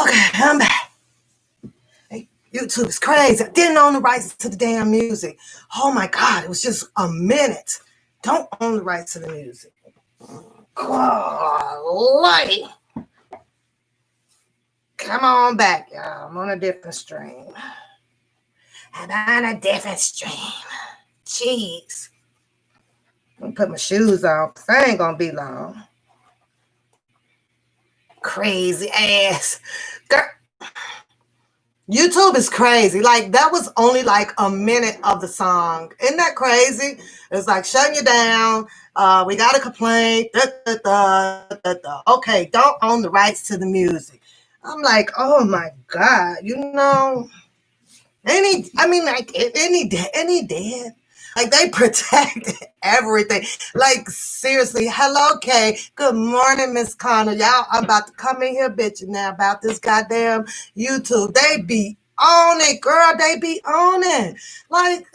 Okay, I'm back. Hey, YouTube is crazy. I didn't own the rights to the damn music. Oh my God, it was just a minute. Don't own the rights to the music. Golly. Come on back, y'all. I'm on a different stream. I'm on a different stream. Jeez. I'm gonna put my shoes on because I ain't gonna be long. Crazy ass. Girl. YouTube is crazy. Like, that was only like a minute of the song. Isn't that crazy? It's like shutting you down. We got a complaint. Okay, don't own the rights to the music. I'm like, oh my God, any dead. Like, they protect everything. Like, seriously. Hello, Kay. Good morning, Miss Connor. Y'all, I'm about to come in here bitching now about this goddamn YouTube. They be on it, girl. They be on it. Like,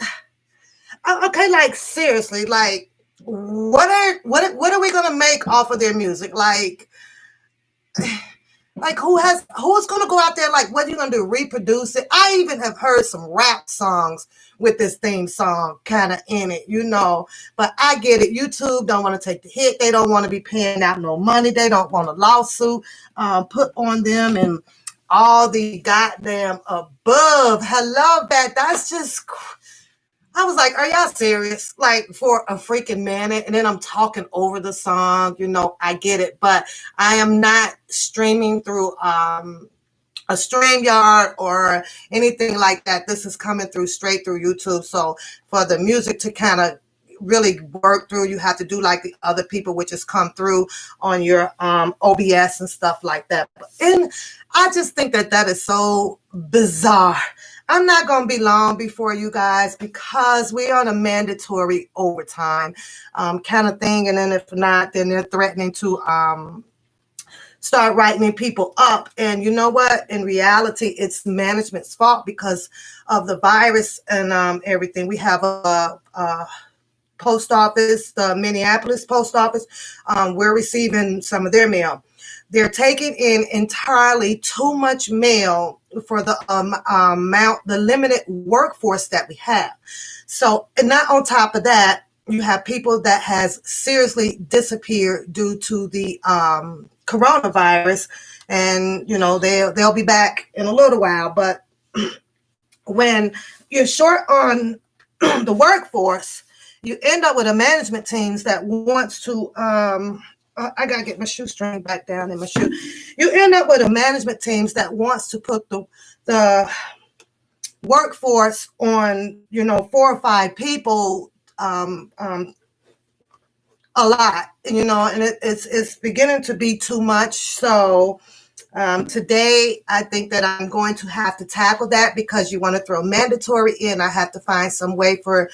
okay, like, seriously, like, what are we gonna make off of their music? Like who's gonna go out there? Like, what are you gonna do? Reproduce it? I even have heard some rap songs with this theme song kind of in it, But I get it. YouTube don't want to take the hit. They don't want to be paying out no money. They don't want a lawsuit put on them and all the goddamn above. Hello, that's just. I was like, are y'all serious? Like, for a freaking minute, and then I'm talking over the song, I get it, but I am not streaming through a StreamYard or anything like that. This is coming through straight through YouTube. So for the music to kind of really work through, you have to do like the other people, which is come through on your OBS and stuff like that. And I just think that is so bizarre. I'm not going to be long before you guys because we're on a mandatory overtime kind of thing. And then if not, then they're threatening to start writing people up. And you know what? In reality, it's management's fault because of the virus and everything. We have a post office, the Minneapolis post office. We're receiving some of their mail. They're taking in entirely too much mail for the the limited workforce that we have. So, and not on top of that, you have people that has seriously disappeared due to the coronavirus, and they'll be back in a little while. But when you're short on the workforce, you end up with a management teams that wants to I gotta get my shoestring back down in my shoe. You end up with a management teams that wants to put the workforce on 4 or 5 people a lot, and it's beginning to be too much. So today, I think that I'm going to have to tackle that because you want to throw mandatory in. I have to find some way for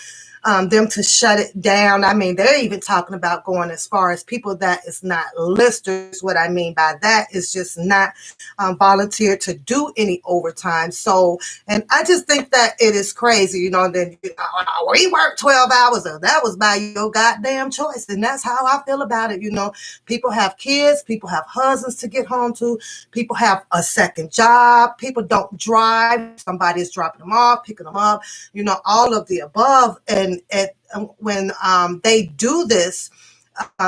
them to shut it down. I mean, they're even talking about going as far as people that is not listers. What I mean by that is just not volunteer to do any overtime. So, and I just think that it is crazy, that we work 12 hours. That was by your goddamn choice. And that's how I feel about it. People have kids, people have husbands to get home to, people have a second job, people don't drive, somebody is dropping them off, picking them up, all of the above. And when they do this,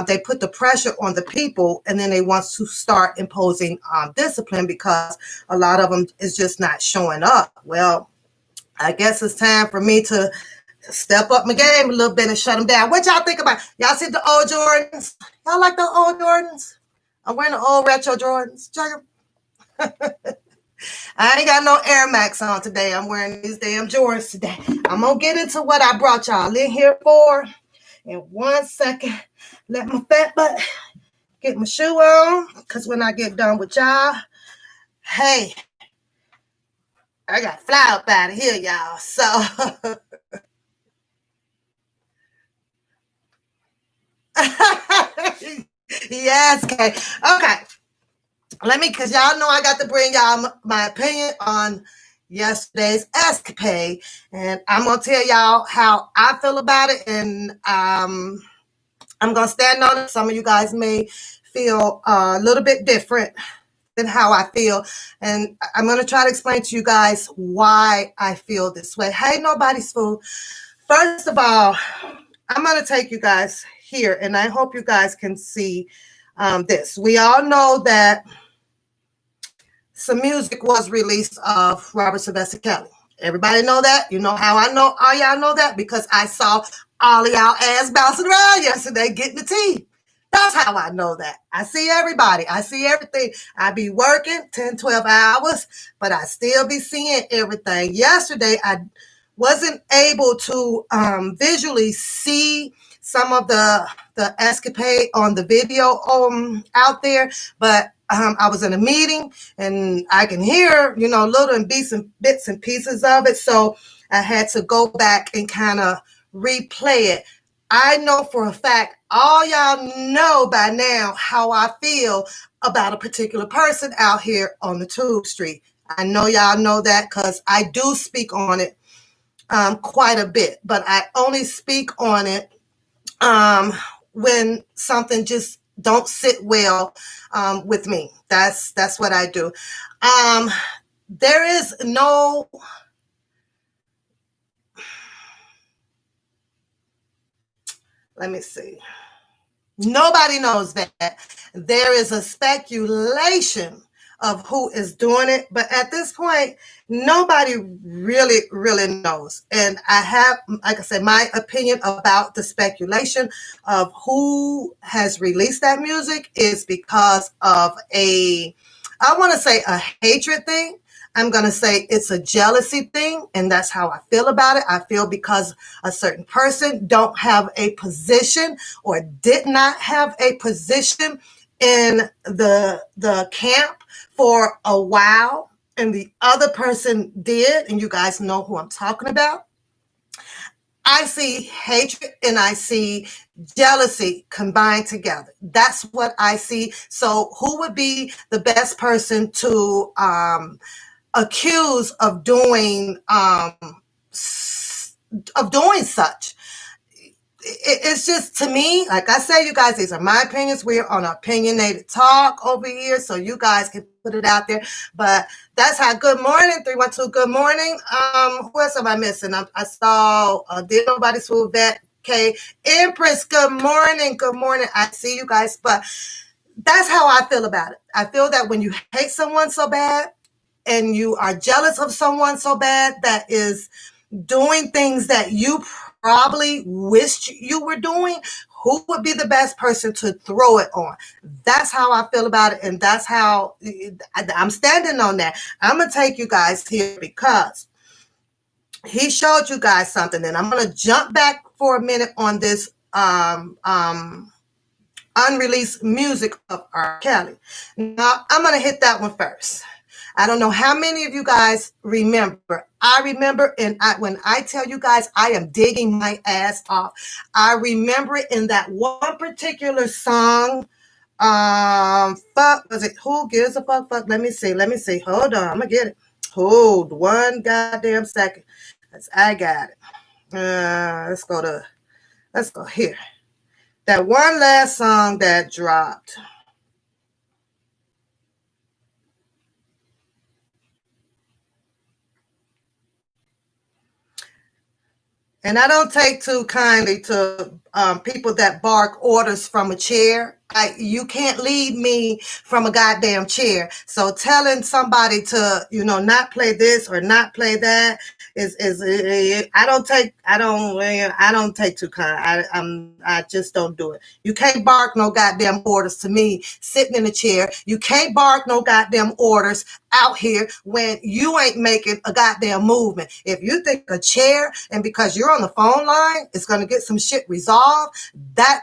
they put the pressure on the people, and then they want to start imposing discipline because a lot of them is just not showing up. Well, I guess it's time for me to step up my game a little bit and shut them down. What y'all think about? Y'all see the old Jordans? Y'all like the old Jordans? I'm wearing the old retro Jordans. I ain't got no Air Max on today. I'm wearing these damn Jordans today. I'm going to get into what I brought y'all in here for in 1 second. Let my fat butt get my shoe on, because when I get done with y'all, hey, I got to fly up out of here, y'all. So, yes, okay. Okay. Because y'all know I got to bring y'all my opinion on yesterday's escapade, and I'm going to tell y'all how I feel about it, and I'm going to stand on it. Some of you guys may feel a little bit different how I feel. And I'm going to try to explain to you guys why I feel this way. Hey, nobody's fool. First of all, I'm going to take you guys here, and I hope you guys can see this. We all know that some music was released of Robert Sylvester Kelly. Everybody know that? You know how I know all y'all know that? Because I saw all of y'all ass bouncing around yesterday getting the tea. That's how I know that. I see everybody. I see everything. I be working 10, 12 hours, but I still be seeing everything. Yesterday, I wasn't able to visually see some of the escapade on the video out there, but I was in a meeting and I can hear, little and bits and pieces of it. So I had to go back and kind of replay it. I know for a fact, all y'all know by now how I feel about a particular person out here on the Tube Street. I know y'all know that because I do speak on it quite a bit, but I only speak on it when something just don't sit well with me. That's what I do. There is no let me see. Nobody knows that. There is a speculation of who is doing it, but at this point, nobody really, really knows. And I have, like I said, my opinion about the speculation of who has released that music is because of I want to say a hatred thing. I'm going to say it's a jealousy thing, and that's how I feel about it. I feel because a certain person don't have a position or did not have a position in the camp for a while, and the other person did, and you guys know who I'm talking about. I see hatred and I see jealousy combined together. That's what I see. So who would be the best person to accused of doing such? It's just, to me, like I say, you guys, these are my opinions. We're on opinionated talk over here, so you guys can put it out there. But that's how. Good morning, 312. Good morning. Who else am I missing? I saw Did Nobody's Food Vet. Okay, Empress. Good morning. Good morning. I see you guys, but that's how I feel about it. I feel that when you hate someone so bad, and you are jealous of someone so bad that is doing things that you probably wished you were doing, who would be the best person to throw it on? That's how I feel about it, and that's how I'm standing on that. I'm going to take you guys here because he showed you guys something, and I'm going to jump back for a minute on this unreleased music of R. Kelly. Now, I'm going to hit that one first. I don't know how many of you guys remember. I remember, and when I tell you guys, I am digging my ass off. I remember it in that one particular song. Fuck, was it Who Gives a Fuck? Fuck, let me see. Hold on, I'm gonna get it. Hold one goddamn second. I got it. Let's go here. That one last song that dropped. And I don't take too kindly to people that bark orders from a chair. You can't lead me from a goddamn chair. So telling somebody to, not play this or not play that is I don't take too kind. I just don't do it. You can't bark no goddamn orders to me sitting in a chair. You can't bark no goddamn orders out here when you ain't making a goddamn movement. If you think a chair and because you're on the phone line, it's going to get some shit resolved, that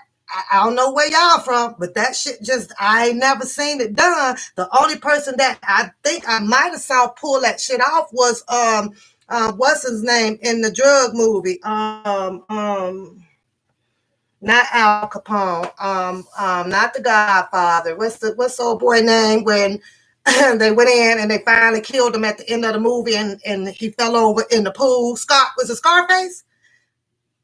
I don't know where y'all from, but that shit I ain't never seen it done. The only person that I think I might have saw pull that shit off was what's his name in the drug movie? Not Al Capone, not the Godfather. What's the old boy name when they went in and they finally killed him at the end of the movie and he fell over in the pool? Was it Scarface?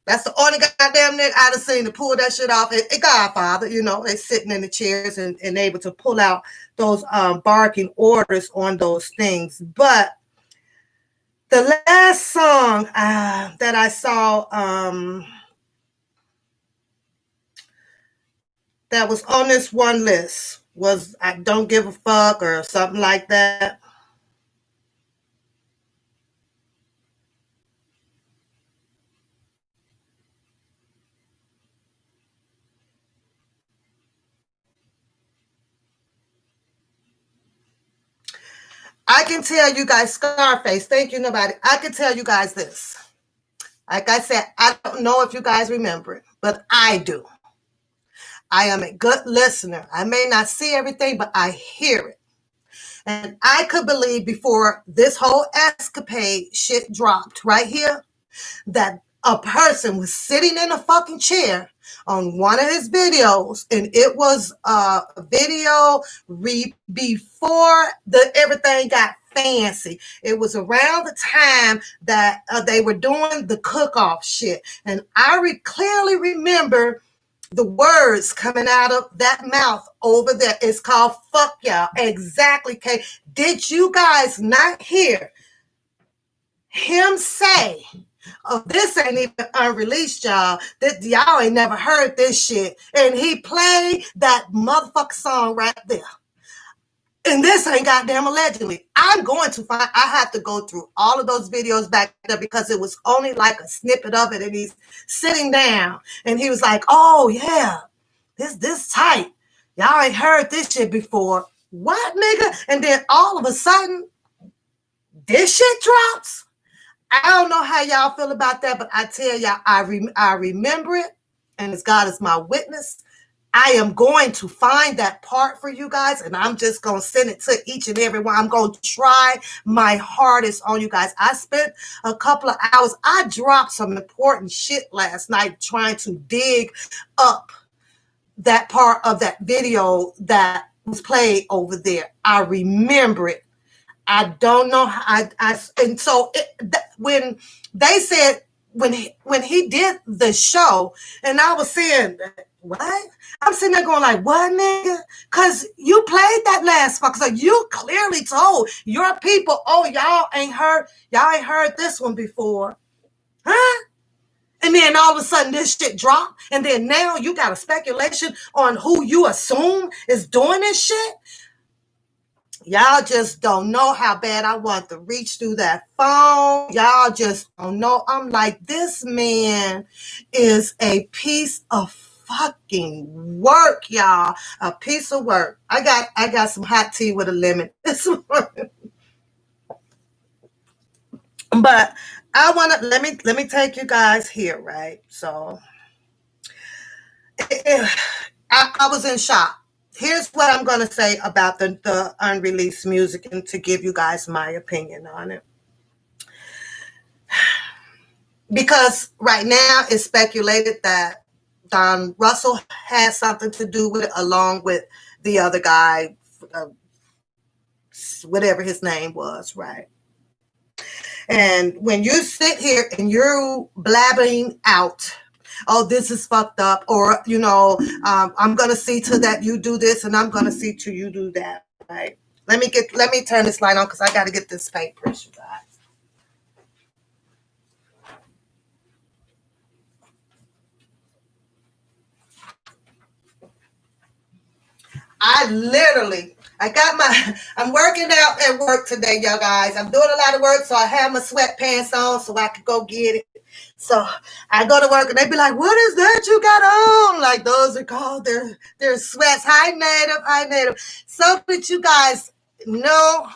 That's the only goddamn nigga I'd have seen to pull that shit off. It Godfather, you know, they sitting in the chairs and able to pull out those barking orders on those things. But the last song that I saw that was on this one list was I Don't Give a Fuck or something like that. I can tell you guys, Scarface, thank you, nobody. I can tell you guys this. Like I said, I don't know if you guys remember it, but I do. I am a good listener. I may not see everything, but I hear it. And I could believe before this whole escapade shit dropped right here that a person was sitting in a fucking chair on one of his videos, and it was a video before everything got fancy. It was around the time that they were doing the cook-off shit, and I clearly remember the words coming out of that mouth over there. It's called fuck y'all. Exactly, Kay. Did you guys not hear him say, oh, this ain't even unreleased, y'all. Y'all ain't never heard this shit. And he played that motherfucking song right there. And this ain't goddamn allegedly. I'm going to find, I have to go through all of those videos back there because it was only like a snippet of it. And he's sitting down and he was like, oh yeah, this tight. Y'all ain't heard this shit before. What, nigga? And then all of a sudden, this shit drops. I don't know how y'all feel about that, but I tell y'all, I remember it, and as God is my witness, I am going to find that part for you guys, and I'm just going to send it to each and every one. I'm going to try my hardest on you guys. I spent a couple of hours. I dropped some important shit last night trying to dig up that part of that video that was played over there. I remember it. I don't know how and so when they said when he did the show, and I was saying, what? I'm sitting there going like, what, nigga? Because you played that last fuck. So you clearly told your people, oh, y'all ain't heard this one before. Huh? And then all of a sudden this shit dropped. And then now you got a speculation on who you assume is doing this shit. Y'all just don't know how bad I want to reach through that phone. Y'all just don't know. I'm like, this man is a piece of fucking work, y'all. A piece of work. I got some hot tea with a lemon this morning. But I want to let me take you guys here, right? So I was in shock. Here's what I'm going to say about the unreleased music and to give you guys my opinion on it. Because right now it's speculated that Don Russell has something to do with it, along with the other guy, whatever his name was, right? And when you sit here and you're blabbing out, oh, this is fucked up, or, you know, I'm going to see to that you do this, and I'm going to see to you do that, right? Let me turn this light on because I got to get this paintbrush, you guys. I'm working out at work today, y'all guys. I'm doing a lot of work, so I have my sweatpants on so I can go get it. So I go to work and they be like, what is that you got on? Like, those are called their sweats. Hi, Native. So that you guys know,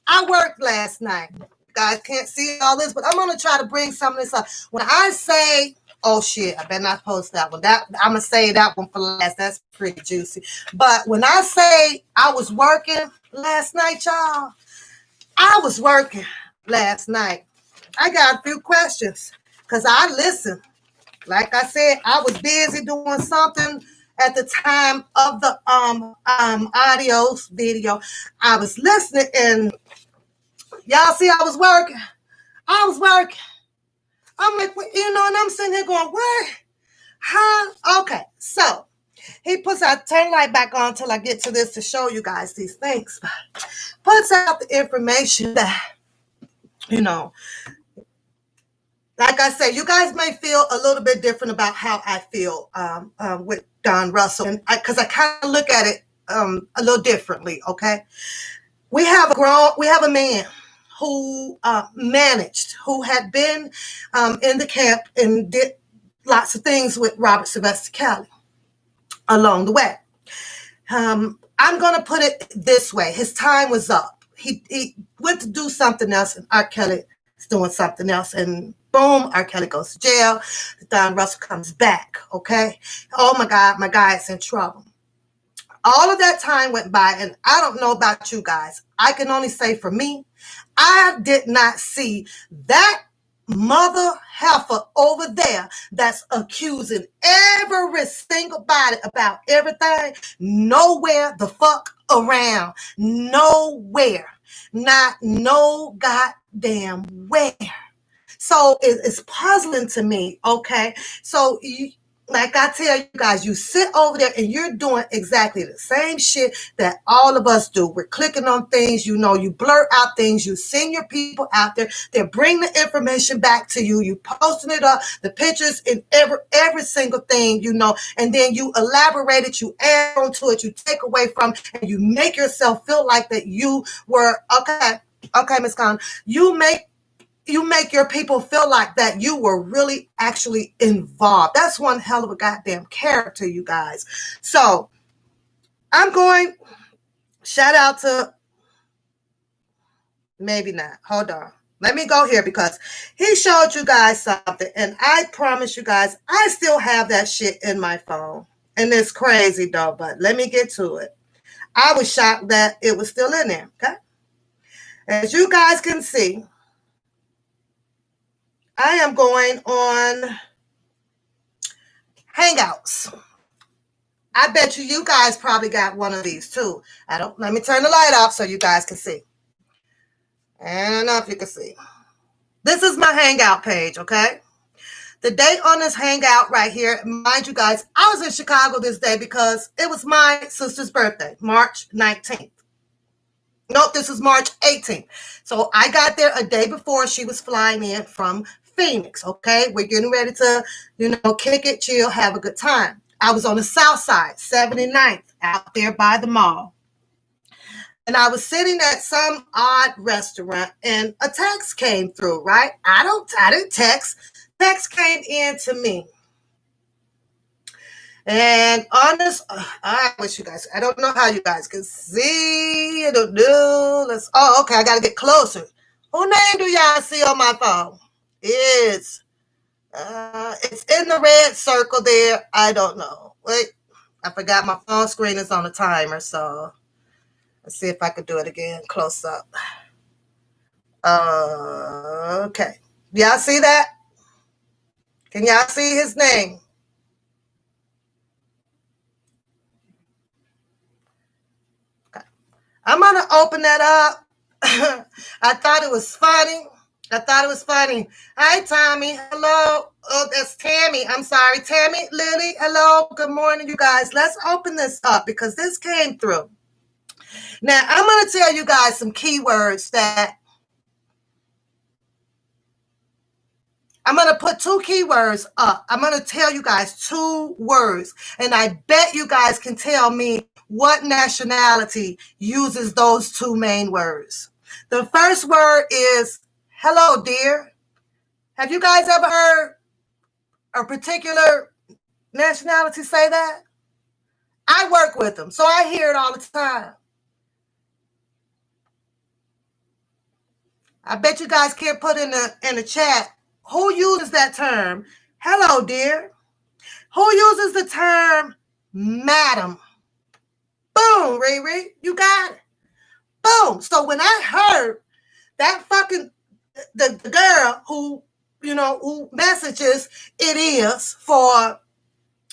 I worked last night. You guys can't see all this, but I'm going to try to bring some of this up. When I say, oh shit, I better not post that one. I'm going to say that one for last. That's pretty juicy. But when I say I was working last night, y'all, I was working last night. I got a few questions because I listened. Like I said, I was busy doing something at the time of the audio video. I was listening, and y'all see I was working. I'm like, and I'm sitting here going, what? Huh? Okay, so he puts out, turn the light back on till I get to this to show you guys these things. Puts out the information that, you know, like I said, you guys may feel a little bit different about how I feel with Don Russell, and because I kind of look at it a little differently. Okay, we have a man who managed, who had been in the camp and did lots of things with Robert Sylvester Kelly along the way. I'm going to put it this way. His time was up. He went to do something else, and R. Kelly is doing something else. And boom, R. Kelly goes to jail. Don Russell comes back, okay? Oh, my God, my guy is in trouble. All of that time went by, and I don't know about you guys. I can only say for me, I did not see that mother heifer over there that's accusing every single body about everything. Nowhere the fuck around. Nowhere. Not no goddamn where. So it's puzzling to me, okay? So like I tell you guys, you sit over there and you're doing exactly the same shit that all of us do. We're clicking on things, you blurt out things, you send your people out there, they bring the information back to you, you posting it up, the pictures and every single thing, and then you elaborate it, you add on to it, you take away from, and you make yourself feel like that you were, okay, Ms. Khan, you make your people feel like that you were really actually involved. That's one hell of a goddamn character, you guys. So I'm going, shout out to, maybe not. Hold on. Let me go here because he showed you guys something. And I promise you guys, I still have that shit in my phone. And it's crazy though, but let me get to it. I was shocked that it was still in there, okay? As you guys can see, I am going on Hangouts. I bet you guys probably got one of these too. Let me turn the light off so you guys can see. I don't know if you can see. This is my Hangout page, okay? The date on this Hangout right here, mind you guys, I was in Chicago this day because it was my sister's birthday, March 19th. Nope, this is March 18th. So I got there a day before she was flying in from Phoenix, okay? We're getting ready to, kick it, chill, have a good time. I was on the south side, 79th, out there by the mall. And I was sitting at some odd restaurant, and a text came through, right? I didn't text. Text came in to me. And honest, I wish you guys, I don't know how you guys can see. I don't know. Okay, I got to get closer. Who name do y'all see on my phone? It's in the red circle there. I don't know. Wait, I forgot my phone screen is on a timer, so let's see if I can do it again. Close up. Okay. Y'all see that? Can y'all see his name? Okay. I'm going to open that up. I thought it was funny. Hi, Tommy. Hello. Oh, that's Tammy. I'm sorry. Tammy, Lily. Hello. Good morning, you guys. Let's open this up because this came through. Now, I'm going to tell you guys some keywords that I'm going to put 2 keywords up. I'm going to tell you guys 2 words, and I bet you guys can tell me what nationality uses those 2 main words. The first word is hello, dear. Have you guys ever heard a particular nationality say that? I work with them, so I hear it all the time. I bet you guys can't put in the chat who uses that term. Hello, dear. Who uses the term madam? Boom, Riri, you got it. Boom. So when I heard that fucking the girl who messages it is for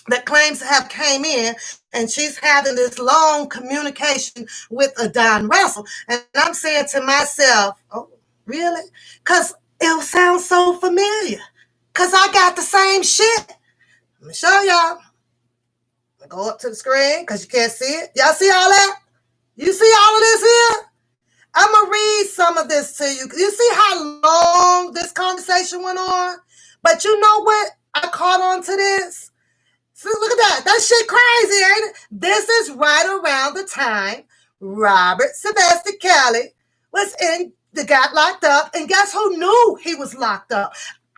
that claims to have came in, and she's having this long communication with a Don Russell, and I'm saying to myself, oh, really? Because it sounds so familiar. because I got the same shit. Let me show y'all. Go up to the screen because you can't see it. Y'all see all that? You see all of this here? I'm going to read some of this to you. You see how long this conversation went on? But you know what? I caught on to this. So look at that. That shit crazy, ain't it? This is right around the time Robert Sylvester Kelly got locked up. And guess who knew he was locked up?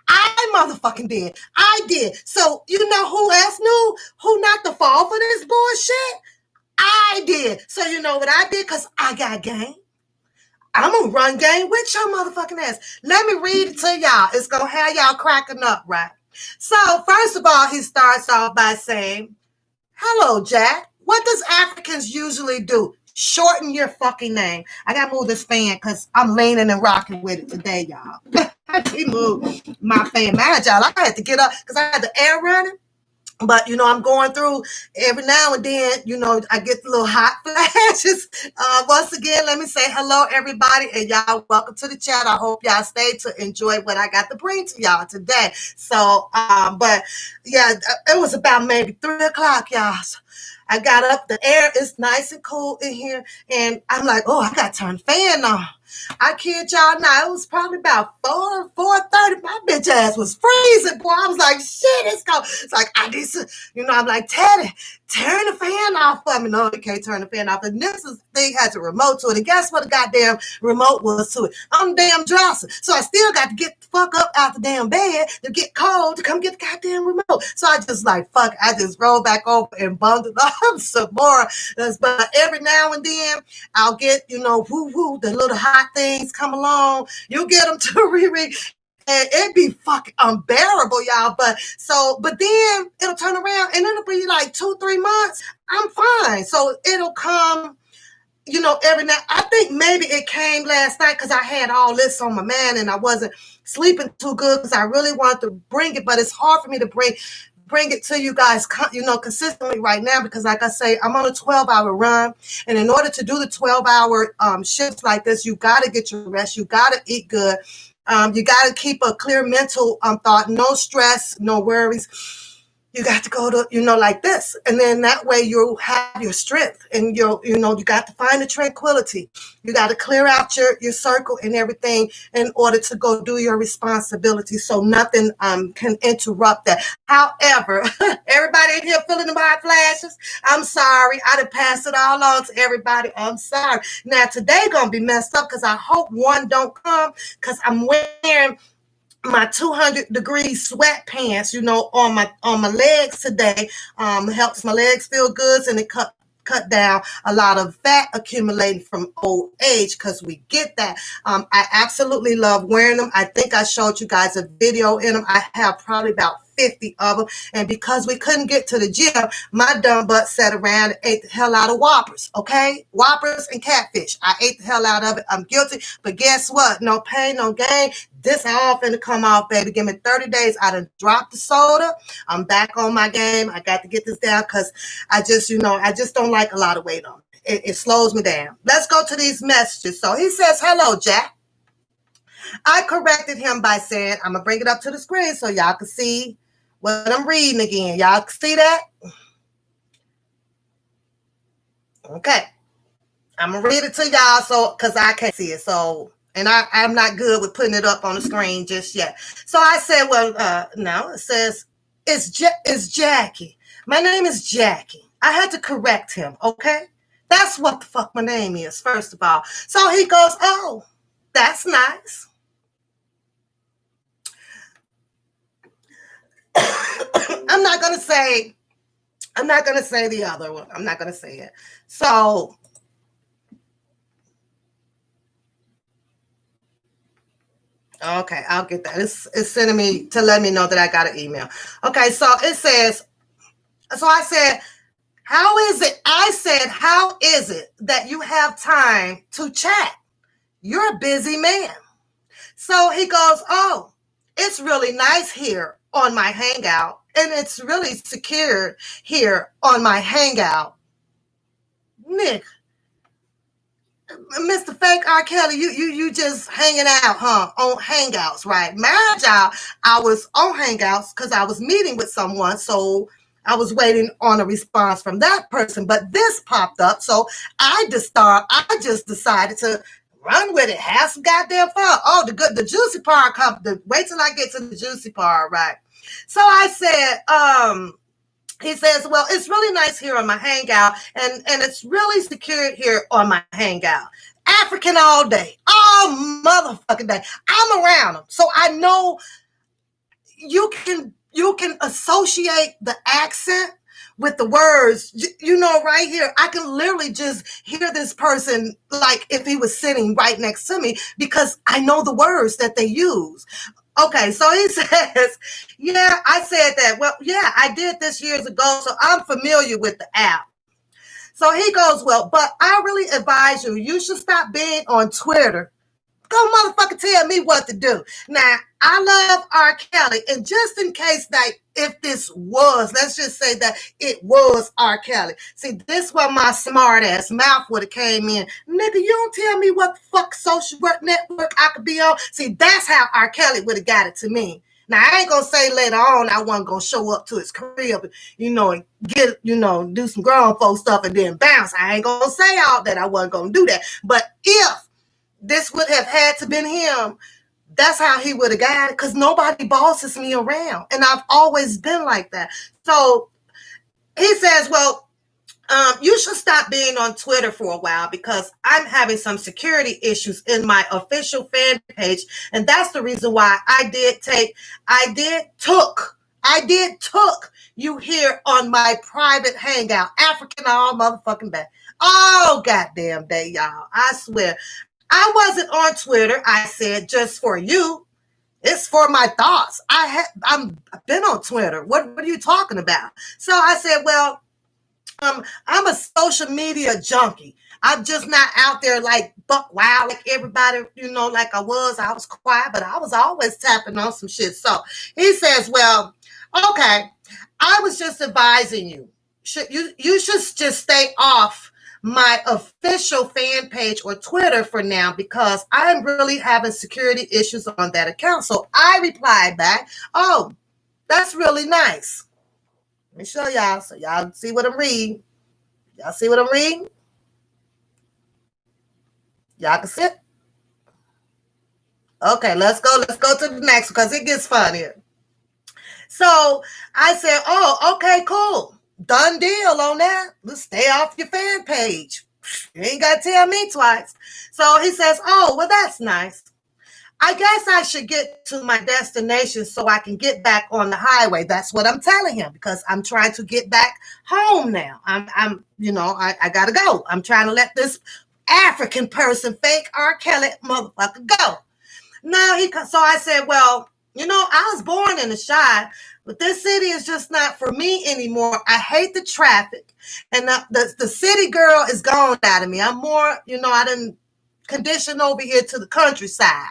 I motherfucking did. I did. So you know who else knew? Who not to fall for this bullshit? I did. So you know what I did? Because I got game. I'm going to run game with your motherfucking ass. Let me read it to y'all. It's going to have y'all cracking up, right? So, first of all, he starts off by saying, hello, Jack. What does Africans usually do? Shorten your fucking name. I got to move this fan because I'm leaning and rocking with it today, y'all. I can't move my fan. Mind y'all, I had to get up because I had the air running. But, you know, I'm going through every now and then, you know, I get the little hot flashes. Once again, let me say hello, everybody. And y'all, welcome to the chat. I hope y'all stay to enjoy what I got to bring to y'all today. So, but yeah, it was about maybe 3 o'clock, y'all. So I got up. The air is nice and cool in here. And I'm like, oh, I got to turn the fan on. I kid y'all not. It was probably about 4:30. My bitch ass was freezing, boy. I was like, shit, it's cold. It's like, I need to, you know, I'm like, Teddy, turn the fan off for me. No, you can't turn the fan off. And this thing has a remote to it. And guess what the goddamn remote was to it? I'm a damn dresser. So I still got to get the fuck up out the damn bed to get cold to come get the goddamn remote. So I just like, fuck, I just rolled back over and bundled up some more. But every now and then, I'll get, you know, woo-woo, the little hot things come along. You get them to reread. And it'd be fucking unbearable, y'all. But then it'll turn around and it'll be like 2-3 months. I'm fine. So it'll come, you know, every night. I think maybe it came last night because I had all this on my mind and I wasn't sleeping too good because I really wanted to bring it. But it's hard for me to bring it to you guys, you know, consistently right now because, like I say, I'm on a 12-hour run. And in order to do the 12-hour shifts like this, you got to get your rest. You got to eat good. You got to keep a clear mental thought, no stress, no worries. You got to go to, you know, like this. And then that way you'll have your strength and you got to find the tranquility. You got to clear out your circle and everything in order to go do your responsibility. So nothing can interrupt that. However, everybody in here feeling the hot flashes, I'm sorry. I done passed it all on to everybody. I'm sorry. Now today gonna be messed up because I hope one don't come because I'm wearing my 200-degree sweatpants, you know, on my legs today. Helps my legs feel good and it cut down a lot of fat accumulating from old age because we get that. I absolutely love wearing them. I think I showed you guys a video in them. I have probably about 50 of them. And because we couldn't get to the gym, my dumb butt sat around and ate the hell out of Whoppers, okay? Whoppers and catfish. I ate the hell out of it. I'm guilty. But guess what? No pain, no gain. This all finna come off, baby. Give me 30 days. I done dropped the soda. I'm back on my game. I got to get this down because I just don't like a lot of weight on it. It slows me down. Let's go to these messages. So he says, hello, Jack. I corrected him by saying, I'm going to bring it up to the screen so y'all can see what I'm reading again. Y'all can see that? Okay. I'm going to read it to y'all because I can't see it. So, and I'm not good with putting it up on the screen just yet. So I said, well, no, it says, it's Jackie. My name is Jackie. I had to correct him, okay? That's what the fuck my name is, first of all. So he goes, oh, that's nice. I'm not going to say the other one. I'm not going to say it. So okay, I'll get that. It's sending me to let me know that I got an email. Okay, so it says, so I said, how is it? I said, how is it that you have time to chat? You're a busy man. So he goes, oh, it's really nice here on my Hangout. And it's really secure here on my Hangout. Nick, Mr. Fake R. Kelly, you just hanging out, huh? On Hangouts, right? Mind y'all, I was on Hangouts because I was meeting with someone, so I was waiting on a response from that person. But this popped up, so I just decided to run with it. Have some goddamn fun. Oh, the juicy part come. Wait till I get to the juicy part, right? So I said, he says, well, it's really nice here on my hangout, and it's really secure here on my hangout. African all day, all motherfucking day. I'm around them, so I know you can associate the accent with the words. You know, right here, I can literally just hear this person like if he was sitting right next to me because I know the words that they use. Okay, so he says, yeah, I said that. Well, yeah, I did this years ago, so I'm familiar with the app. So he goes, well, but I really advise you should stop being on Twitter. Go motherfucker tell me what to do. Now, I love R. Kelly, and just in case that if this was, let's just say that it was R. Kelly. See, this where my smart ass mouth would have came in. Nigga, you don't tell me what the fuck social work network I could be on. See, that's how R. Kelly would have got it to me. Now, I ain't gonna say later on I wasn't gonna show up to his crib, and get, do some grown folk stuff and then bounce. I ain't gonna say all that. I wasn't gonna do that. But if this would have had to been him, that's how he would have got it, because nobody bosses me around, and I've always been like that. So he says, well, you should stop being on Twitter for a while because I'm having some security issues in my official fan page, and that's the reason why I took you here on my private hangout, African all motherfucking day, all goddamn day, y'all. I swear. I wasn't on Twitter, I said, just for you. It's for my thoughts. I've been on Twitter. What are you talking about? So I said, well, I'm a social media junkie. I'm just not out there like buck wild like everybody, like I was. I was quiet, but I was always tapping on some shit. So he says, well, okay, I was just advising you. You should just stay off my official fan page or Twitter for now because I'm really having security issues on that account. So I replied back, oh, that's really nice. Let me show y'all so y'all see what I'm reading. Y'all see what I'm reading? Y'all can see it? Okay, let's go. Let's go to the next because it gets funnier. So I said, oh, okay, cool. Done deal on that. Let's stay off your fan page. You ain't got to tell me twice. So he says, oh, well, that's nice. I guess I should get to my destination so I can get back on the highway. That's what I'm telling him because I'm trying to get back home now. I got to go. I'm trying to let this African person, fake R. Kelly motherfucker, go. So I said, well, I was born in the Chi, but this city is just not for me anymore. I hate the traffic, and the city girl is gone out of me. I'm more, I didn't condition over here to the countryside.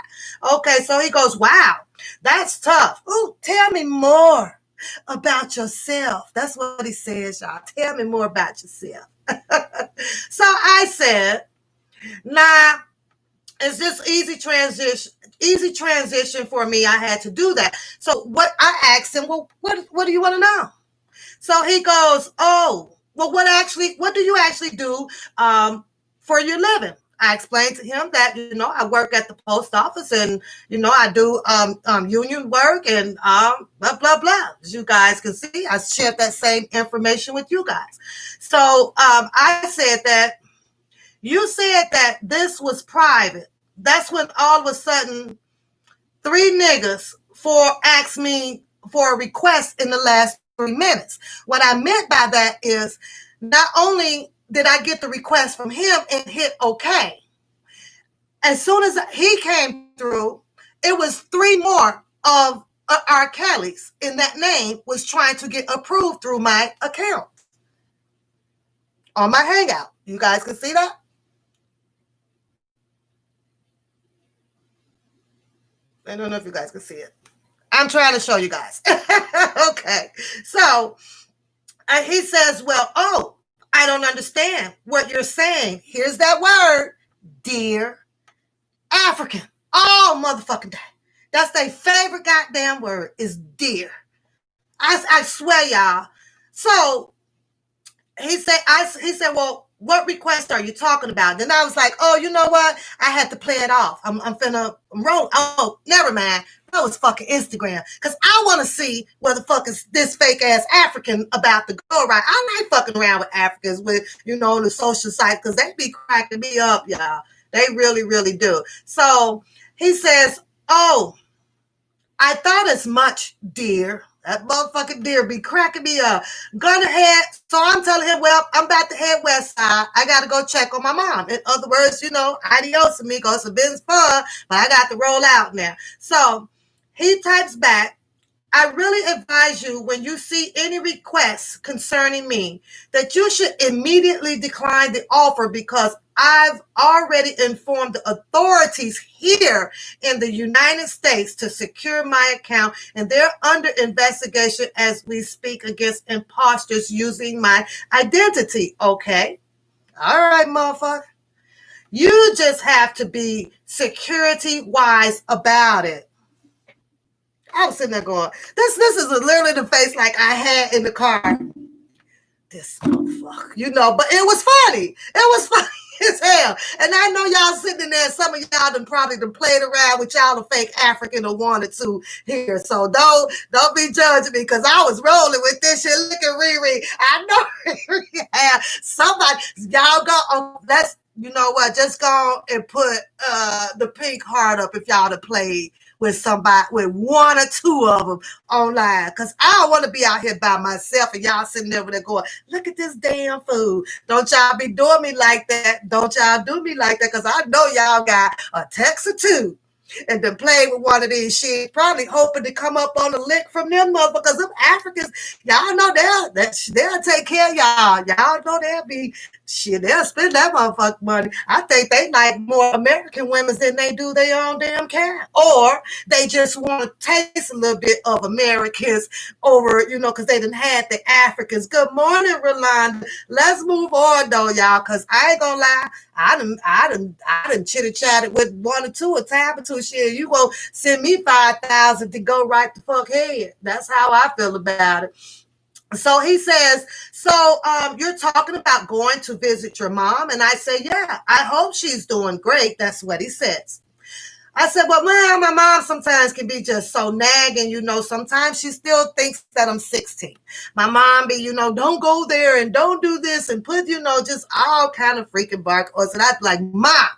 Okay, so he goes, wow, that's tough. Ooh, tell me more about yourself. That's what he says, y'all. Tell me more about yourself. So I said, nah, it's just easy transition for me. I had to do that. So what I asked him, well, what do you want to know? So he goes, oh, well, what do you actually do for your living? I explained to him that, I work at the post office and, I do union work and blah, blah, blah. As you guys can see, I shared that same information with you guys. So I said that you said that this was private. That's when all of a sudden 3 niggas asked me for a request in the last 3 minutes. What I meant by that is not only did I get the request from him and hit okay, as soon as he came through, it was 3 more of R. Kelly's in that name was trying to get approved through my account on my Hangout. You guys can see that? I don't know if you guys can see it. I'm trying to show you guys. Okay. So he says, well, oh, I don't understand what you're saying. Here's that word. dear African. Oh, motherfucking day. That's their favorite goddamn word is dear. I swear, y'all. So he said, well, what request are you talking about? Then I was like, oh, you know what? I had to play it off. I'm finna roll. Oh, never mind. That was fucking Instagram. Because I want to see where the fuck is this fake ass African about to go right. I like fucking around with Africans with, the social sites because they be cracking me up, y'all. They really, really do. So he says, oh, I thought as much, dear. That motherfucking deer be cracking me up. Gonna head, so I'm telling him, well, I'm about to head west side. I gotta go check on my mom. In other words, adios amigos, it's been fun, but I got to roll out now. So he types back, I really advise you when you see any requests concerning me that you should immediately decline the offer because I've already informed the authorities here in the United States to secure my account, and they're under investigation as we speak against imposters using my identity. Okay. All right, motherfucker. You just have to be security wise about it. I was sitting there going, this is literally the face like I had in the car. This motherfucker, but it was funny. It was funny as hell. And I know y'all sitting in there, some of y'all probably played around with y'all the fake African or wanted to here. So don't be judging me because I was rolling with this shit. Look at Riri. I know Riri had somebody. Y'all go, let's, you know what, just go and put the pink heart up if y'all have played with somebody, with one or two of them online. Because I don't want to be out here by myself and y'all sitting there with it going, look at this damn fool. Don't y'all be doing me like that. Don't y'all do me like that because I know y'all got a text or two and then play with one of these shit, probably hoping to come up on a lick from them motherfuckers. Them Africans, y'all know they'll take care of y'all. Y'all know they'll be shit. They'll spend that motherfucking money. I think they like more American women than they do their own damn cat, or they just want to taste a little bit of Americans over, because they done had the Africans. Good morning, Rolanda. Let's move on though, y'all, because I ain't gonna lie. I done chitter-chatted with one or two a time or two. Shit, you gonna send me 5,000 to go right the fuck ahead. That's how I feel about it. So he says, you're talking about going to visit your mom? And I say, yeah, I hope she's doing great. That's what he says. I said, well, my mom sometimes can be just so nagging, sometimes she still thinks that I'm 16. My mom be, don't go there and don't do this and put, just all kind of freaking bark. And I'd be like, Mom,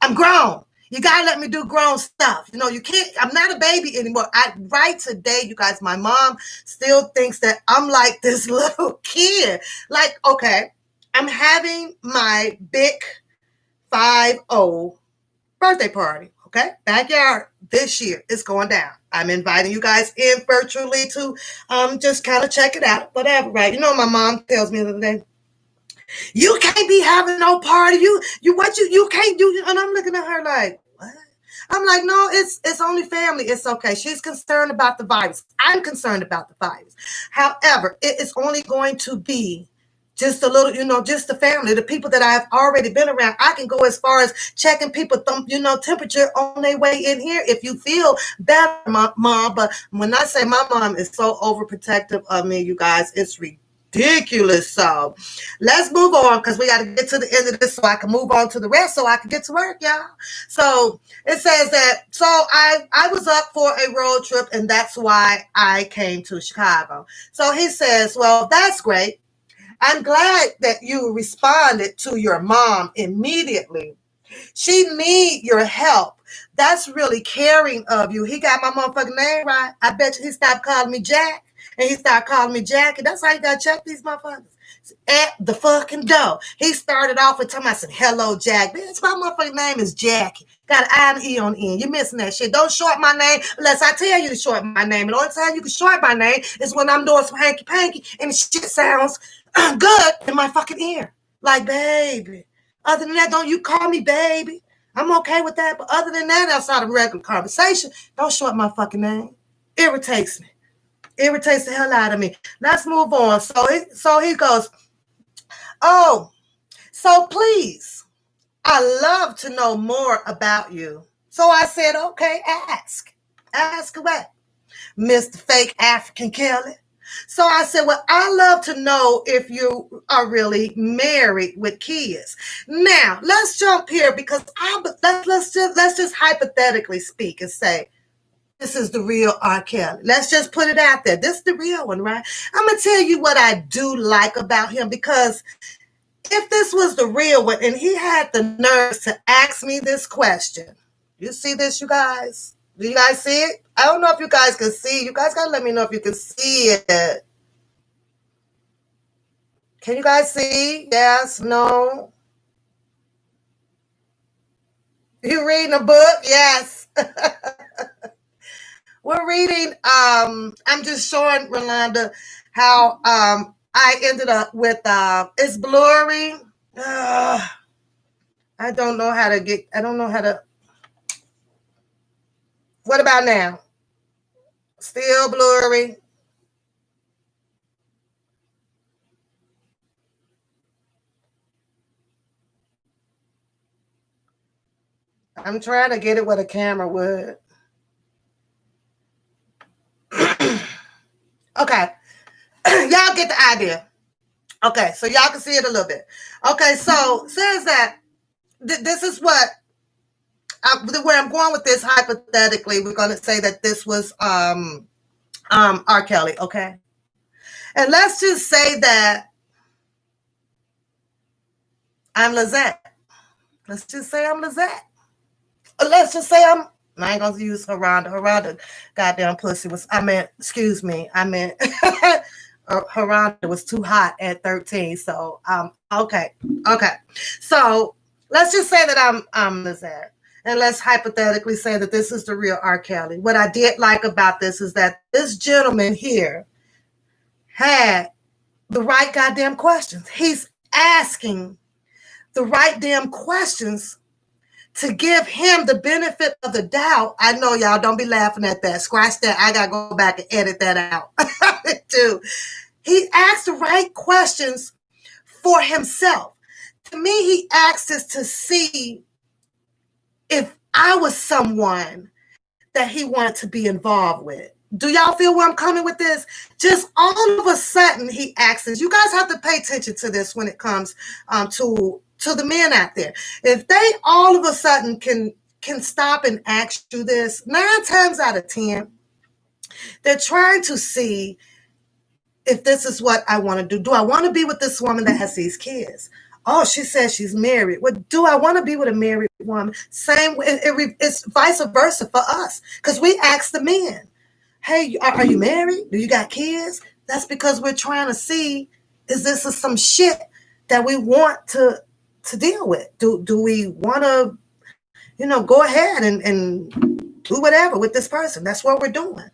I'm grown. You got to let me do grown stuff. You can't, I'm not a baby anymore. Right today, you guys, my mom still thinks that I'm like this little kid. Like, okay, I'm having my big 5-0 birthday party. Okay, backyard this year. It's going down. I'm inviting you guys in virtually to just kind of check it out. Whatever, right? My mom tells me the other day, you can't be having no party. You can't do. And I'm looking at her like, what? I'm like, no, it's only family. It's okay. She's concerned about the virus. I'm concerned about the virus. However, it is only going to be just a little, just the family, the people that I've already been around. I can go as far as checking people, temperature on their way in here if you feel better, mom. But when I say my mom is so overprotective of me, you guys, it's ridiculous. So let's move on because we got to get to the end of this so I can move on to the rest so I can get to work, y'all. So it says that, so I was up for a road trip and that's why I came to Chicago. So he says, well, that's great. I'm glad that you responded to your mom immediately. She need your help. That's really caring of you. He got my motherfucking name right. I bet you he stopped calling me Jack and he started calling me Jackie. That's how you got to check these motherfuckers. At the fucking door. He started off with telling me, I said, hello, Jack. Bitch, my motherfucking name is Jackie. Got an I and E on the end. You're missing that shit. Don't short my name unless I tell you to short my name. And the only time you can short my name is when I'm doing some hanky-panky and the shit sounds good in my fucking ear. Like, baby. Other than that, don't you call me baby. I'm okay with that. But other than that, outside of regular conversation, don't short my fucking name. Irritates me. Irritates the hell out of me. Let's move on. So he goes, oh, so please, I love to know more about you. So I said, okay, ask. Ask away, Mr. Fake African Kelly. So I said, well, I love to know if you are really married with kids. Now, let's jump here because let's just hypothetically speak and say, this is the real R. Kelly. Let's just put it out there. This is the real one, right? I'm going to tell you what I do like about him, because if this was the real one and he had the nerve to ask me this question, you see this, you guys? Do you guys see it? I don't know if you guys can see. You guys got to let me know if you can see it. Can you guys see? Yes, no? You reading a book? Yes. We're reading, I'm just showing Rolanda how I ended up with it's blurry. I don't know how to. What about now? Still blurry. I'm trying to get it where the camera would. Okay. Y'all get the idea. Okay, so y'all can see it a little bit. Okay, so says that this is where I'm going with this. Hypothetically, we're going to say that this was R. Kelly, okay? And let's just say that I'm Lizette. Let's just say I'm Lizette. Let's just say I ain't gonna use Haronda. Haronda, goddamn pussy was. Excuse me. Haronda was too hot at 13. So okay. So let's just say that I'm Lizette, and let's hypothetically say that this is the real R. Kelly. What I did like about this is that this gentleman here had the right goddamn questions. He's asking the right damn questions to give him the benefit of the doubt. I know y'all don't be laughing at that. Scratch that. I got to go back and edit that out too. He asked the right questions for himself. To me, he asked this to see if I was someone that he wanted to be involved with. Do y'all feel where I'm coming with this? Just all of a sudden, he asks this. You guys have to pay attention to this when it comes to the men out there. If they all of a sudden can stop and ask you this, 9 times out of 10, they're trying to see if this is what I want to do. Do I want to be with this woman that has these kids? Oh, she says she's married. Well, do I want to be with a married woman? Same, it's vice versa for us, because we ask the men, hey, are you married? Do you got kids? That's because we're trying to see, is this some shit that we want to deal with? Do we want to, go ahead and do whatever with this person? That's what we're doing.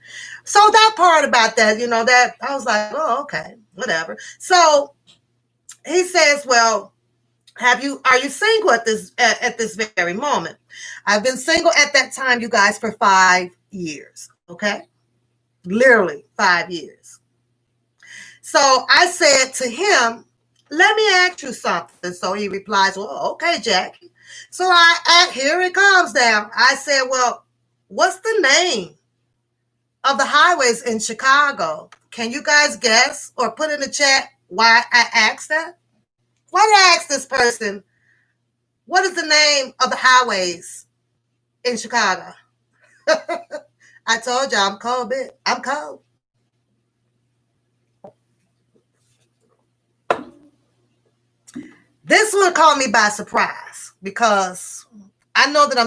So that part about that, that I was like, oh, okay, whatever. So he says, well, are you single at this very moment? I've been single at that time, you guys, for 5 years. Okay. Literally 5 years. So I said to him, let me ask you something. So he replies, well, okay, Jackie. So here it comes now. I said, well, what's the name of the highways in Chicago? Can you guys guess or put in the chat why I asked that? Why did I ask this person, what is the name of the highways in Chicago? I told you I'm cold, bitch. I'm cold. This one caught me by surprise, because I know that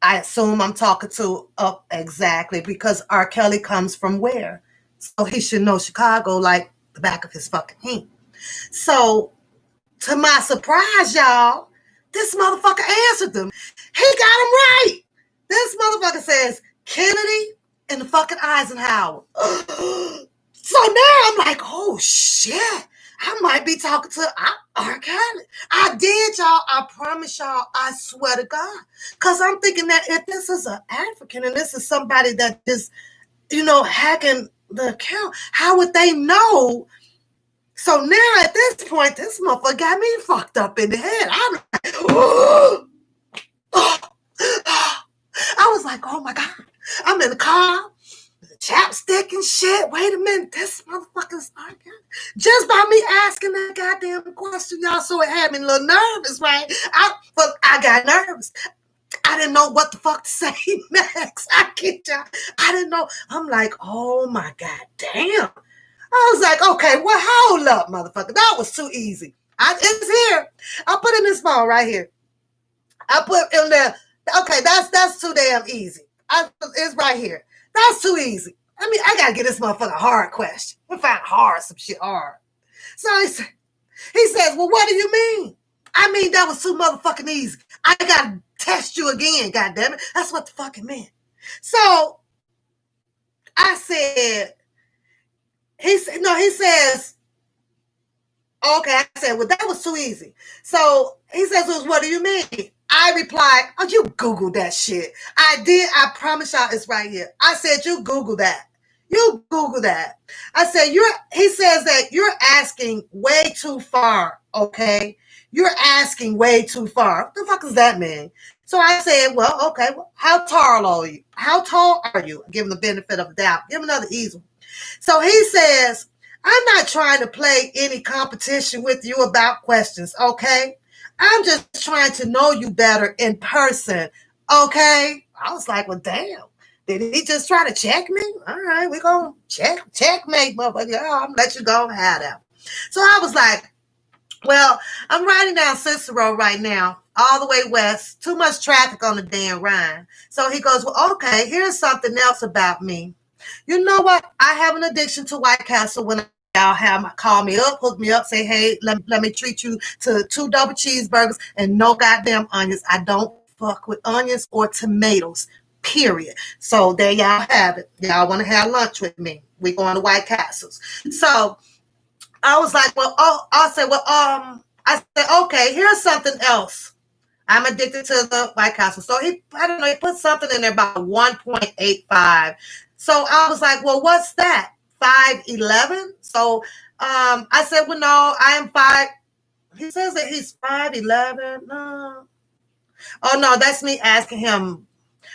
I assume I'm talking to exactly, because R. Kelly comes from where? So he should know Chicago like the back of his fucking hand. So to my surprise, y'all, this motherfucker answered them. He got him right. This motherfucker says Kennedy and the fucking Eisenhower. So now I'm like, oh shit, I might be talking to R. Kelly. I did, y'all. I promise y'all, I swear to God. Because I'm thinking that if this is an African and this is somebody that is, hacking the account, how would they know So now at this point, this motherfucker got me fucked up in the head. I'm like, oh, oh, oh. I was like, oh my God. I'm in the car, chapstick and shit. Wait a minute, this motherfucker's arguing. Just by me asking that goddamn question, y'all, so it had me a little nervous, right? I got nervous. I didn't know what the fuck to say next. I kid y'all. I didn't know. I'm like, oh my God damn. I was like, okay, well, hold up, motherfucker. That was too easy. It's here. I put in this phone right here. I put in there. Okay, that's too damn easy. It's right here. That's too easy. I mean, I gotta get this motherfucker a hard question. We find some shit hard. So he says, well, what do you mean? I mean, that was too motherfucking easy. I gotta test you again, goddammit. That's what the fuck it meant. So I said, he says, okay. I said, well, that was too easy. So he says, well, what do you mean? I replied, oh, you Google that shit. I did. I promise y'all it's right here. I said, you Google that. You Google that. I said, he says that you're asking way too far, okay? You're asking way too far. What the fuck does that mean? So I said, well, okay, well, how tall are you? How tall are you? Give him the benefit of the doubt. Give him another easy one. So he says, I'm not trying to play any competition with you about questions, okay? I'm just trying to know you better in person, okay? I was like, well, damn. Did he just try to check me? All right, we're going to checkmate, motherfucker. I'm going to let you go and have that. So I was like, well, I'm riding down Cicero right now, all the way west. Too much traffic on the damn Rhine. So he goes, well, okay, here's something else about me. You know what? I have an addiction to White Castle. When y'all call me up, hook me up, say, hey, let me treat you to 2 double cheeseburgers and no goddamn onions. I don't fuck with onions or tomatoes, period. So there y'all have it. Y'all want to have lunch with me? We going to White Castles. So I was like, well, I said, okay, here's something else. I'm addicted to the White Castle. So he put something in there about 1.85. So I was like, well, what's that? 5'11"? So I said, well, no, I am 5. He says that he's 5'11". No. Oh, no, that's me asking him.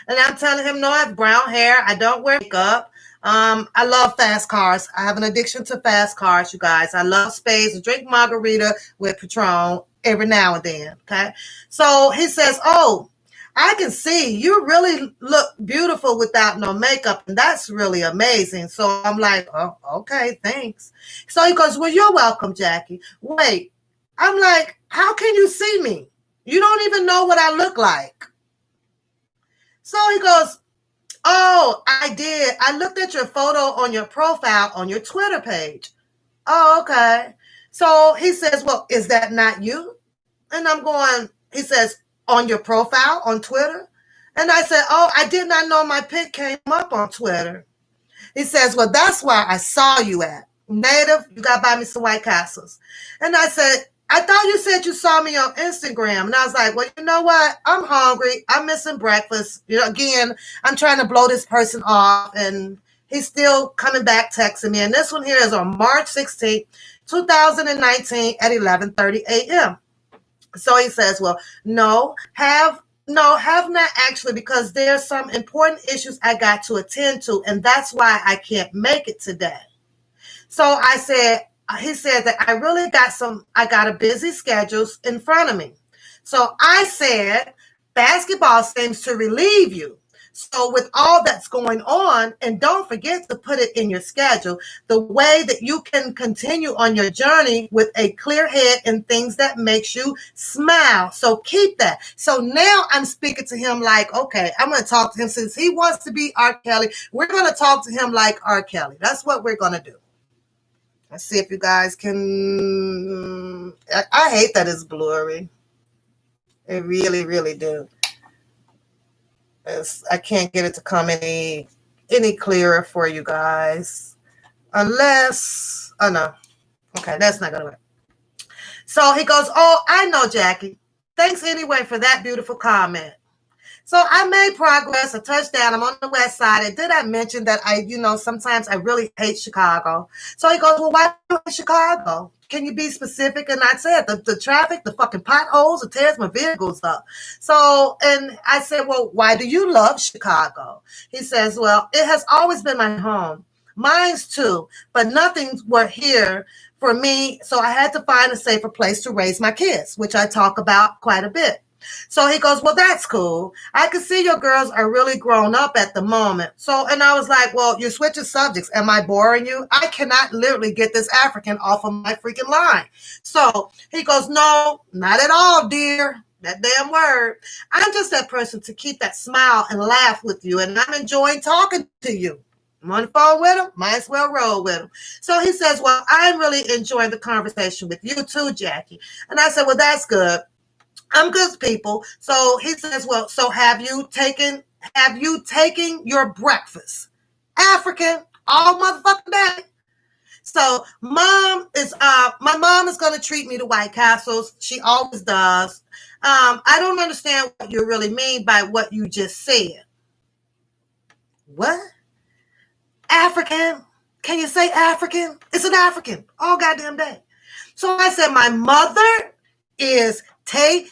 And I'm telling him, no, I have brown hair. I don't wear makeup. I love fast cars. I have an addiction to fast cars, you guys. I love spades. I drink margarita with Patron every now and then. Okay. So he says, oh, I can see you really look beautiful without no makeup. And that's really amazing. So I'm like, oh, okay, thanks. So he goes, well, you're welcome, Jackie. Wait, I'm like, how can you see me? You don't even know what I look like. So he goes, oh, I did. I looked at your photo on your profile on your Twitter page. Oh, okay. So he says, well, is that not you? And I'm going, he says, on your profile on Twitter? And I said, oh, I did not know my pic came up on Twitter. He says, well, that's where I saw you at. Native, you got to buy me some White Castles. And I said, I thought you said you saw me on Instagram. And I was like, well, you know what? I'm hungry. I'm missing breakfast. You know, again, I'm trying to blow this person off. And he's still coming back, texting me. And this one here is on March 16th, 2019 at 11:30 a.m. So he says, well, have not actually, because there's some important issues I got to attend to. And that's why I can't make it today. So I said, he said that I got a busy schedule in front of me. So I said, basketball seems to relieve you. So with all that's going on, and don't forget to put it in your schedule, the way that you can continue on your journey with a clear head and things that makes you smile. So keep that. So now I'm speaking to him like, okay, I'm going to talk to him since he wants to be R. Kelly. We're going to talk to him like R. Kelly. That's what we're going to do. Let's see if you guys can. I hate that it's blurry. I really, really do. I can't get it to come any clearer for you guys. Unless, oh no. Okay, that's not going to work. So he goes, oh, I know, Jackie. Thanks anyway for that beautiful comment. So I made progress, a touchdown. I'm on the west side. And did I mention that sometimes I really hate Chicago? So he goes, well, why do you hate Chicago? Can you be specific? And I said, the traffic, the fucking potholes, it tears my vehicles up. So, and I said, well, why do you love Chicago? He says, well, it has always been my home. Mine's too, but nothing's were here for me. So I had to find a safer place to raise my kids, which I talk about quite a bit. So he goes, well, that's cool. I can see your girls are really grown up at the moment. So, and I was like, well, you're switching subjects. Am I boring you? I cannot literally get this African off of my freaking line. So he goes, no, not at all, dear. That damn word. I'm just that person to keep that smile and laugh with you. And I'm enjoying talking to you. I'm on the phone with him, might as well roll with him. So he says, well, I'm really enjoying the conversation with you too, Jackie. And I said, well, that's good. I'm good, people. So he says, well, so have you taken your breakfast? African, all motherfucking day. So my mom is going to treat me to White Castles. She always does. I don't understand what you really mean by what you just said. What? African? Can you say African? It's an African all goddamn day. So I said, my mother is taking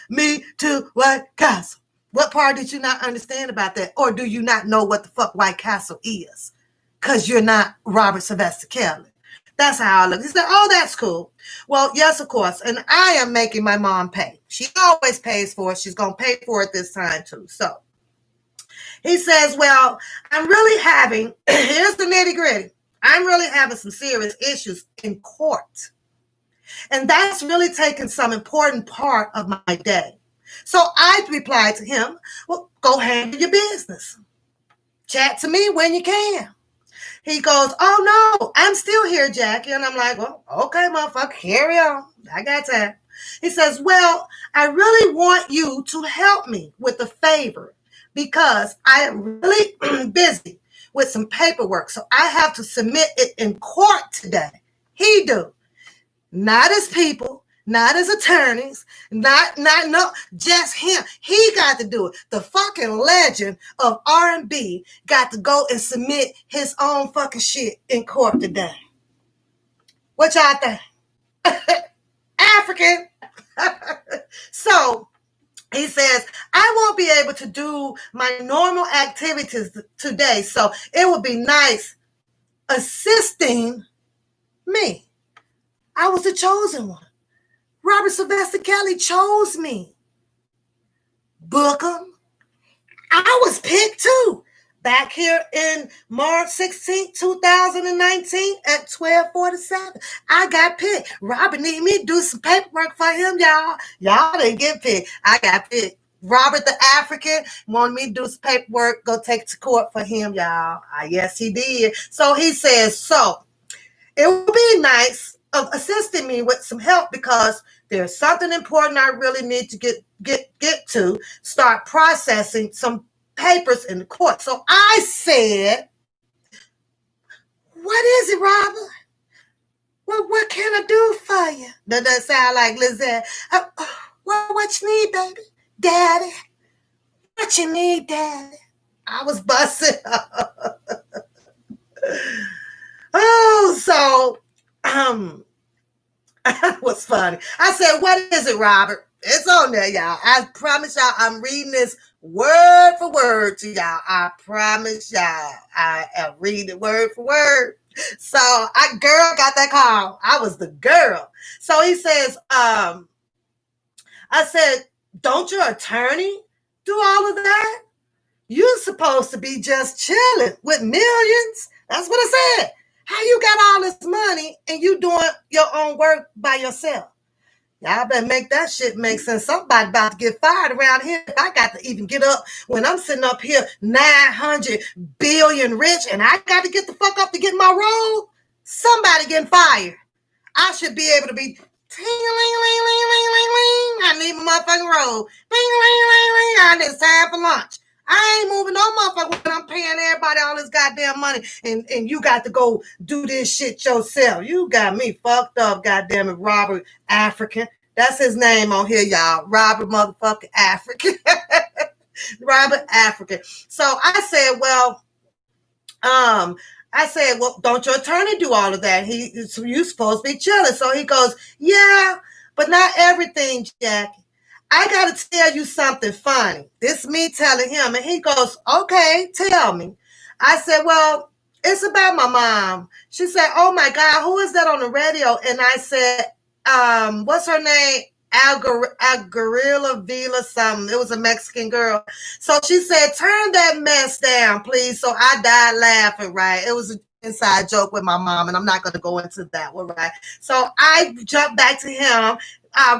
me to White Castle. What part did you not understand about that? Or do you not know what the fuck White Castle is? Because you're not Robert Sylvester Kelly. That's how I look. He said, oh, that's cool. Well, yes, of course. And I am making my mom pay. She always pays for it. She's going to pay for it this time too. So he says, well, I'm really having, here's the nitty gritty. I'm really having some serious issues in court. And that's really taken some important part of my day. So I replied to him, well, go handle your business. Chat to me when you can. He goes, oh, no, I'm still here, Jackie. And I'm like, well, okay, motherfucker, carry on. I got time. He says, well, I really want you to help me with a favor because I am really busy with some paperwork. So I have to submit it in court today. He do. Not his people, not his attorneys, no, just him. He got to do it. The fucking legend of R&B got to go and submit his own fucking shit in court today. What y'all think? African. So he says, I won't be able to do my normal activities today, so it would be nice assisting me. I was the chosen one. Robert Sylvester Kelly chose me. Book him. I was picked too. Back here in March 16, 2019 at 12:47. I got picked. Robert needed me to do some paperwork for him, y'all. Y'all didn't get picked. I got picked. Robert the African wanted me to do some paperwork, go take it to court for him, y'all. Yes, he did. So he says, so it would be nice of assisting me with some help because there's something important I really need to get to start processing some papers in the court. So I said, what is it, Robert? Well, what can I do for you? That doesn't sound like Lizette. What you need, baby? Daddy? What you need, Daddy? I was busting up. Oh, so it was funny. I said, what is it, Robert? It's on there, y'all. I promise y'all I'm reading this word for word to y'all. I promise y'all I am reading word for word. So girl got that call. I was the girl. So he says, I said, don't your attorney do all of that? You're supposed to be just chilling with millions. That's what I said. How you got all this money and you doing your own work by yourself? Y'all better make that shit make sense. Somebody about to get fired around here. If I got to even get up when I'm sitting up here 900 billion rich and I got to get the fuck up to get my role, somebody getting fired. I should be able to be I need my motherfucking roll. It's time for lunch. I ain't moving no motherfucker when I'm paying everybody all this goddamn money and you got to go do this shit yourself. You got me fucked up, goddamn it, Robert African. That's his name on here, y'all. Robert motherfucking African. Robert African. So um, I said, well, don't your attorney do all of that? So you supposed to be chilling. So he goes, yeah, but not everything, Jackie. I got to tell you something funny. This me telling him, and he goes, okay, tell me. I said, well, it's about my mom. She said, oh my God, who is that on the radio? And I said, what's her name? Algarilla Vila something. It was a Mexican girl. So she said, turn that mess down, please. So I died laughing, right? It was an inside joke with my mom, and I'm not going to go into that one, right? So I jumped back to him.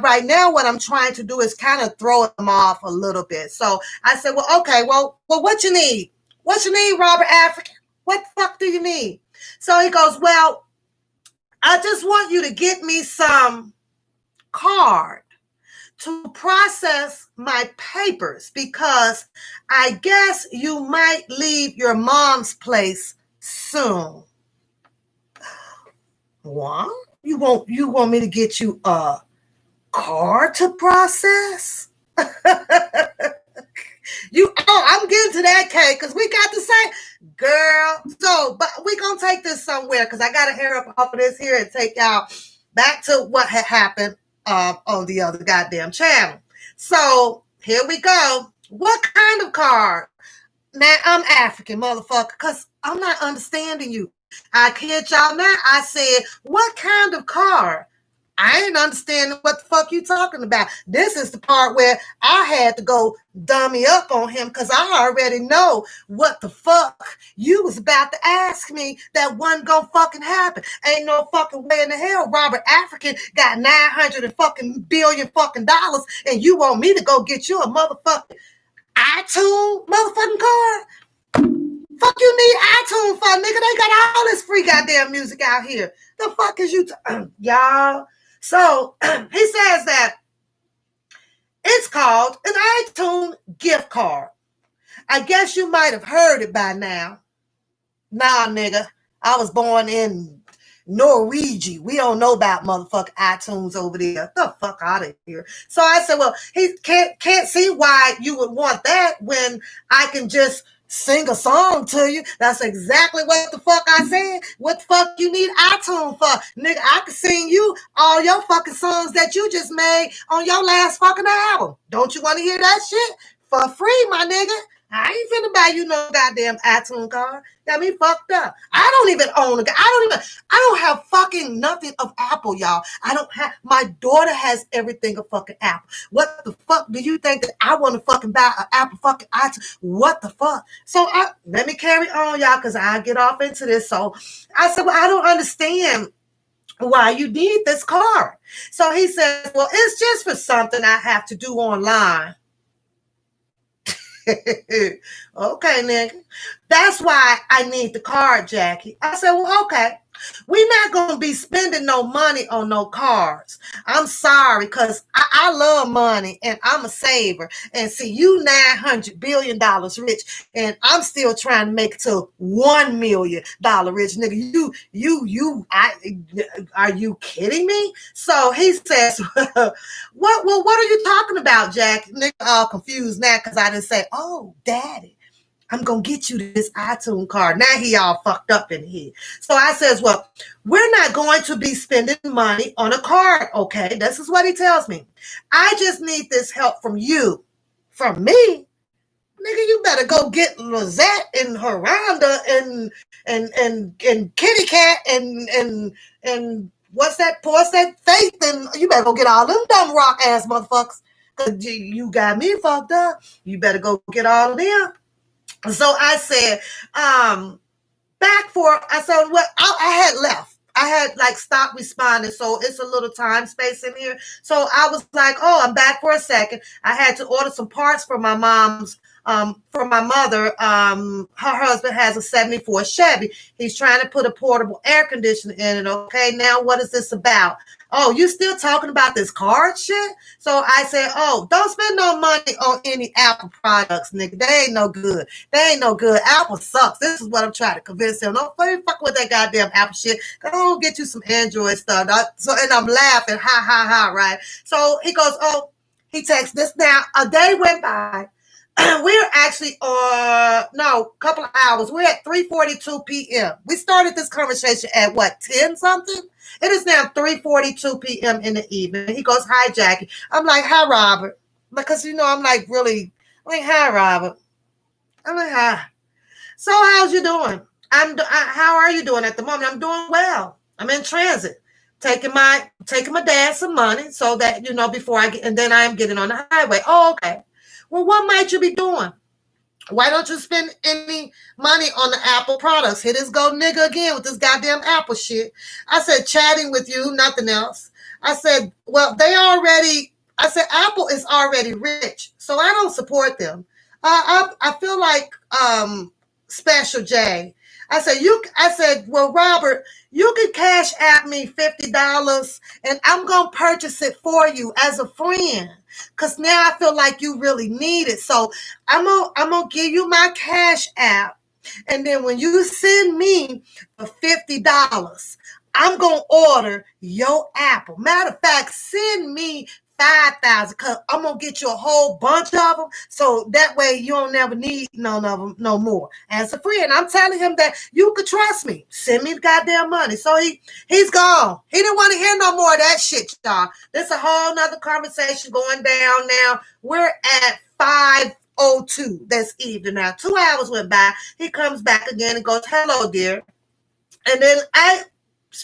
Right now, what I'm trying to do is kind of throw him off a little bit. So I said, well, okay, well, what you need? What you need, Robert African? What the fuck do you need? So he goes, well, I just want you to get me some card to process my papers because I guess you might leave your mom's place soon. What? You want me to get you a card to process? I'm getting to that, Kate, because we got the same girl. So, but we gonna take this somewhere because I gotta hair up off of this here and take y'all back to what had happened on the other goddamn channel. So here we go. What kind of card? Now I'm African, motherfucker, because I'm not understanding you. I kid y'all not. I said, what kind of card? I ain't understanding what the fuck you talking about. This is the part where I had to go dummy up on him because I already know what the fuck you was about to ask me that wasn't gonna fucking happen. Ain't no fucking way in the hell Robert African got 900 and fucking billion fucking dollars and you want me to go get you a motherfucking iTunes motherfucking card? Fuck you need iTunes for, nigga. They got all this free goddamn music out here. The fuck is you y'all? So he says that it's called an iTunes gift card. I guess you might have heard it by now. Nah, nigga. I was born in Norwegian. We don't know about motherfucking iTunes over there. Get the fuck out of here. So I said, well, he can't see why you would want that when I can just sing a song to you. That's exactly what the fuck I said. What the fuck you need iTunes for? Nigga, I can sing you all your fucking songs that you just made on your last fucking album. Don't you want to hear that shit? For free, my nigga. I ain't finna buy you no goddamn iTunes card. Got me fucked up. I don't even own a. I don't have fucking nothing of Apple, y'all. I don't have. My daughter has everything of fucking Apple. What the fuck do you think that I want to fucking buy an Apple fucking iTunes? What the fuck? So let me carry on, y'all, because I get off into this. So I said, well, I don't understand why you need this card. So he says, well, it's just for something I have to do online. Okay, nigga. That's why I need the card, Jackie. I said, well, okay. We're not going to be spending no money on no cards. I'm sorry, because I love money and I'm a saver. And see, you $900 billion rich, and I'm still trying to make it to $1 million rich, nigga. Are you kidding me? So he says, what are you talking about, Jack? Nigga, all confused now because I didn't say, oh, daddy, I'm going to get you this iTunes card. Now he all fucked up in here. So I says, well, we're not going to be spending money on a card, okay? This is what he tells me. I just need this help from you. From me? Nigga, you better go get Lizette and Haronda and Kitty Cat and what's that Faith, and you better go get all them dumb rock ass motherfuckers. Because you got me fucked up. You better go get all of them. So I said, I said, well, I had left. I had like stopped responding. So it's a little time space in here. So I was like, oh, I'm back for a second. I had to order some parts for my mom's, for my mother. Her husband has a 74 Chevy. He's trying to put a portable air conditioner in it. Okay, now what is this about? Oh, you still talking about this card shit? So I said, oh, don't spend no money on any Apple products, nigga. They ain't no good. They ain't no good. Apple sucks. This is what I'm trying to convince him. Don't fuck with that goddamn Apple shit. Go get you some Android stuff. And I'm laughing, ha, right? So he goes, oh, he texts this. Now, a day went by. we're actually no, a couple of hours. We're at 3:42 p.m. We started this conversation at what, 10 something? It is now 3:42 p.m. in the evening. He goes, "Hi, Jackie." I'm like, "Hi, Robert." Because I'm like really I'm like, "Hi, Robert." I'm like, "Hi." So how's you doing? How are you doing at the moment? I'm doing well. I'm in transit. Taking my dad some money so that before I get, and then I am getting on the highway. Oh, okay. Well, what might you be doing? Why don't you spend any money on the Apple products? Here this go nigga again with this goddamn Apple shit. I said, chatting with you, nothing else. I said, well, I said, Apple is already rich, so I don't support them. I feel like Special J. I said, well, Robert, you could cash at me $50 and I'm gonna purchase it for you as a friend. Cause now I feel like you really need it. So I'm gonna give you my cash app. And then when you send me the $50, I'm gonna order your Apple. Matter of fact, send me 5,000 because I'm gonna get you a whole bunch of them, so that way you don't never need none of them no more. As a friend, I'm telling him that you could trust me. Send me the goddamn money. So he's gone. He didn't want to hear no more of that shit, y'all. There's a whole nother conversation going down now. We're at 5:02 this evening now. 2 hours went by. He comes back again and goes, "Hello, dear." And then I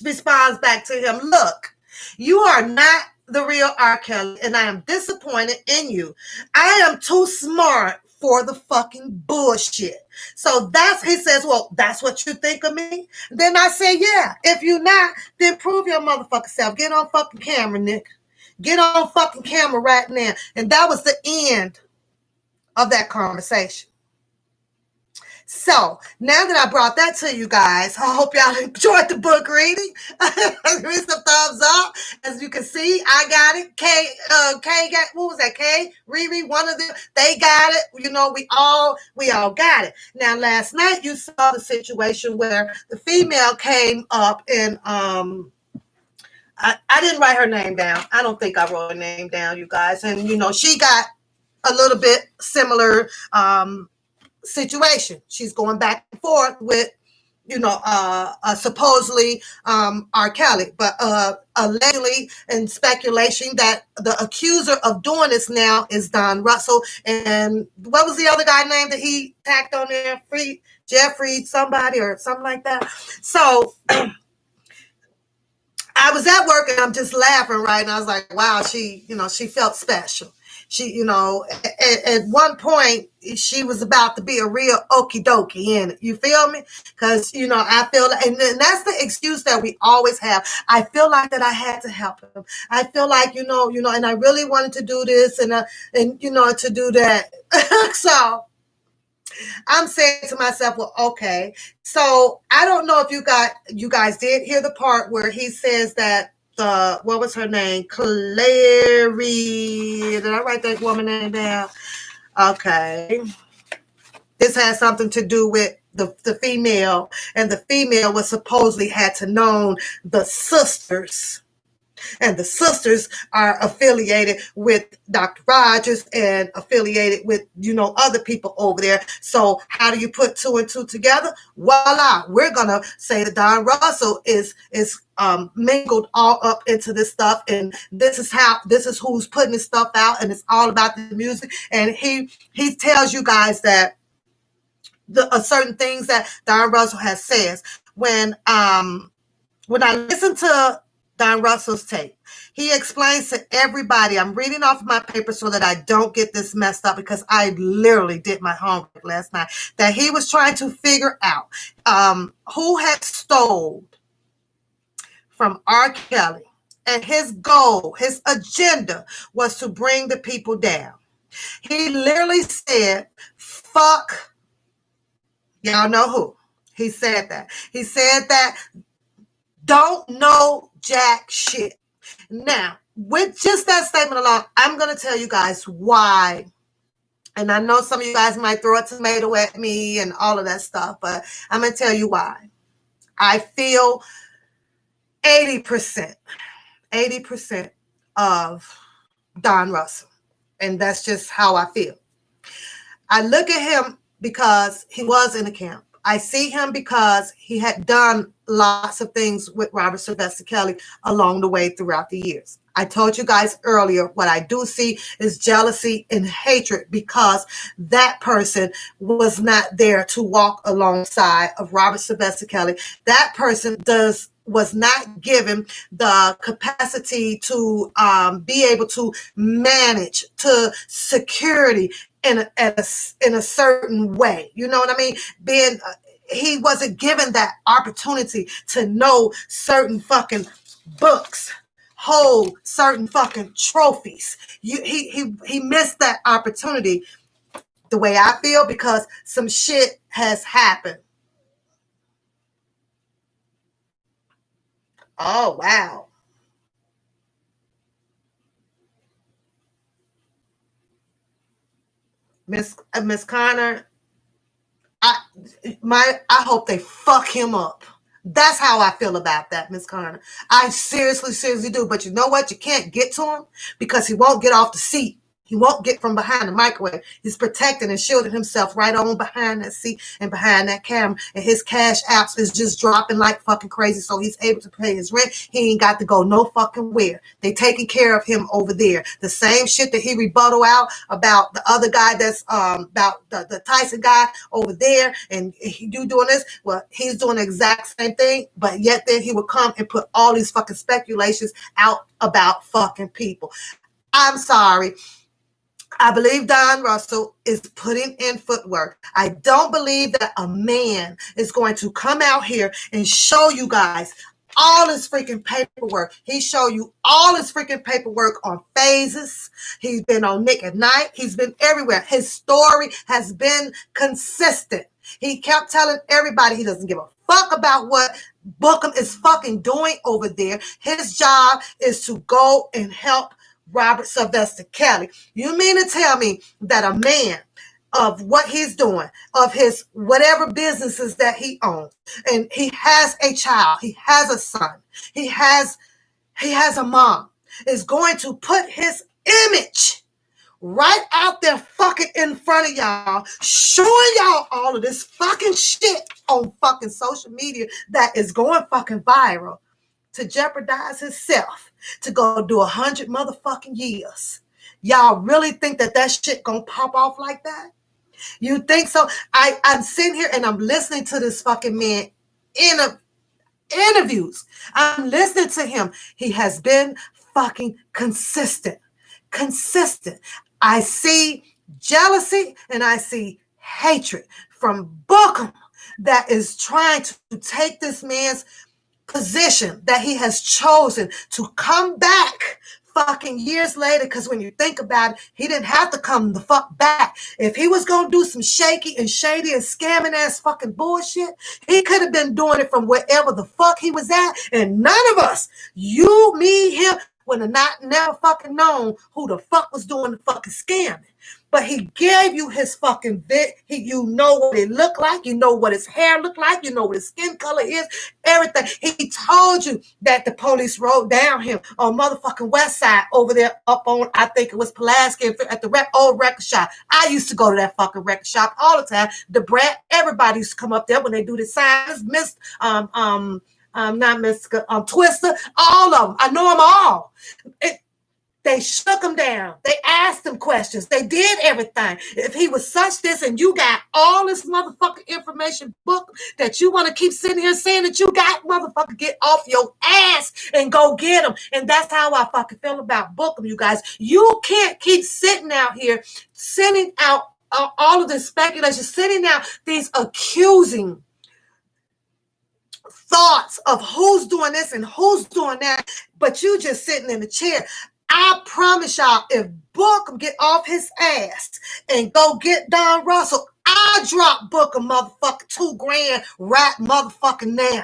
responds back to him, "Look, you are not the real R. Kelly, and I am disappointed in you. I am too smart for the fucking bullshit." So he says, "Well, that's what you think of me?" Then I say, "Yeah, if you're not, then prove your motherfucking self. Get on fucking camera, Nick. Get on fucking camera right now." And that was the end of that conversation. So now that I brought that to you guys, I hope y'all enjoyed the book reading. Give me some thumbs up. As you can see, I got it. K got, what was that? K, Riri, one of them, they got it. We all got it. Now, last night you saw the situation where the female came up and I didn't write her name down. I don't think I wrote her name down, you guys. And she got a little bit similar situation. She's going back and forth with, supposedly R. Kelly, but allegedly and speculation that the accuser of doing this now is Don Russell. And what was the other guy name that he tacked on there? Jeffrey somebody or something like that. So I was at work and I'm just laughing, right? And I was like, wow, she felt special. She, at one point, she was about to be a real okie dokie in it. You feel me? Because, I feel like, and that's the excuse that we always have. I feel like that I had to help him. I feel like, and I really wanted to do this and to do that. So I'm saying to myself, well, okay. So I don't know if you guys did hear the part where he says that what was her name? Clary. Did I write that woman name down? Okay. This has something to do with the female, and the female was supposedly had to know the sisters. And the sisters are affiliated with Dr. Rogers and affiliated with, other people over there. So how do you put two and two together? Voila, we're going to say that Don Russell is mingled all up into this stuff. And this is who's putting this stuff out. And it's all about the music. And he tells you guys that certain things that Don Russell has says. When I listen to Don Russell's tape, he explains to everybody, I'm reading off my paper so that I don't get this messed up because I literally did my homework last night, that he was trying to figure out who had stole from R. Kelly. And his goal, his agenda was to bring the people down. He literally said, fuck, y'all know who. He said that. He said that, don't know jack shit. Now, with just that statement alone, I'm going to tell you guys why. And I know some of you guys might throw a tomato at me and all of that stuff, but I'm going to tell you why. I feel 80% of Don Russell. And that's just how I feel. I look at him because he was in the camp. I see him because he had done lots of things with Robert Sylvester Kelly along the way throughout the years. I told you guys earlier what I do see is jealousy and hatred because that person was not there to walk alongside of Robert Sylvester Kelly. That person does was not given the capacity to be able to manage to security in a certain way. You know what I mean? Being he wasn't given that opportunity to know certain fucking books, hold certain fucking trophies. He missed that opportunity the way I feel because some shit has happened. Oh wow. Miss Connor, I I hope they fuck him up. That's how I feel about that, Miss Connor. I seriously do. But you know what? You can't get to him because he won't get off the seat. He won't get from behind the microwave. He's protecting and shielding himself right on behind that seat and behind that camera. And his cash apps is just dropping like fucking crazy. So he's able to pay his rent. He ain't got to go no fucking where. They taking care of him over there. The same shit that he rebuttal out about the other guy that's about the Tyson guy over there and you doing this. Well, he's doing the exact same thing, but yet then he would come and put all these fucking speculations out about fucking people. I'm sorry. I believe Don Russell is putting in footwork. I don't believe that a man is going to come out here and show you guys all his freaking paperwork. He showed you all his freaking paperwork on phases. He's been on Nick at Night. He's been everywhere. His story has been consistent. He kept telling everybody he doesn't give a fuck about what Bookham is fucking doing over there. His job is to go and help Robert Sylvester Kelly. You mean to tell me that a man of what he's doing, of his whatever businesses that he owns, and he has a child, he has a son, he has a mom, is going to put his image right out there fucking in front of y'all, showing y'all all of this fucking shit on fucking social media that is going fucking viral to jeopardize himself to go do 100 motherfucking years. Y'all really think that that shit gonna pop off like that? You think so? I'm sitting here and I'm listening to this fucking man in interviews. I'm listening to him. He has been fucking consistent. Consistent. I see jealousy and I see hatred from Bookham that is trying to take this man's position that he has chosen to come back fucking years later. Because when you think about it, he didn't have to come the fuck back. If he was gonna do some shaky and shady and scamming ass fucking bullshit, he could have been doing it from wherever the fuck he was at, and none of us, you, me, him, would have not never fucking known who the fuck was doing the fucking scamming. But he gave you his fucking bit. You know what it looked like. You know what his hair looked like. You know what his skin color is. Everything. He told you that the police rode down him on motherfucking West Side over there up on, I think it was Pulaski at the old record shop. I used to go to that fucking record shop all the time. The Brat, everybody used to come up there when they do the signs. Not Miss Twister, all of them. I know them all. They shook him down. They asked him questions. They did everything. If he was such this and you got all this motherfucking information book that you want to keep sitting here saying that you got, motherfucker, get off your ass and go get him. And that's how I fucking feel about Bookham, you guys. You can't keep sitting out here, sending out all of this speculation, sending out these accusing thoughts of who's doing this and who's doing that, but you just sitting in the chair. I promise y'all, if Bookham get off his ass and go get Don Russell, I drop Bookham motherfucker $2,000 right motherfucking now.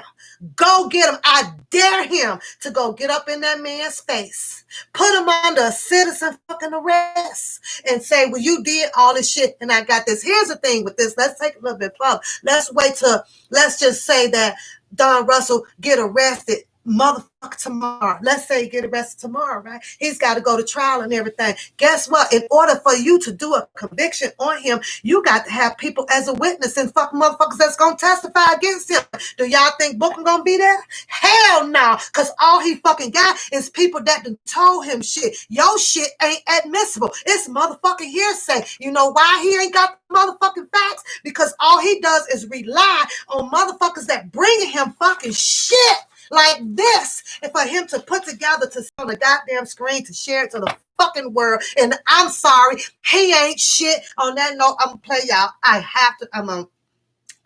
Go get him. I dare him to go get up in that man's face, put him under a citizen fucking arrest and say, well, you did all this shit and I got this. Here's the thing with this. Let's take a little bit further. Let's just say that Don Russell get arrested motherfucker tomorrow. Let's say he get arrested tomorrow, right? He's got to go to trial and everything. Guess what? In order for you to do a conviction on him, you got to have people as a witness and fucking motherfuckers that's gonna testify against him. Do y'all think Booker gonna be there? Hell no, cause all he fucking got is people that done told him shit. Your shit ain't admissible. It's motherfucking hearsay. You know why he ain't got the motherfucking facts? Because all he does is rely on motherfuckers that bringing him fucking shit like this, and for him to put together to on the goddamn screen to share it to the fucking world. And I'm sorry, he ain't shit. On that note, I'm gonna play y'all. I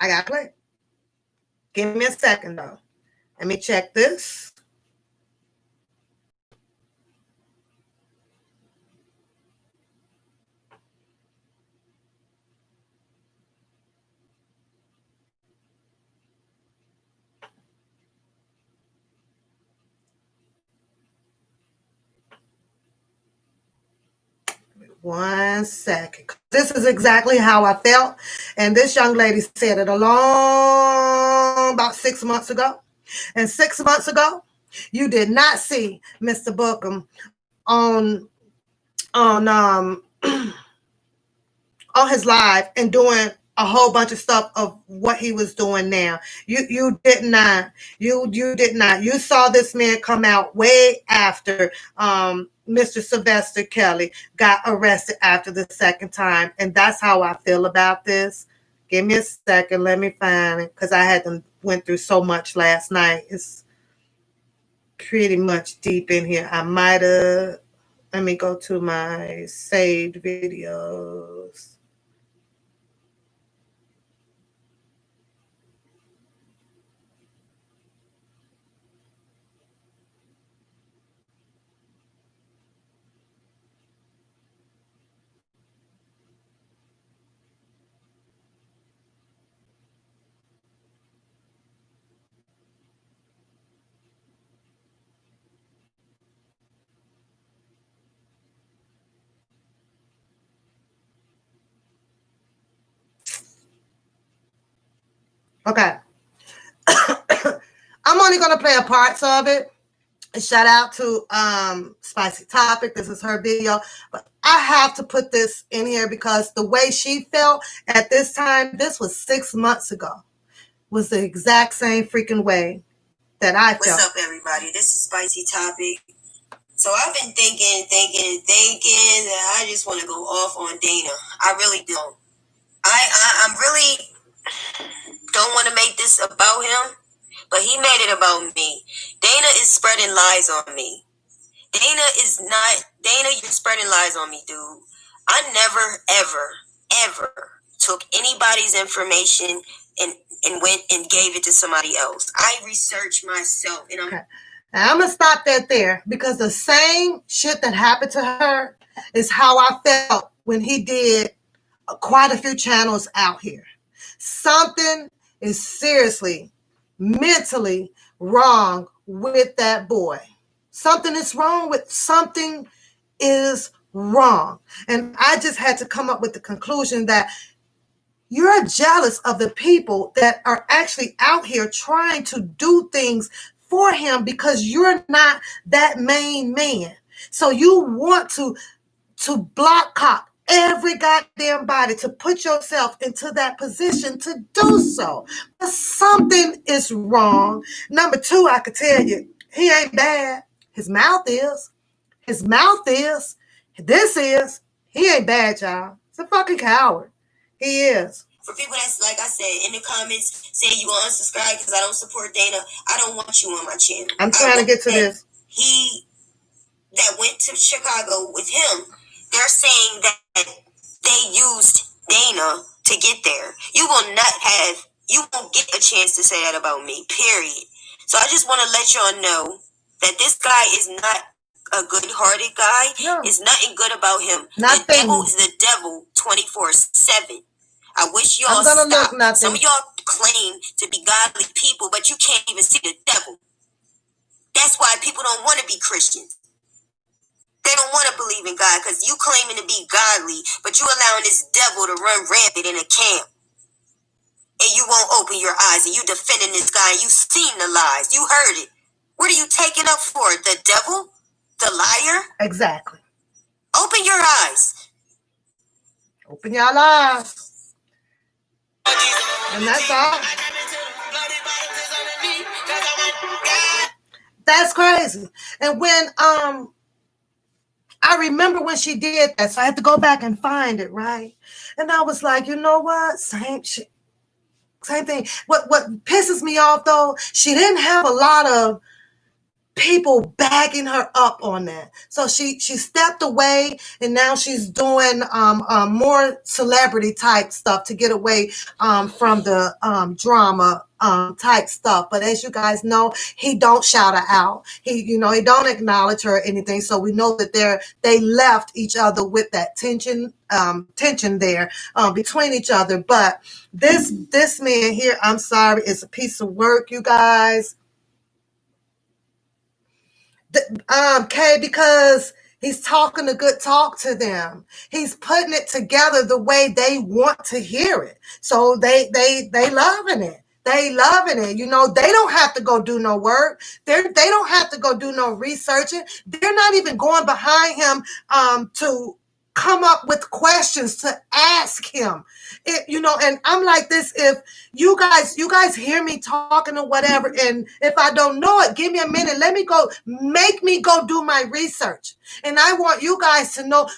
gotta play. Give me a second though. Let me check this. One second. This is exactly how I felt. And this young lady said it about 6 months ago. And 6 months ago, you did not see Mr. Bookham on on his live and doing a whole bunch of stuff of what he was doing now. You did not. You did not. You saw this man come out way after Mr. Sylvester Kelly got arrested after the second time. And that's how I feel about this. Give me a second. Let me find it. Because I had to went through so much last night. It's pretty much deep in here. I might have. Let me go to my saved videos. Okay. I'm only going to play a parts of it. Shout out to Spicy Topic. This is her video. But I have to put this in here because the way she felt at this time, this was 6 months ago, was the exact same freaking way that I felt. What's up, everybody? This is Spicy Topic. So I've been thinking that I just want to go off on Dana. I really don't. I'm really don't want to make this about him, but he made it about me. Dana is spreading lies on me. Dana, you're spreading lies on me, dude. I never, ever took anybody's information and went and gave it to somebody else. I researched myself, and Okay. Now, I'm going to stop that there because the same shit that happened to her is how I felt when he did quite a few channels out here. Something is seriously, mentally wrong with that boy. Something is wrong. And I just had to come up with the conclusion that you're jealous of the people that are actually out here trying to do things for him because you're not that main man. So you want to block cock every goddamn body to put yourself into that position to do so. But something is wrong. Number two, I could tell you, he ain't bad. His mouth is. He ain't bad, y'all. He's a fucking coward. He is. For people that's, like I said, in the comments saying you will unsubscribe because I don't support Dana, I don't want you on my channel. I'm trying to get to this. He that went to Chicago with him, they're saying that they used Dana to get there. You won't get a chance to say that about me, period. So I just want to let y'all know that this guy is not a good-hearted guy. No. There's nothing good about him. Nothing. The devil is the devil 24/7. I wish y'all stop. Some of y'all claim to be godly people, but you can't even see the devil. That's why people don't want to be Christians. They don't want to believe in God because you claiming to be godly, but you allowing this devil to run rampant in a camp. And you won't open your eyes, and you defending this guy, and you seen the lies. You heard it. What are you taking up for? The devil? The liar? Exactly. Open your eyes. Open your eyes. And that's all. That's crazy. And when I remember when she did that, so I had to go back and find it, right? And I was like, you know what? Same shit. Same thing. What pisses me off though, she didn't have a lot of people backing her up on that. So she stepped away, and now she's doing more celebrity type stuff to get away from the drama type stuff. But as you guys know, he don't shout her out. He don't acknowledge her or anything. So we know that they left each other with that tension there between each other. But this man here, I'm sorry, is a piece of work, you guys. Because he's talking a good talk to them. He's putting it together the way they want to hear it. So they loving it. They loving it. They don't have to go do no work. They don't have to go do no researching. They're not even going behind him to come up with questions to ask him. And I'm like this, if you guys hear me talking or whatever, and if I don't know it, give me a minute. Make me go do my research. And I want you guys to know,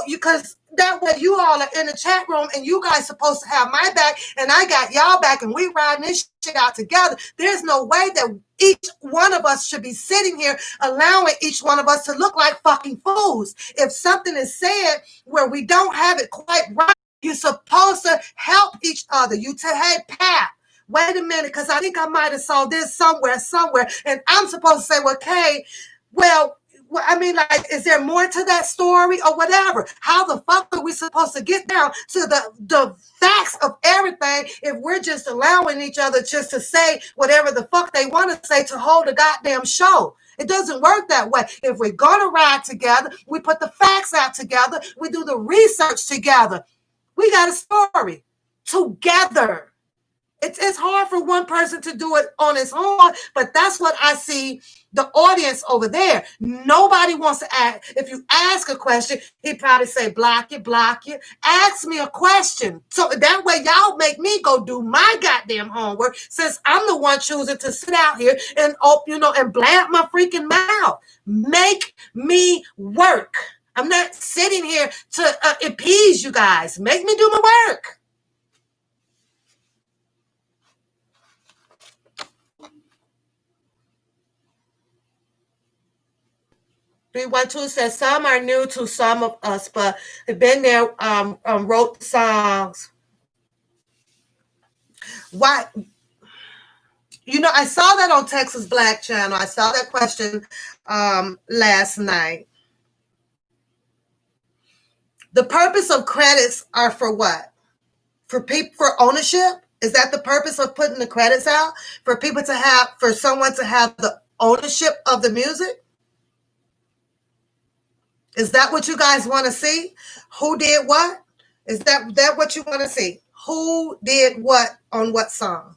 because that way you all are in the chat room and you guys supposed to have my back and I got y'all back and we riding this shit out together. There's no way that each one of us should be sitting here allowing each one of us to look like fucking fools. If something is said where we don't have it quite right, you're supposed to help each other. Hey, Pat, wait a minute, because I think I might have saw this somewhere, and I'm supposed to say, well, Kay, I mean, like, is there more to that story or whatever? How the fuck are we supposed to get down to the facts of everything if we're just allowing each other just to say whatever the fuck they want to say to hold a goddamn show? It doesn't work that way. If we're going to ride together, we put the facts out together. We do the research together. We got a story together. It's hard for one person to do it on its own, but that's what I see the audience over there. Nobody wants to ask. If you ask a question, he'd probably say, block it. Ask me a question. So that way y'all make me go do my goddamn homework, since I'm the one choosing to sit out here and and blamp my freaking mouth. Make me work. I'm not sitting here to appease you guys. Make me do my work. 312 says some are new to some of us, but have been there, wrote songs. Why? I saw that on Texas Black Channel. I saw that question last night. The purpose of credits are for what? For ownership? Is that the purpose of putting the credits out? For someone to have the ownership of the music? Is that what you guys want to see? Who did what? Is that what you want to see? Who did what on what song?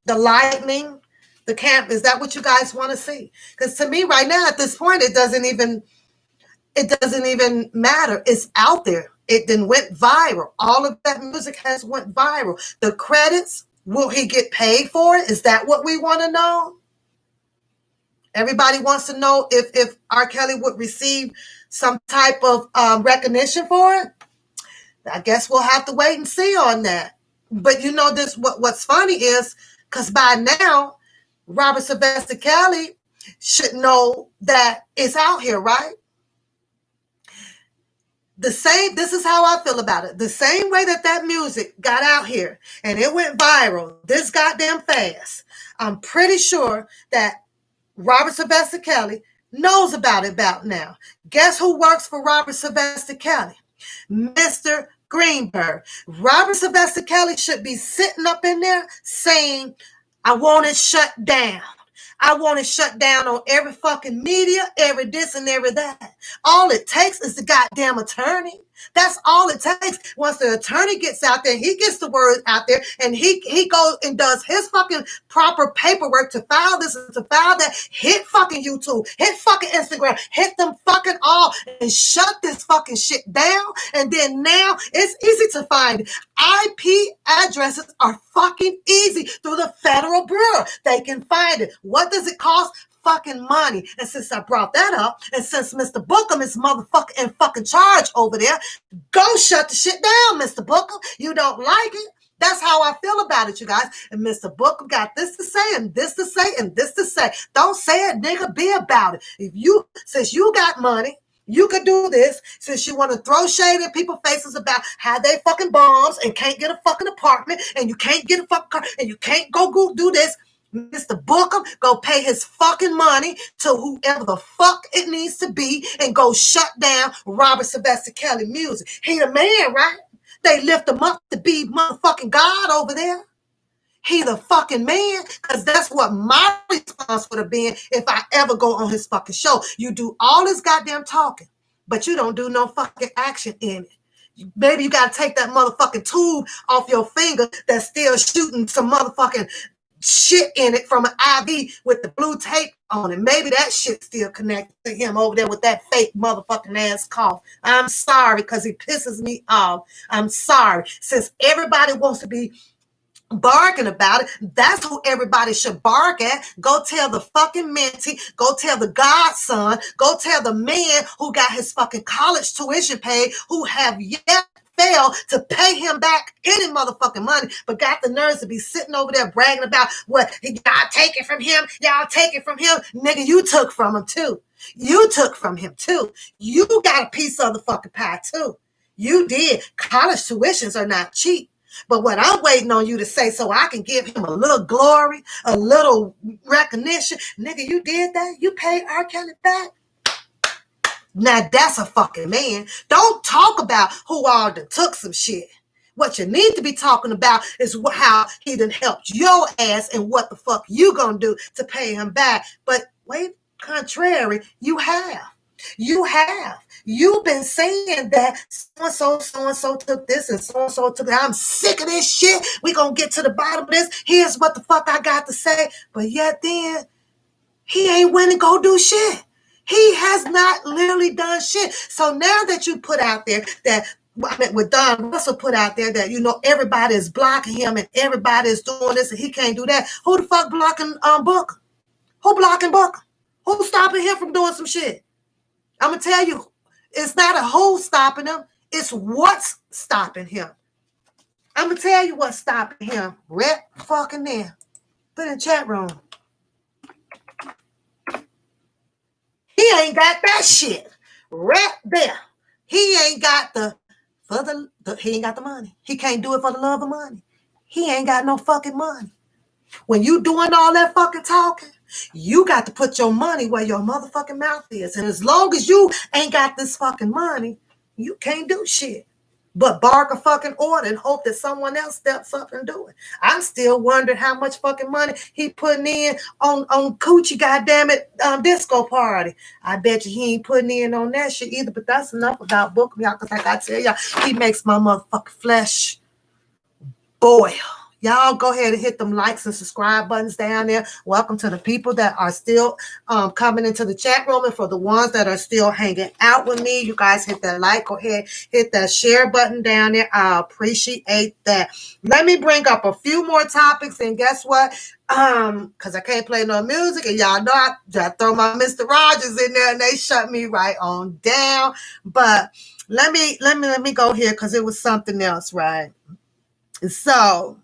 The lightning, the camp. Is that what you guys want to see? Because to me, right now at this point, it doesn't even matter. It's out there. It then went viral. All of that music has went viral. The credits, will he get paid for it? Is that what we want to know? Everybody wants to know if R. Kelly would receive some type of recognition for it. I guess we'll have to wait and see on that. But what's funny is, because by now, Robert Sylvester Kelly should know that it's out here, right? This is how I feel about it. The same way that music got out here and it went viral this goddamn fast, I'm pretty sure that Robert Sylvester Kelly knows about it now. Guess who works for Robert Sylvester Kelly? Mr. Greenberg. Robert Sylvester Kelly should be sitting up in there saying, I want it shut down. I want it shut down on every fucking media, every this and every that. All it takes is the goddamn attorney. That's all it takes. Once the attorney gets out there, he gets the word out there, and he goes and does his fucking proper paperwork to file this and to file that. Hit fucking YouTube, hit fucking Instagram, hit them fucking all, and shut this fucking shit down. And then now it's easy to find. IP addresses are fucking easy through the Federal Bureau. They can find it. What does it cost? Fucking money. And since I brought that up, and since Mr. Bookham is motherfucking in fucking charge over there, go shut the shit down, Mr. Bookham. You don't like it? That's how I feel about it, you guys. And Mr. Bookham got this to say, and this to say, and this to say. Don't say it, nigga. Be about it. Since you got money, you could do this. Since you want to throw shade in people's faces about how they fucking bombs and can't get a fucking apartment, and you can't get a fucking car, and you can't go do this, Mr. Bookham, go pay his fucking money to whoever the fuck it needs to be and go shut down Robert Sylvester Kelly music. He the man, right? They lift him up to be motherfucking God over there. He the fucking man, because that's what my response would have been if I ever go on his fucking show. You do all this goddamn talking, but you don't do no fucking action in it. Maybe you got to take that motherfucking tube off your finger that's still shooting some motherfucking shit in it from an IV with the blue tape on it. Maybe that shit still connected to him over there with that fake motherfucking ass cough. I'm sorry because he pisses me off. I'm sorry. Since everybody wants to be barking about it, that's who everybody should bark at. Go tell the fucking mentee, go tell the godson, go tell the man who got his fucking college tuition paid, who have yet failed to pay him back any motherfucking money, but got the nerves to be sitting over there bragging about what y'all take it from him, y'all take it from him. Nigga, you took from him too. You took from him too. You got a piece of the fucking pie too. You did. College tuitions are not cheap. But what I'm waiting on you to say so I can give him a little glory, a little recognition. Nigga, you did that? You paid R. Kelly back? Now that's a fucking man. Don't talk about who all done took some shit. What you need to be talking about is how he done helped your ass and what the fuck you gonna do to pay him back. But wait, contrary, you have. You have. You've been saying that so-and-so took this and so-and-so took that. I'm sick of this shit. We gonna get to the bottom of this. Here's what the fuck I got to say. But yet then, he ain't went and go do shit. He has not literally done shit. So now that you put out there that, I mean, with Don Russell put out there that, you know, everybody is blocking him and everybody is doing this and he can't do that. Who the fuck blocking Booker? Who blocking Booker? Who's stopping him from doing some shit? I'm going to tell you, it's not a who stopping him. It's what's stopping him. I'm going to tell you what's stopping him. Right fucking there. Put in the chat room. He ain't got that shit. Right there. He ain't got he ain't got the money. He can't do it for the love of money. He ain't got no fucking money. When you doing all that fucking talking, you got to put your money where your motherfucking mouth is. And as long as you ain't got this fucking money, you can't do shit but bark a fucking order and hope that someone else steps up and do it. I'm still wondering how much fucking money he putting in on Coochie, goddammit, disco party. I bet you he ain't putting in on that shit either, but that's enough about Booker, y'all, because like I tell y'all, he makes my motherfucking flesh boil. Y'all go ahead and hit them likes and subscribe buttons down there. Welcome to the people that are still coming into the chat room. And for the ones that are still hanging out with me, you guys hit that like. Go ahead, hit that share button down there. I appreciate that. Let me bring up a few more topics. And guess what? Because I can't play no music. And y'all know I throw my Mr. Rogers in there and they shut me right on down. But let me go here because it was something else, right? So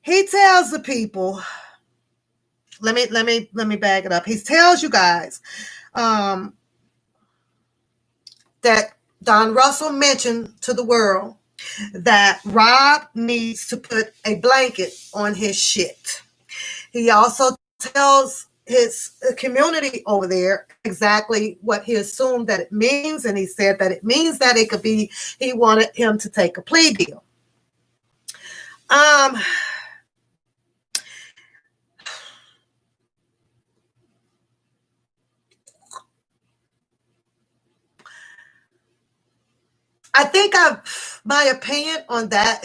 he tells the people, let me bag it up. He tells you guys that Don Russell mentioned to the world that Rob needs to put a blanket on his shit. He also tells his community over there exactly what he assumed that it means, and he said that it means that it could be he wanted him to take a plea deal. I think my opinion on that,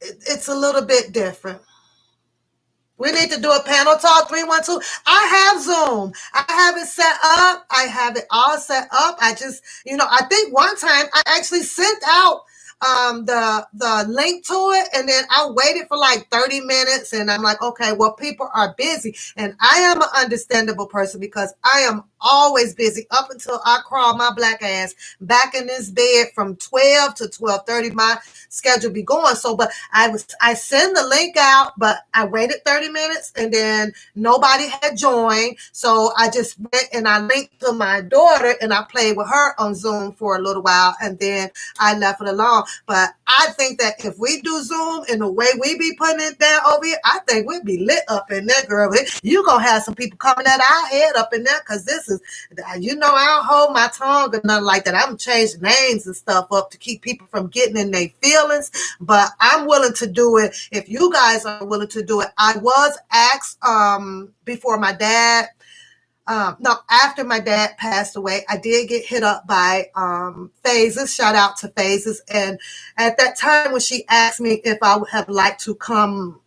it's a little bit different. We need to do a panel talk 312. I have Zoom. I have it set up. I have it all set up. I just, I think one time I actually sent out the link to it, and then I waited for like 30 minutes, and I'm like, okay, well, people are busy. And I am an understandable person because I am always busy up until I crawl my black ass back in this bed from 12 to 12:30. My schedule be going. So, but I send the link out, but I waited 30 minutes and then nobody had joined. So I just went and I linked to my daughter and I played with her on Zoom for a little while, and then I left it alone. But I think that if we do Zoom in the way we be putting it down over here, I think we'd be lit up in there, girl. You gonna have some people coming at our head up in there, because this is, I don't hold my tongue or nothing like that. I'm changing names and stuff up to keep people from getting in their feelings. But I'm willing to do it if you guys are willing to do it. I was asked before my dad. No, after my dad passed away, I did get hit up by Phases. Shout out to Phases. And at that time, when she asked me if I would have liked to come,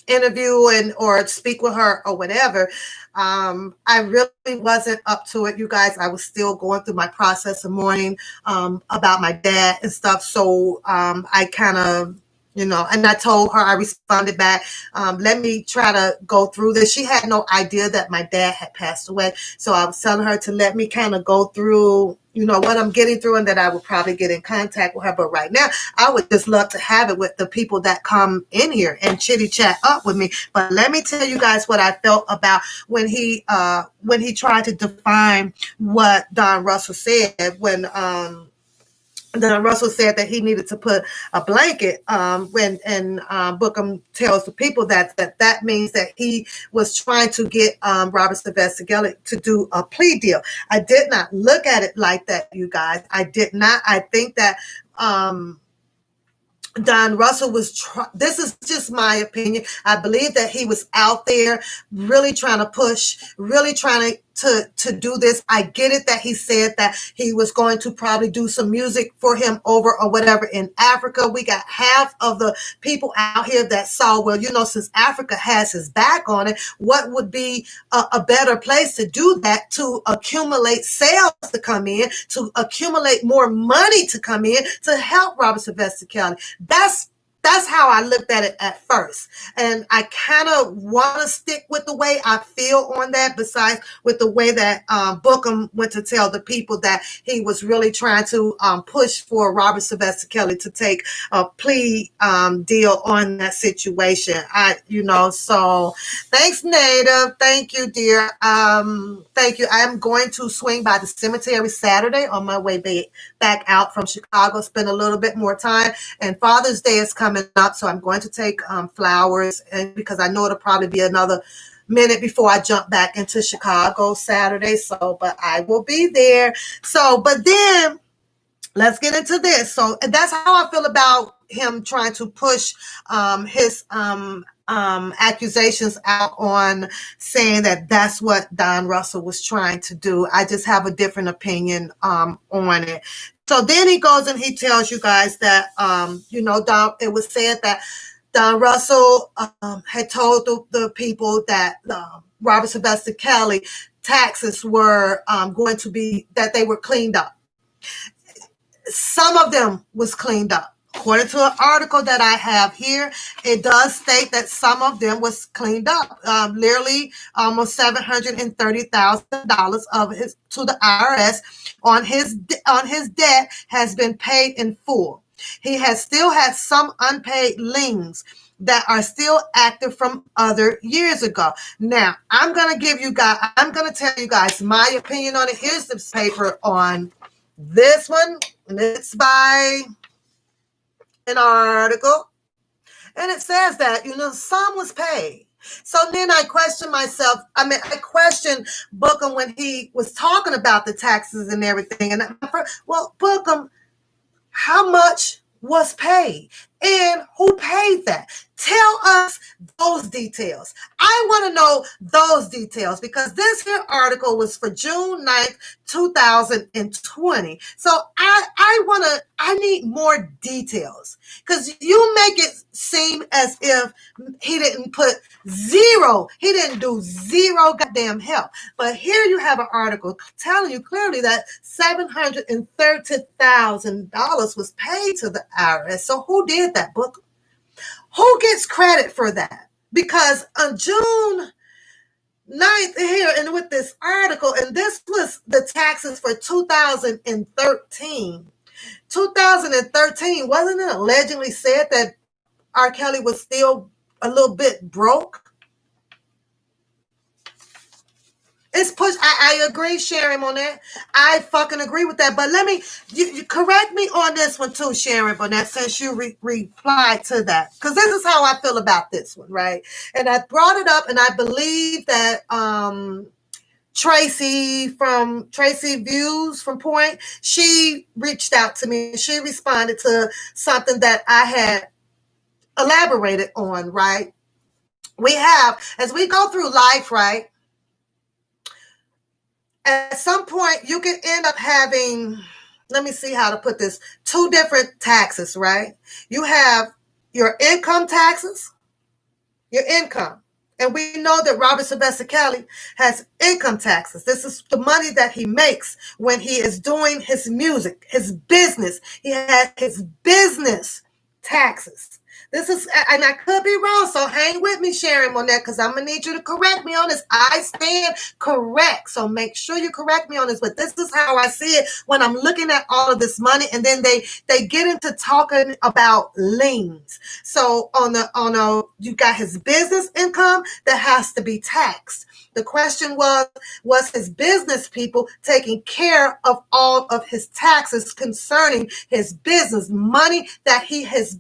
interview and or speak with her or whatever, I really wasn't up to it, you guys. I was still going through my process of mourning about my dad and stuff. So I kind of, and I told her, I responded back, let me try to go through this. She had no idea that my dad had passed away. So I was telling her to let me kind of go through, what I'm getting through, and that I would probably get in contact with her. But right now, I would just love to have it with the people that come in here and chitty chat up with me. But let me tell you guys what I felt about when he tried to define what Don Russell said when Don Russell said that he needed to put a blanket when and Bookham tells the people that means that he was trying to get Robert Sylvester Kelly to do a plea deal. I did not look at it like that, you guys. I did not. I think that Don Russell this is just my opinion. I believe that he was out there really trying to push, really trying to do this. I get it that he said that he was going to probably do some music for him over or whatever in Africa. We got half of the people out here that saw, well, since Africa has his back on it, what would be a better place to do that, to accumulate sales to come in, to accumulate more money to come in to help Robert Sylvester Kelly. That's how I looked at it at first. And I kind of want to stick with the way I feel on that, besides with the way that Bookham went to tell the people that he was really trying to push for Robert Sylvester Kelly to take a plea deal on that situation. So thanks, Native. Thank you, dear. Thank you. I'm going to swing by the cemetery Saturday on my way back out from Chicago, spend a little bit more time. And Father's Day is coming up, so I'm going to take flowers, and because I know it'll probably be another minute before I jump back into Chicago Saturday. So, but I will be there. So, but then let's get into this. So that's how I feel about him trying to push his accusations out on saying that that's what Don Russell was trying to do. I just have a different opinion on it. So then he goes and he tells you guys that, it was said that Don Russell had told the people that Robert Sylvester Kelly taxes were going to be, that they were cleaned up. Some of them was cleaned up. According to an article that I have here, it does state that some of them was cleaned up. Literally, almost $730,000 of his to the IRS on his debt has been paid in full. He has still had some unpaid liens that are still active from other years ago. Now, I'm going to tell you guys my opinion on it. Here's the paper on this one, and it's by an article, and it says that some was paid. So then I questioned myself. I questioned Bookham when he was talking about the taxes and everything. And Bookham, how much was paid? And who paid that? Tell us those details. I want to know those details because this here article was for June 9th, 2020. So I need more details because you make it seem as if he didn't put zero, he didn't do zero goddamn help. But here you have an article telling you clearly that $730,000 was paid to the IRS. So who did that, Book? Who gets credit for that? Because on June 9th here and with this article, and this was the taxes for 2013. 2013, wasn't it allegedly said that R. Kelly was still a little bit broke? It's pushed. I agree, Sharon, on that. I fucking agree with that. But let me, you correct me on this one too, Sharon, on that, since you replied to that. Because this is how I feel about this one, right? And I brought it up, and I believe that Tracy Views from Point, she reached out to me. She responded to something that I had elaborated on, right? We have, as we go through life, right? At some point, you can end up having, let me see how to put this, two different taxes, right? You have your income taxes, your income. And we know that Robert Sylvester Kelly has income taxes. This is the money that he makes when he is doing his music, his business. He has his business taxes. This is, and I could be wrong, so hang with me, Sharon, on that, because I'm going to need you to correct me on this. I stand correct, so make sure you correct me on this, but this is how I see it when I'm looking at all of this money, and then they get into talking about liens. So you got his business income that has to be taxed. The question was his business people taking care of all of his taxes concerning his business, money that he has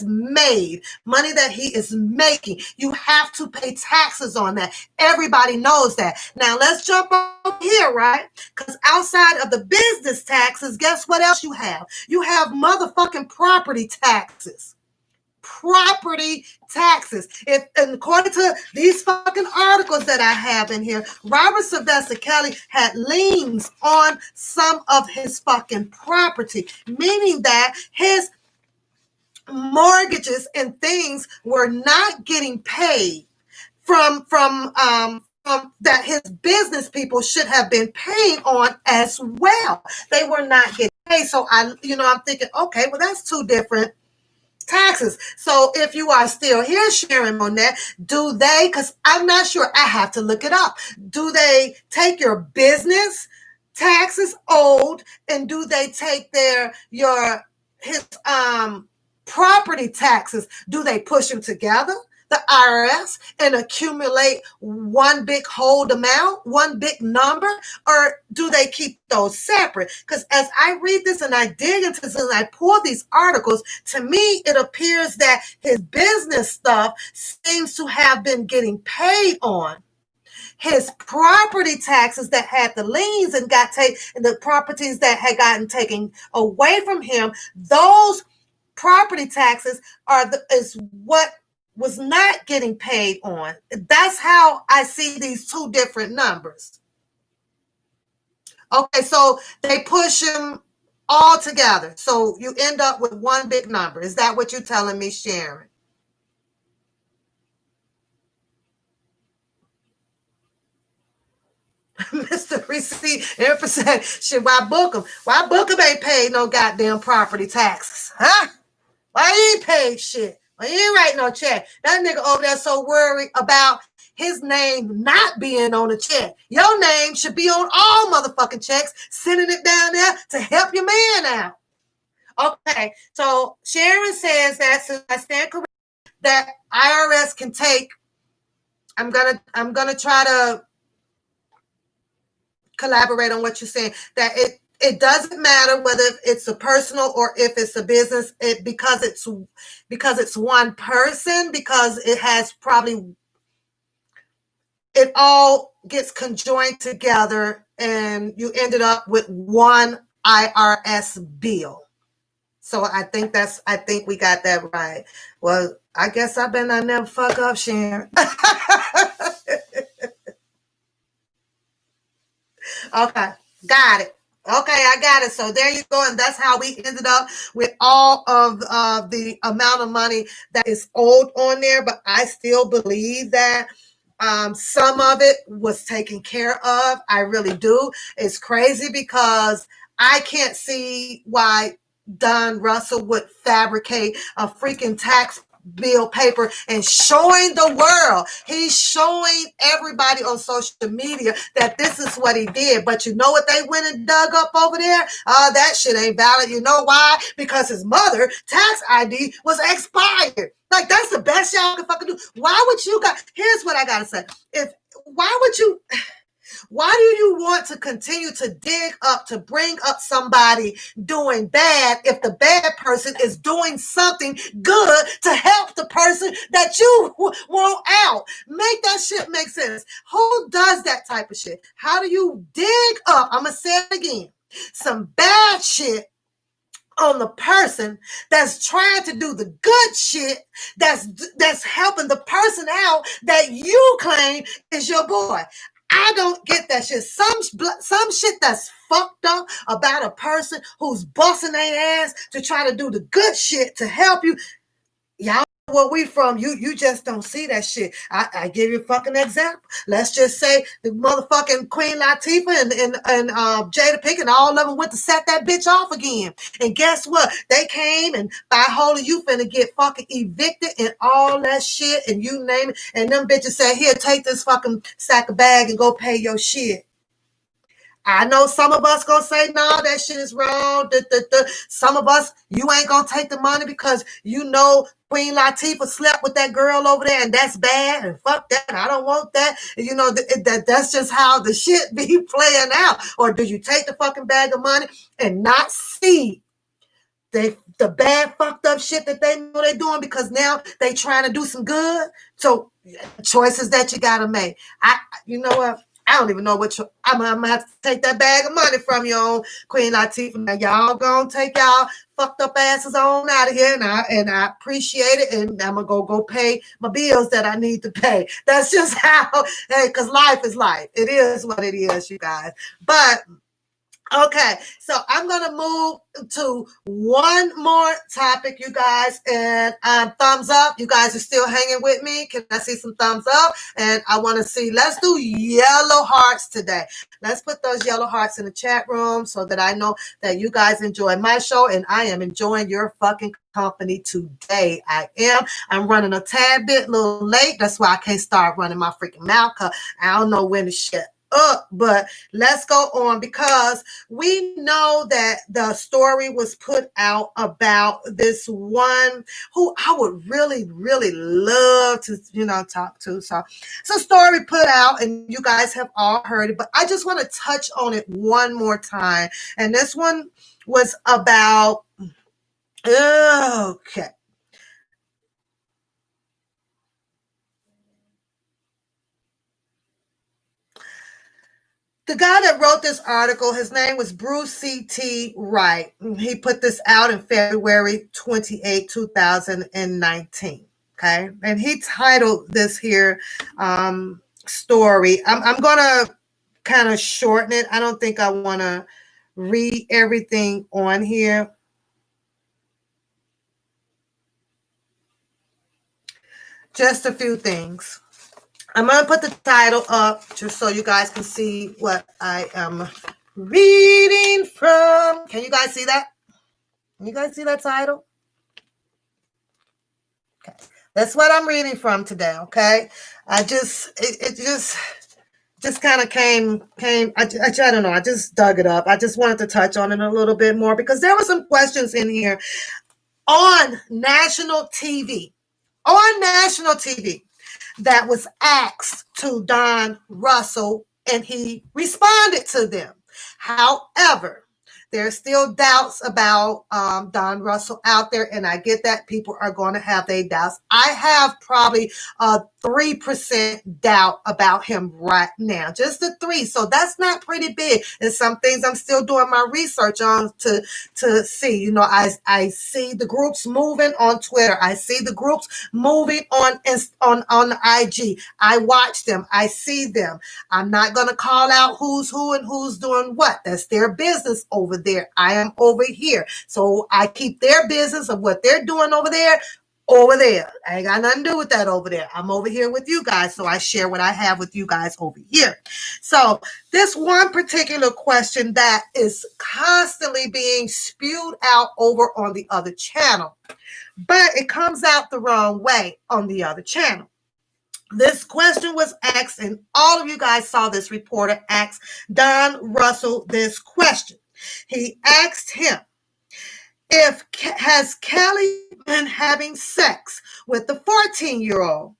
made, money that he is making. You have to pay taxes on that. Everybody knows that. Now let's jump over here, right? Because outside of the business taxes, guess what else you have? You have motherfucking property taxes. Property taxes. If, and according to these fucking articles that I have in here, Robert Sylvester Kelly had liens on some of his fucking property, meaning that his mortgages and things were not getting paid from that his business people should have been paying on as well. They were not getting paid. So I'm thinking, okay, well, that's two different taxes. So if you are still here, Sharon, on that, do they, because I'm not sure, I have to look it up, do they take your business taxes owed, and do they take his property taxes, do they push them together, the IRS, and accumulate one big whole amount, one big number, or do they keep those separate? Because as I read this and I dig into this and I pull these articles, to me it appears that his business stuff seems to have been getting paid on. His property taxes that had the liens and the properties that had gotten taken away from him, those property taxes is what was not getting paid on. That's how I see these two different numbers. Okay, so they push them all together. So you end up with one big number. Is that what you're telling me, Sharon? Mr. Receipt, percent. Shit, why book him? Why book him ain't paid no goddamn property taxes? Huh? Why he ain't paid shit? Why he ain't writing no check? That nigga over there so worried about his name not being on the check. Your name should be on all motherfucking checks, sending it down there to help your man out. Okay, so Sharon says that, since I stand correct, that IRS can take, I'm gonna try to collaborate on what you're saying, that it doesn't matter whether it's a personal or if it's a business, because it's one person, because it has probably, it all gets conjoined together and you ended up with one IRS bill. So I think we got that right. Well, I guess I better not never fuck up, Sharon. Okay, got it. Okay, I got it. So there you go, and that's how we ended up with all of the amount of money that is owed on there. But I still believe that some of it was taken care of. I really do. It's crazy because I can't see why Don Russell would fabricate a freaking tax bill paper and showing the world. He's showing everybody on social media that this is what he did. But you know what they went and dug up over there? That shit ain't valid. You know why? Because his mother tax ID was expired. Like, that's the best y'all can fucking do. Why would you got? Here's what I gotta say. Why would you? Why do you want to continue to dig up, to bring up somebody doing bad if the bad person is doing something good to help the person that you want out? Make that shit make sense. Who does that type of shit? How do you dig up? I'm going to say it again. Some bad shit on the person that's trying to do the good shit that's helping the person out that you claim is your boy. I don't get that shit. Some shit that's fucked up about a person who's busting their ass to try to do the good shit to help you. Y'all, where we from, you just don't see that shit. I give you a fucking example. Let's just say the motherfucking Queen Latifah and Jada Pinkett, all of them went to set that bitch off again. And guess what? They came and by holy, you finna get fucking evicted and all that shit and you name it. And them bitches said, here, take this fucking sack of bag and go pay your shit. I know some of us gonna say, no, that shit is wrong. Some of us, you ain't gonna take the money because you know Queen Latifah slept with that girl over there and that's bad and fuck that. I don't want that. You know, that's just how the shit be playing out. Or do you take the fucking bag of money and not see the bad fucked up shit that they know they're doing because now they trying to do some good? So choices that you gotta make. You know what? I don't even know what I'm gonna have to take that bag of money from you on Queen Latifah. Now y'all gonna take y'all fucked up asses on out of here, and I appreciate it, and I'm gonna go pay my bills that I need to pay. That's just how, hey, because life is life. It is what it is, you guys. But okay, so I'm going to move to one more topic, you guys, and thumbs up. You guys are still hanging with me. Can I see some thumbs up? And I want to see, let's do yellow hearts today. Let's put those yellow hearts in the chat room so that I know that you guys enjoy my show and I am enjoying your fucking company today. I'm running a tad bit, a little late. That's why I can't start running my freaking mouth because I don't know when to shut up. But let's go on because we know that the story was put out about this one who I would really, really love to, talk to. So it's a story put out and you guys have all heard it, but I just want to touch on it one more time. And this one was about, okay. The guy that wrote this article, his name was Bruce C.T. Wright. He put this out in February 28, 2019. Okay. And he titled this here story. I'm going to kind of shorten it. I don't think I want to read everything on here. Just a few things. I'm going to put the title up just so you guys can see what I am reading from. Can you guys see that? Can you guys see that title? Okay. That's what I'm reading from today, okay? It just kind of came, I don't know, I just dug it up. I just wanted to touch on it a little bit more because there were some questions in here on national TV. On national TV. That was asked to Don Russell, and he responded to them. However, There's still doubts about Don Russell out there, and I get that people are going to have their doubts. I have probably a 3% doubt about him right now, just a 3. So that's not pretty big. And some things I'm still doing my research on to see. You know, I see the groups moving on Twitter. I see the groups moving on the IG. I watch them. I see them. I'm not going to call out who's who and who's doing what. That's their business over there. I am over here. So I keep their business of what they're doing over there. I ain't got nothing to do with that over there. I'm over here with you guys. So I share what I have with you guys over here. So this one particular question that is constantly being spewed out over on the other channel, but it comes out the wrong way on the other channel. This question was asked, and all of you guys saw this reporter ask Don Russell this question. He asked him, has Kelly been having sex with the 14-year-old?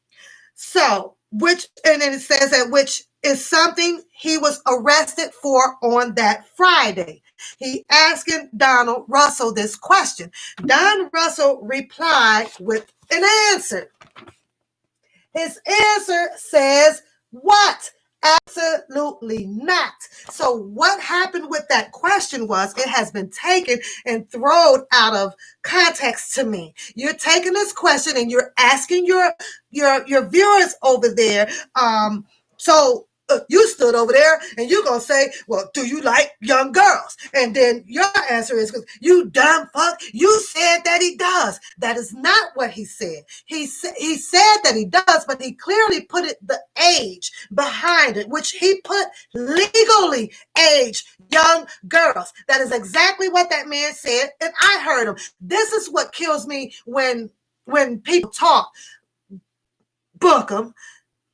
So, and then it says that which is something he was arrested for on that Friday. He asking Donald Russell this question. Don Russell replied with an answer. His answer says, what? Absolutely not. So what happened with that question was it has been taken and thrown out of context to me. You're taking this question and you're asking your viewers over there. So you stood over there and you're going to say, well, do you like young girls? And then your answer is, you dumb fuck, you said that he does. That is not what he said. He said that he does, but he clearly put the age behind it, which he put legally aged young girls. That is exactly what that man said, and I heard him. This is what kills me when people talk. Book them.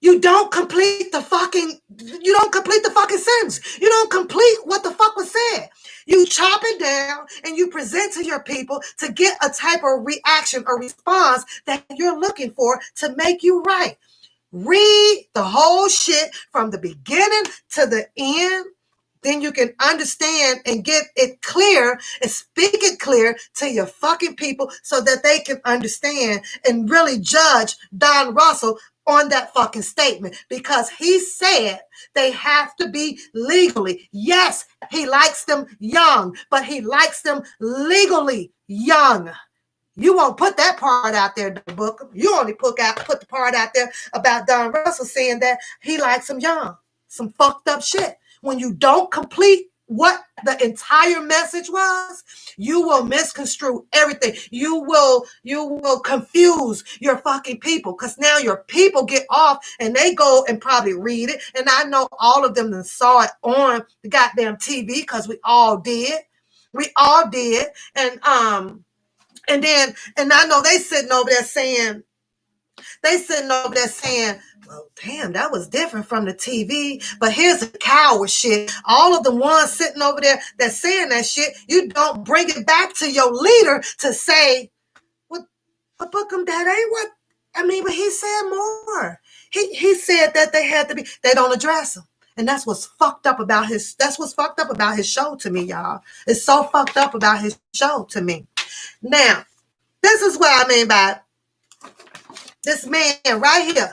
You don't complete the fucking sentence. You don't complete what the fuck was said. You chop it down and you present to your people to get a type of reaction or response that you're looking for to make you right. Read the whole shit from the beginning to the end. Then you can understand and get it clear and speak it clear to your fucking people so that they can understand and really judge Don Russell on that fucking statement, because he said they have to be legally. Yes, he likes them young, but he likes them legally young. You won't put that part out there, Booker. You only put the part out there about Don Russell saying that he likes them young. Some fucked up shit. When you don't complete what the entire message was, you will misconstrue everything. You will confuse your fucking people, because now your people get off and they go and probably read it. And I know all of them saw it on the goddamn TV, because we all did. And I know they sitting over there saying, well, damn, that was different from the TV. But here's the coward shit. All of the ones sitting over there that's saying that shit, you don't bring it back to your leader to say, well, but Bookham, that ain't what, but he said more. He said that they don't address him. And that's what's fucked up about his show to me, y'all. It's so fucked up about his show to me. Now, this is what I mean by this man right here.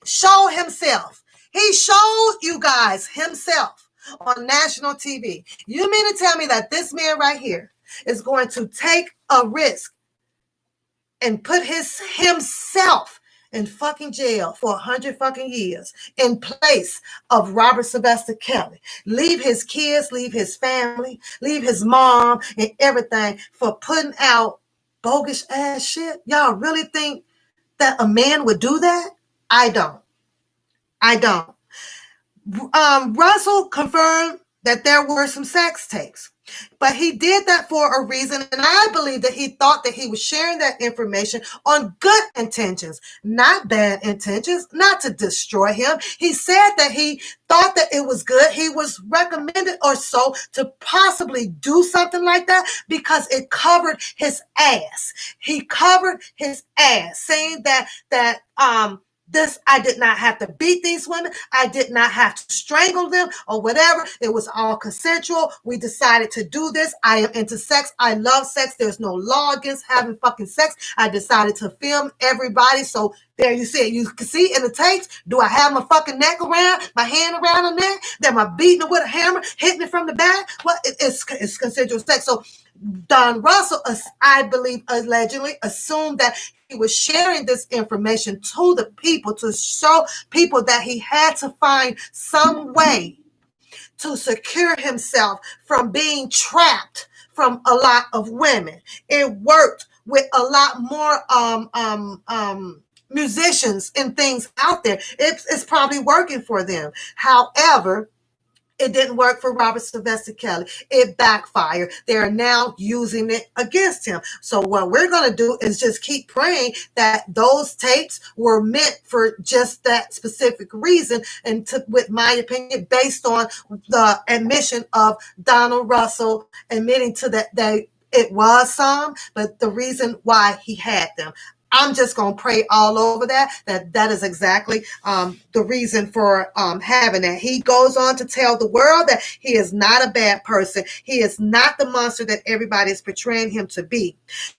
Show himself. He showed you guys himself on national TV. You mean to tell me that this man right here is going to take a risk and put himself in fucking jail for 100 fucking years in place of Robert Sylvester Kelly? Leave his kids, leave his family, leave his mom and everything for putting out bogus ass shit? Y'all really think that a man would do that? I don't. Russell confirmed that there were some sex tapes, but he did that for a reason, and I believe that he thought that he was sharing that information on good intentions, not bad intentions, not to destroy him. He said that he thought that it was good. He was recommended or so to possibly do something like that because it covered his ass. He covered his ass, saying that This, I did not have to beat these women. I did not have to strangle them or whatever. It was all consensual. We decided to do this. I am into sex. I love sex. There's no law against having fucking sex. I decided to film everybody. So there you see it. You can see in the tapes, do I have my fucking neck around, my hand around her neck? Am I beating her with a hammer, hitting it from the back? Well, it's consensual sex. So Don Russell, I believe, allegedly assumed that he was sharing this information to the people to show people that he had to find some way to secure himself from being trapped from a lot of women. It worked with a lot more musicians and things out there. It's probably working for them. However, it didn't work for Robert Sylvester Kelly. It backfired. They are now using it against him. So what we're going to do is just keep praying that those tapes were meant for just that specific reason. And with my opinion, based on the admission of Donald Russell admitting to that it was some, but the reason why he had them. I'm just going to pray all over that is exactly the reason for having that. He goes on to tell the world that he is not a bad person. He is not the monster that everybody is portraying him to be.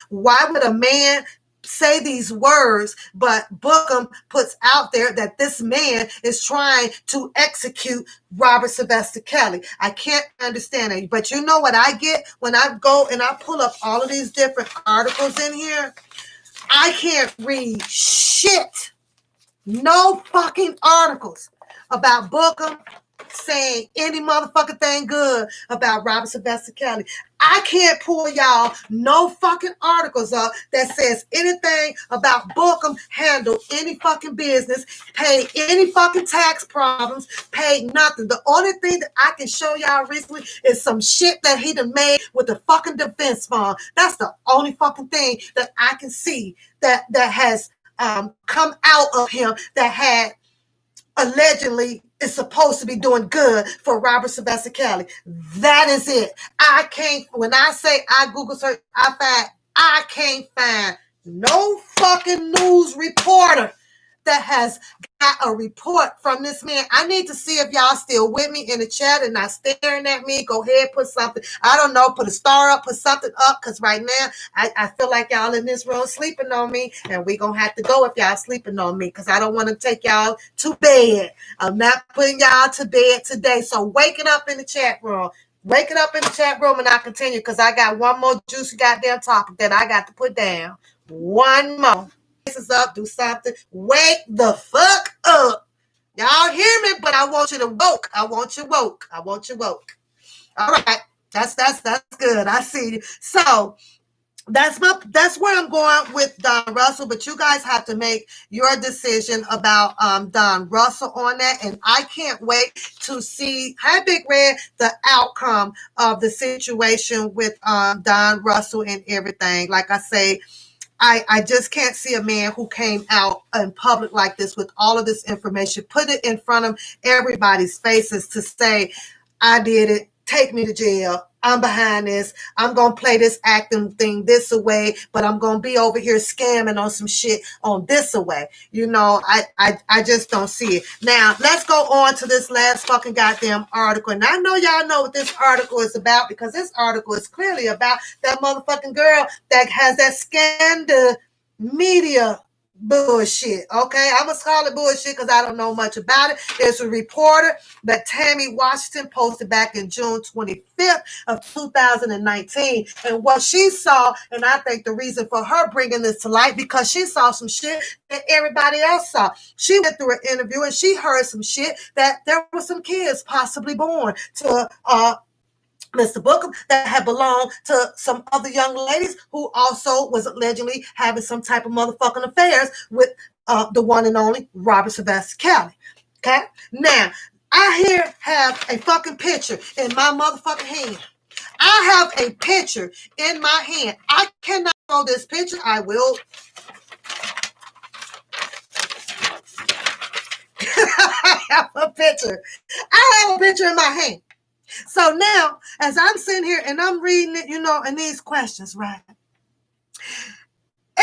Why would a man say these words, but Bookham puts out there that this man is trying to execute Robert Sylvester Kelly? I can't understand it. But you know what I get when I go and I pull up all of these different articles in here? I can't read shit. No fucking articles about Bookham saying any motherfucking thing good about Robert Sylvester Kelly. I can't pull y'all no fucking articles up that says anything about Bookham handled any fucking business, paid any fucking tax problems, paid nothing. The only thing that I can show y'all recently is some shit that he done made with the fucking defense fund. That's the only fucking thing that I can see that has come out of him that had allegedly is supposed to be doing good for Robert Sylvester Kelly. That is it. I can't, when I say I Google search, I can't find no fucking news reporter that has got a report from this man. I need to see if y'all still with me in the chat and not staring at me. Go ahead, put something. I don't know, put a star up, put something up, because right now I feel like y'all in this room sleeping on me, and we going to have to go if y'all sleeping on me, because I don't want to take y'all to bed. I'm not putting y'all to bed today. So wake it up in the chat room. Wake it up in the chat room and I'll continue, because I got one more juicy goddamn topic that I got to put down. One more. Up, do something. Wake the fuck up. Y'all hear me? But I want you to woke. I want you woke. I want you woke. All right. That's good. I see you. So that's where I'm going with Don Russell, but you guys have to make your decision about Don Russell on that, and I can't wait to see, hi Big Red, the outcome of the situation with Don Russell and everything. Like I say, I just can't see a man who came out in public like this with all of this information, put it in front of everybody's faces to say, I did it, take me to jail, I'm behind this, I'm going to play this acting thing this away, but I'm going to be over here scamming on some shit on this away. You know, I just don't see it. Now, let's go on to this last fucking goddamn article. And I know y'all know what this article is about, because this article is clearly about that motherfucking girl that has that scandal media bullshit. Okay, I must call it bullshit because I don't know much about it. It's a reporter that Tammy Washington posted back in June 25th of 2019, and what she saw, and I think the reason for her bringing this to light, because she saw some shit that everybody else saw. She went through an interview and she heard some shit that there were some kids possibly born to Mr. Bookham that had belonged to some other young ladies who also was allegedly having some type of motherfucking affairs with the one and only Robert Sylvester Kelly. Okay? Now, I here have a fucking picture in my motherfucking hand. I have a picture in my hand. I cannot show this picture. I will. I have a picture. I have a picture in my hand. So now, as I'm sitting here and I'm reading it, you know, and these questions, right?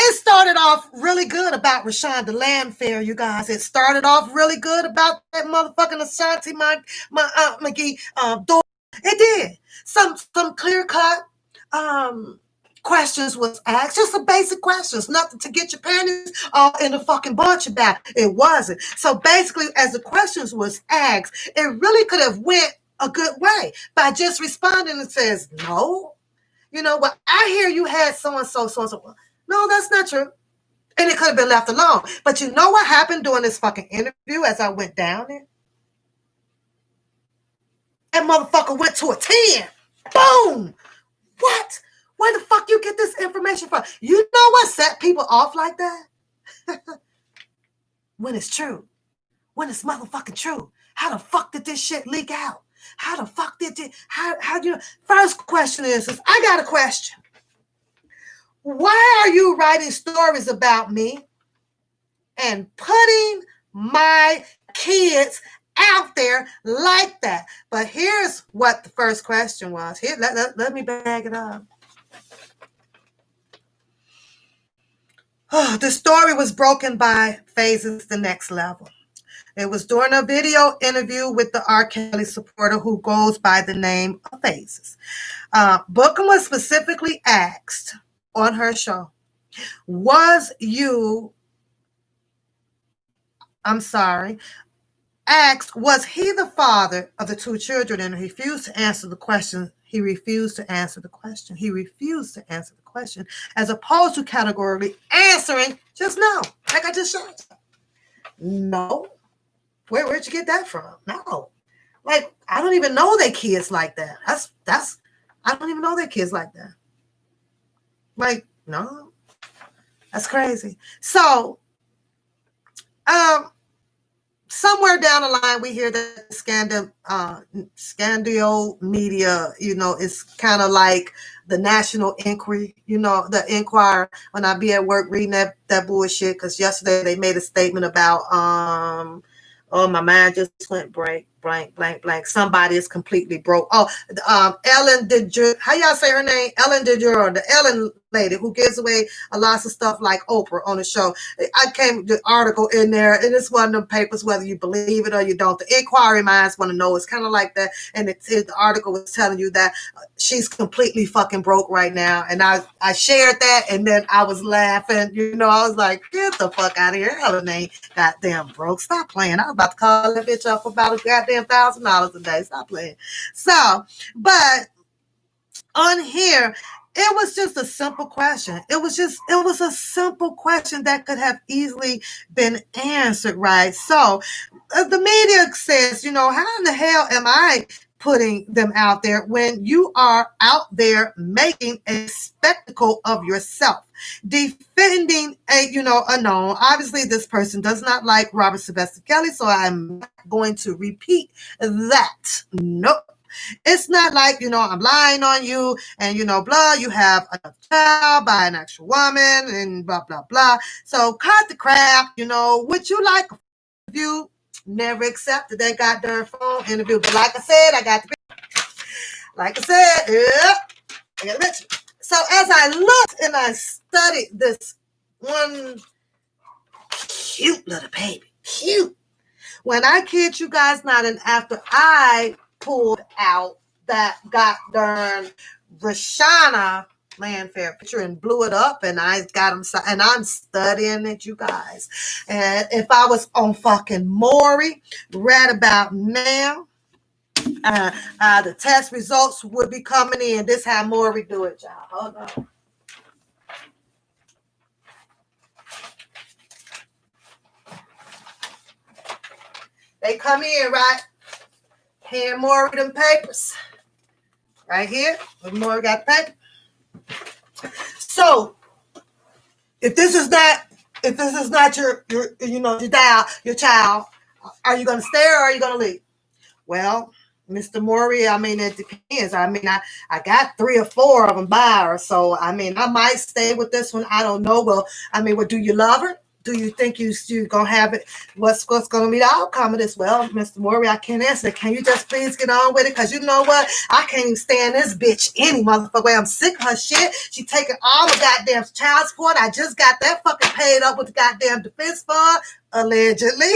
It started off really good about Rashonda Landfair, you guys. It started off really good about that motherfucking Ashanti, my Aunt McGee daughter. It did. Some clear cut questions was asked, just some basic questions, nothing to get your panties all in a fucking bunch about. It wasn't. So basically, as the questions was asked, it really could have went a good way by just responding and says, no, you know, well, I hear you had so-and-so, so-and-so. No, that's not true. And it could have been left alone. But you know what happened during this fucking interview as I went down there? That motherfucker went to a 10. Boom! What? Where the fuck you get this information from? You know what set people off like that? When it's true. When it's motherfucking true. How the fuck did this shit leak out? How the fuck did it? How do you? First question is I got a question. Why are you writing stories about me and putting my kids out there like that? But here's what the first question was. Here, let me bag it up. Oh, the story was broken by phases the next level. It was during a video interview with the R. Kelly supporter who goes by the name of Phases. Booker was specifically asked on her show, asked, was he the father of the two children? And he refused to answer the question. He refused to answer the question. As opposed to categorically answering just no, like I just showed you. No. Where'd you get that from? No. Like, I don't even know their kids like that. I don't even know their kids like that. Like, no. That's crazy. So, somewhere down the line, we hear that Scandio Media, you know, it's kind of like the National Inquiry, you know, the Inquirer. When I be at work reading that bullshit, because yesterday they made a statement about, oh, my mind just went blank. Somebody is completely broke. Oh, Ellen DeGeneres. How y'all say her name? Ellen DeGeneres, the Ellen lady who gives away a lot of stuff like Oprah on the show. I came the article in there, and it's one of them papers, whether you believe it or you don't. The inquiry minds want to know. It's kind of like that. And the article was telling you that she's completely fucking broke right now. And I shared that, and then I was laughing. You know, I was like, get the fuck out of here. Ellen ain't goddamn broke. Stop playing. I was about to call that bitch up about a goddamn $1,000 a day. Stop playing. So, but on here, it was just a simple question. It was a simple question that could have easily been answered, right? So the media says, you know, how in the hell am I putting them out there when you are out there making a spectacle of yourself, defending a known? Obviously, this person does not like Robert Sylvester Kelly, so I'm not going to repeat that. Nope. It's not like, I'm lying on you and, blah, you have a child by an actual woman and blah, blah, blah. So cut the crap, would you like a interview? Never accepted that goddamn phone interview. But like I said, I got to mention. So as I looked and I studied this one cute little baby, cute. When I kid you guys not, and after I pulled out that goddamn Rashana Landfair picture and blew it up, and I got them, and I'm studying it, you guys. And if I was on fucking Maury right about now, the test results would be coming in. This how Maury do it, y'all. Hold on. They come in, right? Hand Maury them papers. Right here. Maury got the paper. So, if this is not your child, are you gonna stay or are you gonna leave? Well, Mr. Maury, it depends. I got 3 or 4 of them by her, so I might stay with this one. I don't know. Well, do you love her? do you think you're going to have it? What's going to be the outcome of this? Well, Mr. Maury, I can't answer. Can you just please get on with it? Because you know what? I can't even stand this bitch any motherfucker way. I'm sick of her shit. She taking all the goddamn child support. I just got that fucking paid up with the goddamn defense fund, allegedly.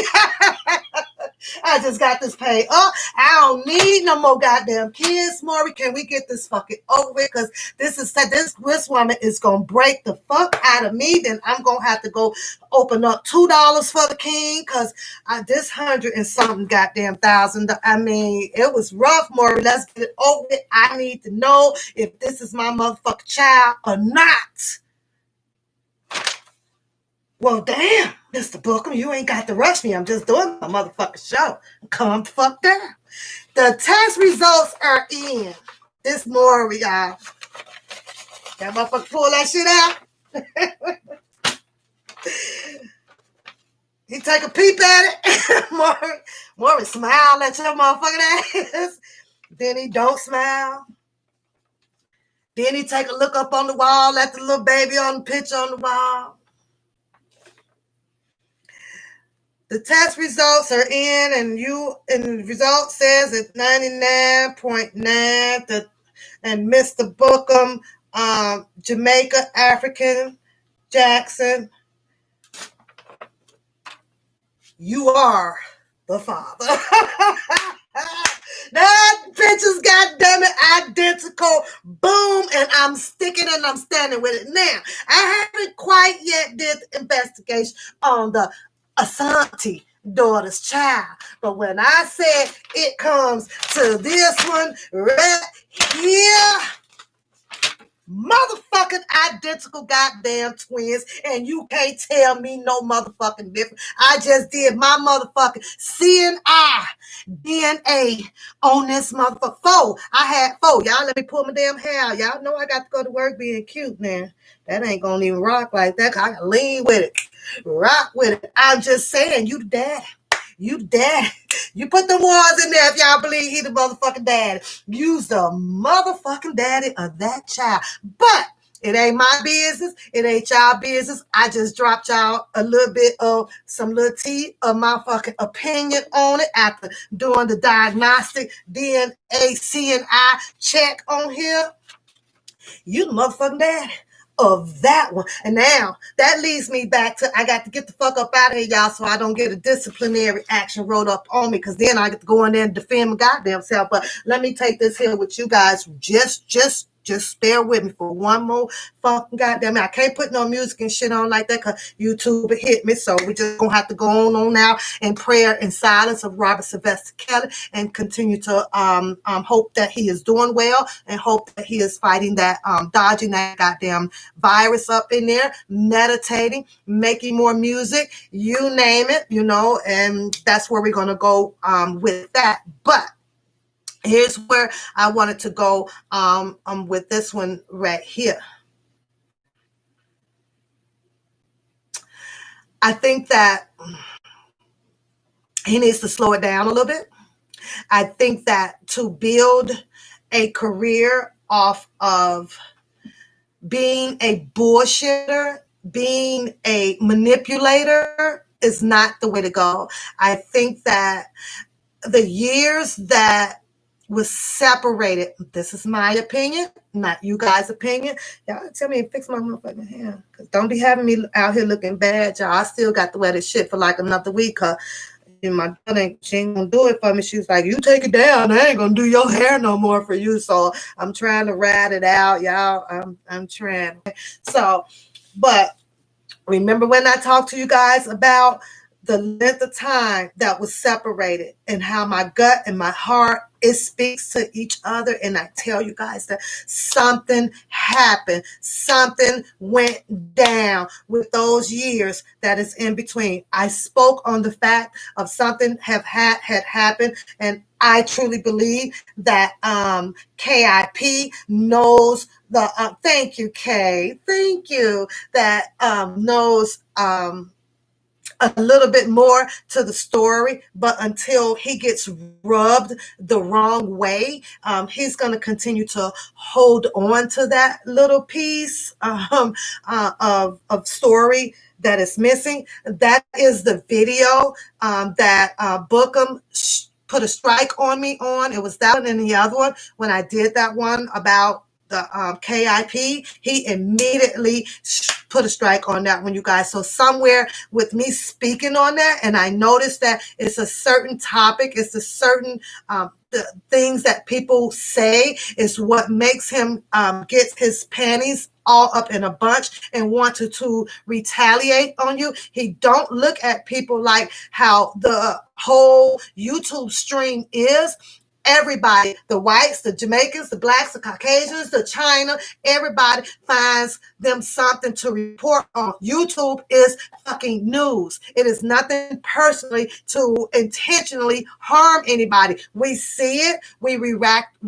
I just got this paid up. I don't need no more goddamn kids, Maury. Can we get this fucking over with? Because this woman is gonna break the fuck out of me. Then I'm gonna have to go open up $2 for the king because this 100 and something goddamn thousand. I mean, it was rough, Maury. Let's get it over with. I need to know if this is my motherfucking child or not. Well, damn, Mr. Bookham, you ain't got to rush me. I'm just doing my motherfucking show. Calm the fuck down. The test results are in. This Maury, y'all. That motherfucker pull that shit out. He take a peep at it. Maury smile at your motherfucking ass. Then he don't smile. Then he take a look up on the wall at the little baby on the picture on the wall. The test results are in, and the result says it's 99.9. And Mr. Bookham, Jamaica, African, Jackson, you are the father. That bitch is goddamn it identical. Boom, and I'm sticking and I'm standing with it. Now, I haven't quite yet did the investigation on the Asante daughter's child. But when I said it comes to this one right here, motherfucking identical goddamn twins, and you can't tell me no motherfucking difference. I just did my motherfucking CNI DNA on this motherfucker. 4. I had 4. Y'all let me pull my damn hair out. Y'all know I got to go to work being cute now. That ain't gonna even rock like that. I can lean with it. Rock with it. I'm just saying, you dad. You dad. You put the words in there if y'all believe he the motherfucking daddy. Use the motherfucking daddy of that child. But it ain't my business. It ain't y'all business. I just dropped y'all a little bit of some little tea of my fucking opinion on it after doing the diagnostic DNA CNI check on here. You the motherfucking daddy of that one. And now that leads me back to I got to get the fuck up out of here, y'all, so I don't get a disciplinary action wrote up on me, because then I get to go in there and defend my goddamn self. But let me take this here with you guys. Just bear with me for one more fucking goddamn minute. I can't put no music and shit on like that because YouTube hit me. So we just gonna have to go on now in prayer and silence of Robert Sylvester Kelly and continue to hope that he is doing well and hope that he is fighting that dodging that goddamn virus up in there, meditating, making more music, you name it, and that's where we're gonna go with that. But here's where I wanted to go with this one right here. I think that he needs to slow it down a little bit. I think that to build a career off of being a bullshitter, being a manipulator is not the way to go. I think that the years that was separated, this is my opinion, not you guys' opinion. Y'all tell me to fix my motherfucking hair. Because don't be having me out here looking bad, y'all. I still got to wear this shit for like another week. My daughter, she ain't gonna do it for me. She was like, you take it down. I ain't gonna do your hair no more for you. So I'm trying to ride it out, y'all. I'm trying. So, but remember when I talked to you guys about the length of time that was separated and how my gut and my heart, it speaks to each other. And I tell you guys that something happened. Something went down with those years that is in between. I spoke on the fact of something had happened. And I truly believe that KIP knows the, thank you, Kay. Thank you. That knows a little bit more to the story, but until he gets rubbed the wrong way, he's going to continue to hold on to that little piece of story that is missing. That is the video that Bookham put a strike on me on. It was that one and the other one. When I did that one about the KIP, he immediately put a strike on that one, you guys. So somewhere with me speaking on that, and I noticed that it's a certain topic, it's a certain the things that people say is what makes him get his panties all up in a bunch and want to retaliate on you. He don't look at people like how the whole YouTube stream is. Everybody, the whites, the Jamaicans, the blacks, the Caucasians, the China, everybody finds them something to report on. YouTube is fucking news. It is nothing personally to intentionally harm anybody. We see it, we react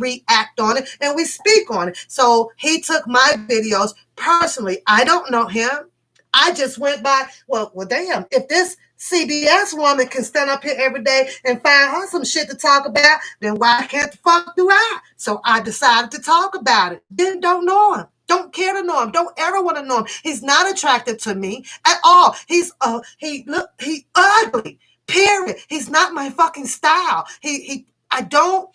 on it, and we speak on it. So he took my videos personally. I don't know him. I just went by, well, damn, if this CBS woman can stand up here every day and find her some shit to talk about, then why can't the fuck do I? So I decided to talk about it. Then don't know him. Don't care to know him. Don't ever want to know him. He's not attractive to me at all. He ugly. Period. He's not my fucking style. I don't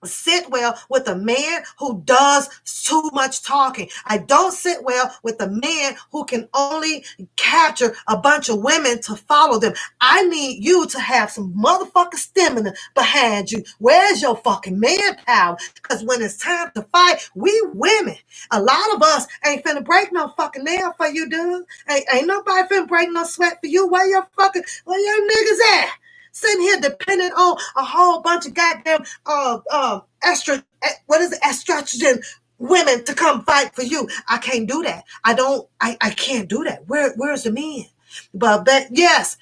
sit well with a man who does too much talking. I don't sit well with a man who can only capture a bunch of women to follow them. I need you to have some motherfucking stamina behind you. Where's your fucking manpower? Because when it's time to fight, we women, a lot of us ain't finna break no fucking nail for you, dude. Ain't nobody finna break no sweat for you. Where your niggas at? Sitting here depending on a whole bunch of goddamn estrogen women to come fight for you. I can't do that. I can't do that. Where's the man? But yes,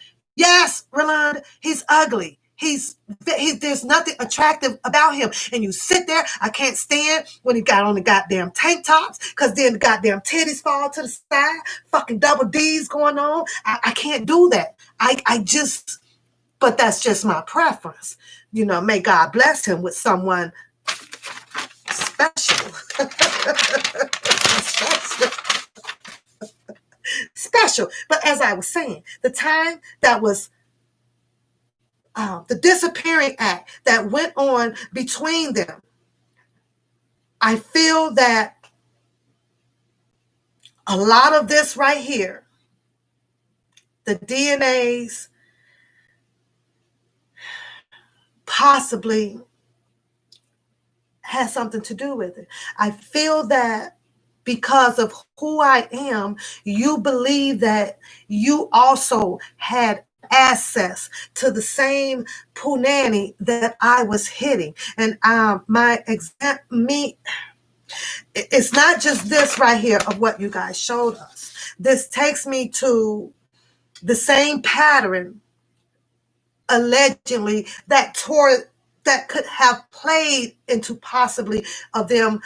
Rolanda, he's ugly. There's nothing attractive about him. And you sit there, I can't stand when he got on the goddamn tank tops, because then the goddamn titties fall to the side, fucking double D's going on. I can't do that. But that's just my preference. May God bless him with someone special. Special. But as I was saying, the time that was the disappearing act that went on between them, I feel that a lot of this right here, the DNAs, possibly has something to do with it. I feel that because of who I am, you believe that you also had access to the same punani that I was hitting. And it's not just this right here of what you guys showed us. This takes me to the same pattern allegedly that could have played into possibly of them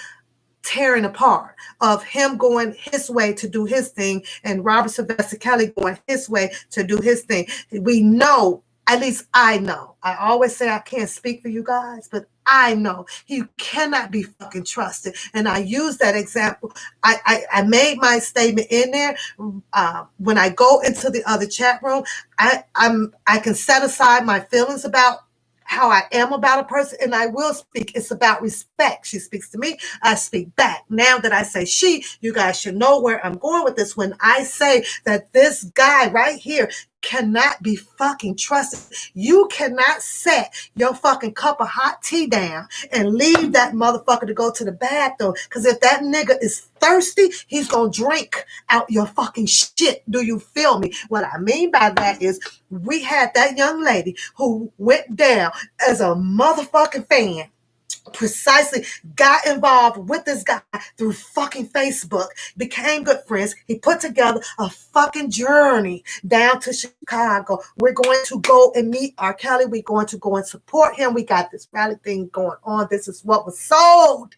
tearing apart, of him going his way to do his thing and Robert Sylvester Kelly going his way to do his thing. We know, at least I know. I always say I can't speak for you guys, but I know you cannot be fucking trusted. And I use that example. I made my statement in there. When I go into the other chat room, I can set aside my feelings about how I am about a person, and I will speak. It's about respect. She speaks to me, I speak back. Now that I say she, you guys should know where I'm going with this. When I say that this guy right here cannot be fucking trusted. You cannot set your fucking cup of hot tea down and leave that motherfucker to go to the bathroom. Because if that nigga is thirsty, he's going to drink out your fucking shit. Do you feel me? What I mean by that is we had that young lady who went down as a motherfucking fan, precisely got involved with this guy through fucking Facebook, became good friends. He put together a fucking journey down to Chicago. We're going to go and meet R. Kelly. We're going to go and support him. We got this rally thing going on. This is what was sold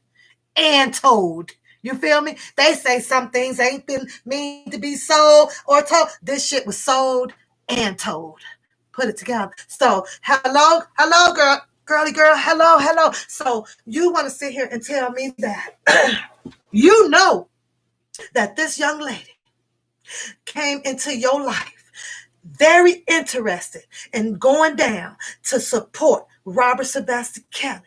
and told. You feel me? They say some things ain't been mean to be sold or told. This shit was sold and told. Put it together. So, hello, girly girl, hello. So, you want to sit here and tell me that you know that this young lady came into your life very interested in going down to support Robert Sebastian Kelly.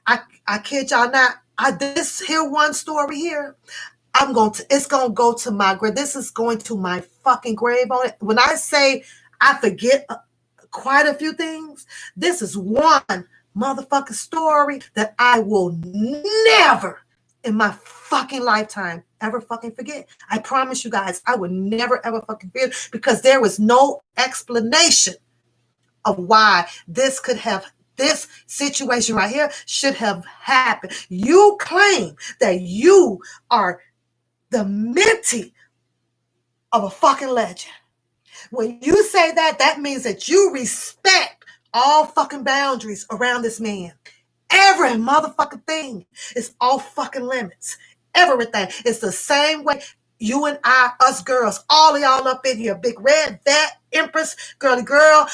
I kid y'all not. This here one story here, it's gonna go to my grave. This is going to my fucking grave on it. When I say I forget quite a few things, this is one motherfucking story that I will never in my fucking lifetime ever fucking forget. I promise you guys, I would never ever fucking forget, because there was no explanation of why this situation right here should have happened. You claim that you are the mentee of a fucking legend. When you say that, that means that you respect all fucking boundaries around this man. Every motherfucking thing is off fucking limits. Everything. It's the same way you and I, us girls, all of y'all up in here, Big Red, that, Empress, Girly Girl,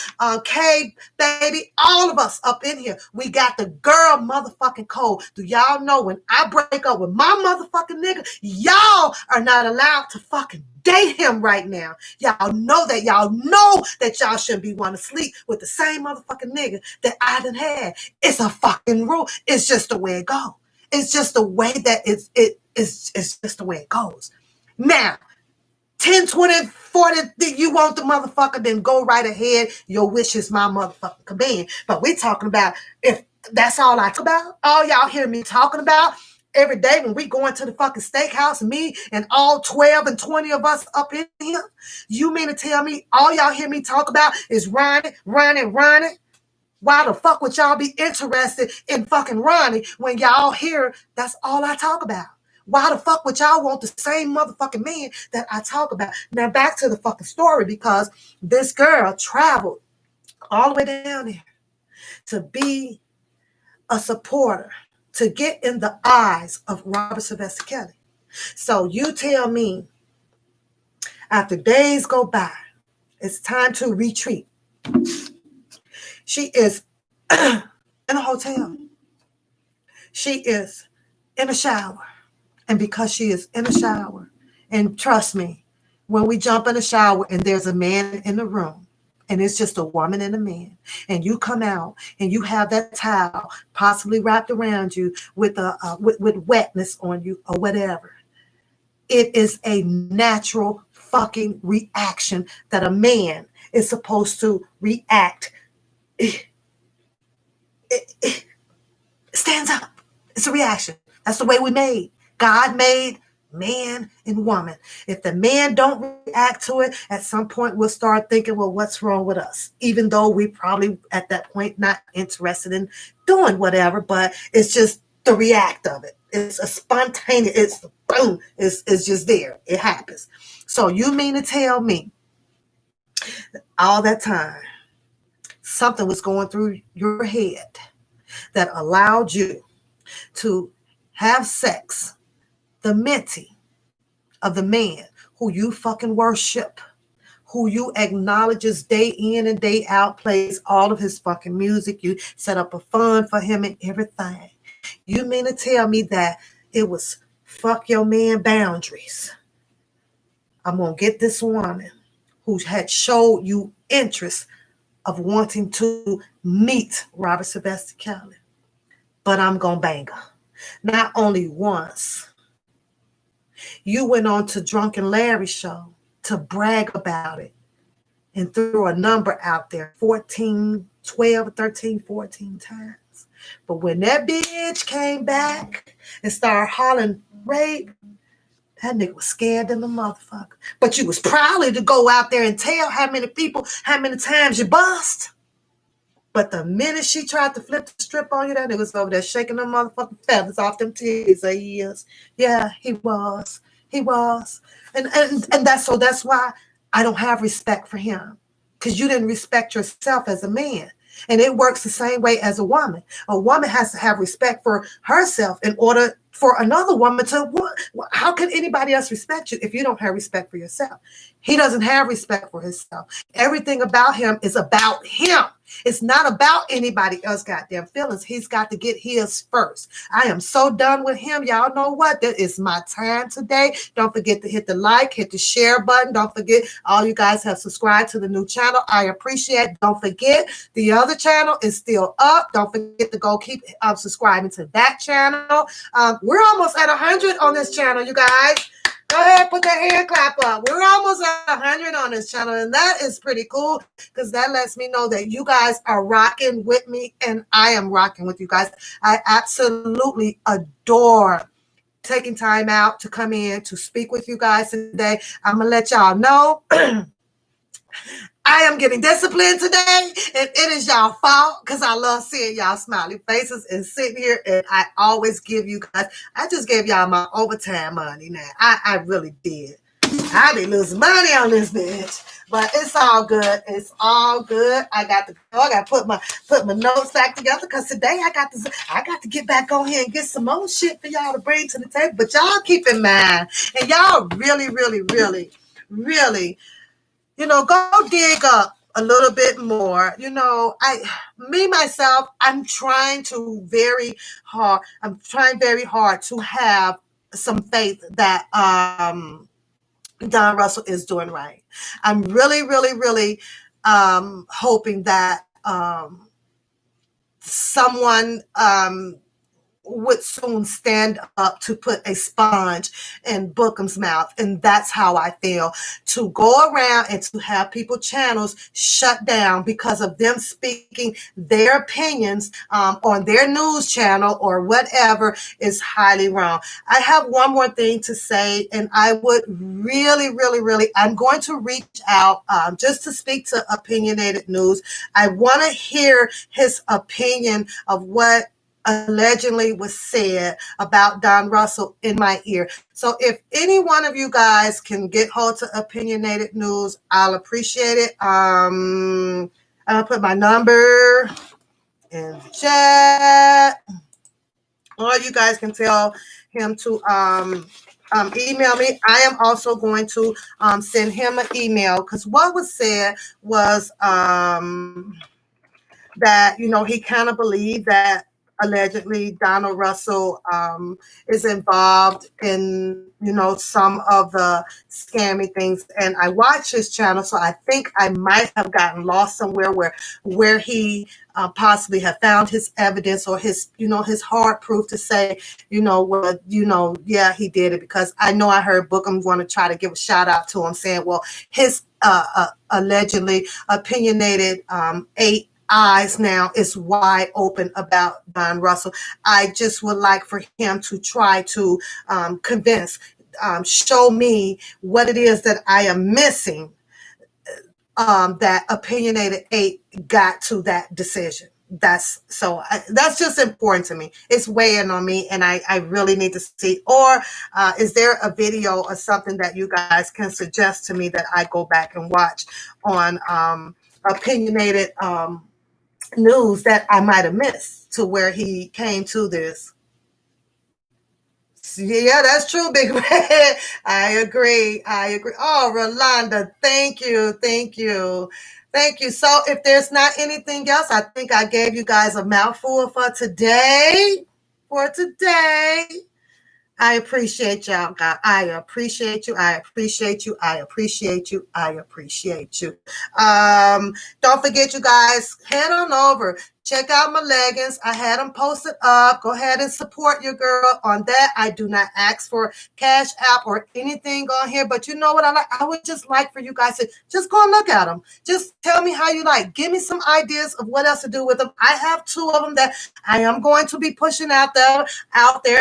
K, Baby, all of us up in here. We got the girl motherfucking code. Do y'all know when I break up with my motherfucking nigga, y'all are not allowed to fucking date him right now. Y'all know that. Y'all know that y'all shouldn't be wanting to sleep with the same motherfucking nigga that I done had. It's a fucking rule. It's just the way it goes. It's just the way that it's just the way it goes. Now, 10, 20, 40, you want the motherfucker, then go right ahead. Your wish is my motherfucking command. But we're talking about, if that's all I talk about, all y'all hear me talking about every day when we go into the fucking steakhouse, me and all 12 and 20 of us up in here, you mean to tell me all y'all hear me talk about is Ronnie? Why the fuck would y'all be interested in fucking Ronnie when y'all hear that's all I talk about? Why the fuck would y'all want the same motherfucking man that I talk about? Now back to the fucking story, because this girl traveled all the way down there to be a supporter, to get in the eyes of Robert Sylvester Kelly. So you tell me, after days go by, it's time to retreat. She is in a hotel. She is in a shower. And because she is in a shower, and trust me, when we jump in the shower and there's a man in the room, and it's just a woman and a man, and you come out and you have that towel possibly wrapped around you with with wetness on you or whatever, it is a natural fucking reaction that a man is supposed to react. It stands up. It's a reaction. That's the way we made. God made man and woman. If the man don't react to it, at some point we'll start thinking, well, what's wrong with us? Even though we probably at that point not interested in doing whatever, but it's just the react of it. It's a spontaneous, it's boom, it's just there. It happens. So you mean to tell me all that time something was going through your head that allowed you to have sex, the mentee of the man who you fucking worship, who you acknowledges day in and day out, plays all of his fucking music, you set up a fund for him and everything. You mean to tell me that it was fuck your man boundaries? I'm going to get this woman who had showed you interest of wanting to meet Robert Sylvester Kelly, but I'm going to bang her. Not only once. You went on to Drunken Larry's show to brag about it and threw a number out there 14, 12, 13, 14 times. But when that bitch came back and started hollering rape, that nigga was scared than the motherfucker. But you was proudly to go out there and tell how many people, how many times you bust. But the minute she tried to flip the strip on you, that nigga was over there shaking them motherfucking feathers off them titties. He is. Yeah, he was. He was. And that's why I don't have respect for him. Because you didn't respect yourself as a man. And it works the same way as a woman. A woman has to have respect for herself in order for another woman to, how can anybody else respect you if you don't have respect for yourself? He doesn't have respect for himself. Everything about him is about him. It's not about anybody else goddamn feelings. He's got to get his first. I am so done with him. Y'all know what? That is my time today. Don't forget to hit the like, hit the share button. Don't forget, all you guys have subscribed to the new channel. I appreciate it. Don't forget, the other channel is still up. Don't forget to go keep subscribing to that channel. We're almost at 100 on this channel, you guys. Go ahead, put that hand clap up. We're almost at 100 on this channel, and that is pretty cool because that lets me know that you guys are rocking with me, and I am rocking with you guys. I absolutely adore taking time out to come in to speak with you guys today. I'm going to let y'all know I am getting disciplined today, and it is y'all fault because I love seeing y'all smiley faces and sitting here, and I always give you guys, I just gave y'all my overtime money now. I really did. I be losing money on this bitch, but it's all good. It's all good. I got to go. I got to put my notes back together because today I got to get back on here and get some more shit for y'all to bring to the table. But y'all keep in mind, and y'all really, really, really, really, go dig up a little bit more. Myself, I'm trying very hard to have some faith that Don Russell is doing right. I'm really, really, really hoping that someone would soon stand up to put a sponge in Bookham's mouth. And that's how I feel. To go around and to have people channels shut down because of them speaking their opinions on their news channel or whatever is highly wrong. I have one more thing to say, and I would really, really, really, I'm going to reach out just to speak to Opinionated News. I want to hear his opinion of what allegedly was said about Don Russell in my ear. So if any one of you guys can get hold to Opinionated News, I'll appreciate it. I'm going to put my number in the chat. Or you guys can tell him to email me. I am also going to send him an email because what was said was that, he kind of believed that allegedly Donald Russell is involved in, some of the scammy things. And I watch his channel, so I think I might have gotten lost somewhere where he possibly have found his evidence or his hard proof to say, yeah, he did it. Because I know I heard Bookham want to try to give a shout out to him saying, well, his allegedly opinionated 8 eyes now is wide open about Don Russell. I just would like for him to try to show me what it is that I am missing, that Opinionated 8 got to that decision. That's just important to me. It's weighing on me, and I really need to see. Or is there a video or something that you guys can suggest to me that I go back and watch on Opinionated News that I might have missed to where he came to this? Yeah, that's true, Big Red. I agree. Oh, Rolanda, thank you. So if there's not anything else, I think I gave you guys a mouthful for today. I appreciate y'all, God. I appreciate you. Don't forget, you guys, head on over. Check out my leggings. I had them posted up. Go ahead and support your girl on that. I do not ask for Cash App or anything on here, but you know what I like? I would just like for you guys to just go and look at them. Just tell me how you like. Give me some ideas of what else to do with them. I have 2 of them that I am going to be pushing out there,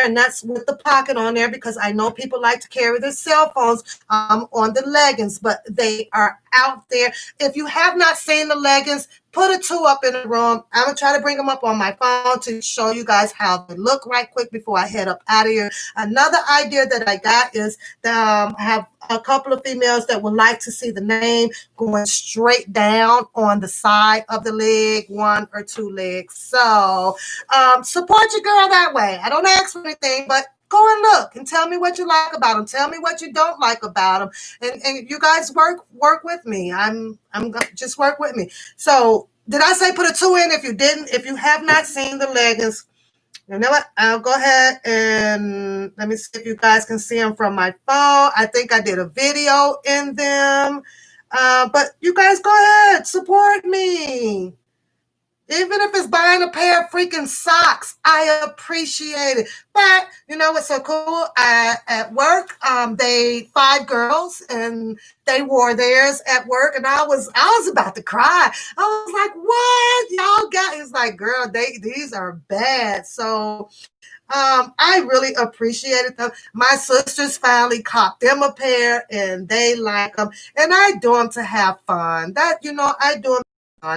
and that's with the pocket on there because I know people like to carry their cell phones on the leggings, but they are out there. If you have not seen the leggings, put a 2 up in the room. I'm going to try to bring them up on my phone to show you guys how they look right quick before I head up out of here. Another idea that I got is that I have a couple of females that would like to see the name going straight down on the side of the leg, 1 or 2 legs. So support your girl that way. I don't ask for anything, but Go and look and tell me what you like about them. Tell me what you don't like about them. And you guys work with me. Just work with me. So did I say put a 2 in? If you didn't, if you have not seen the leggings, you know what? I'll go ahead and let me see if you guys can see them from my phone. I think I did a video in them. But you guys go ahead, support me. Even if it's buying a pair of freaking socks, I appreciate it. But you know what's so cool? At work, they 5 girls and they wore theirs at work, and I was about to cry. I was like, "What y'all got?" It's like, "Girl, these are bad." So I really appreciated them. My sisters finally copped them a pair, and they like them. And I do them to have fun. I do them.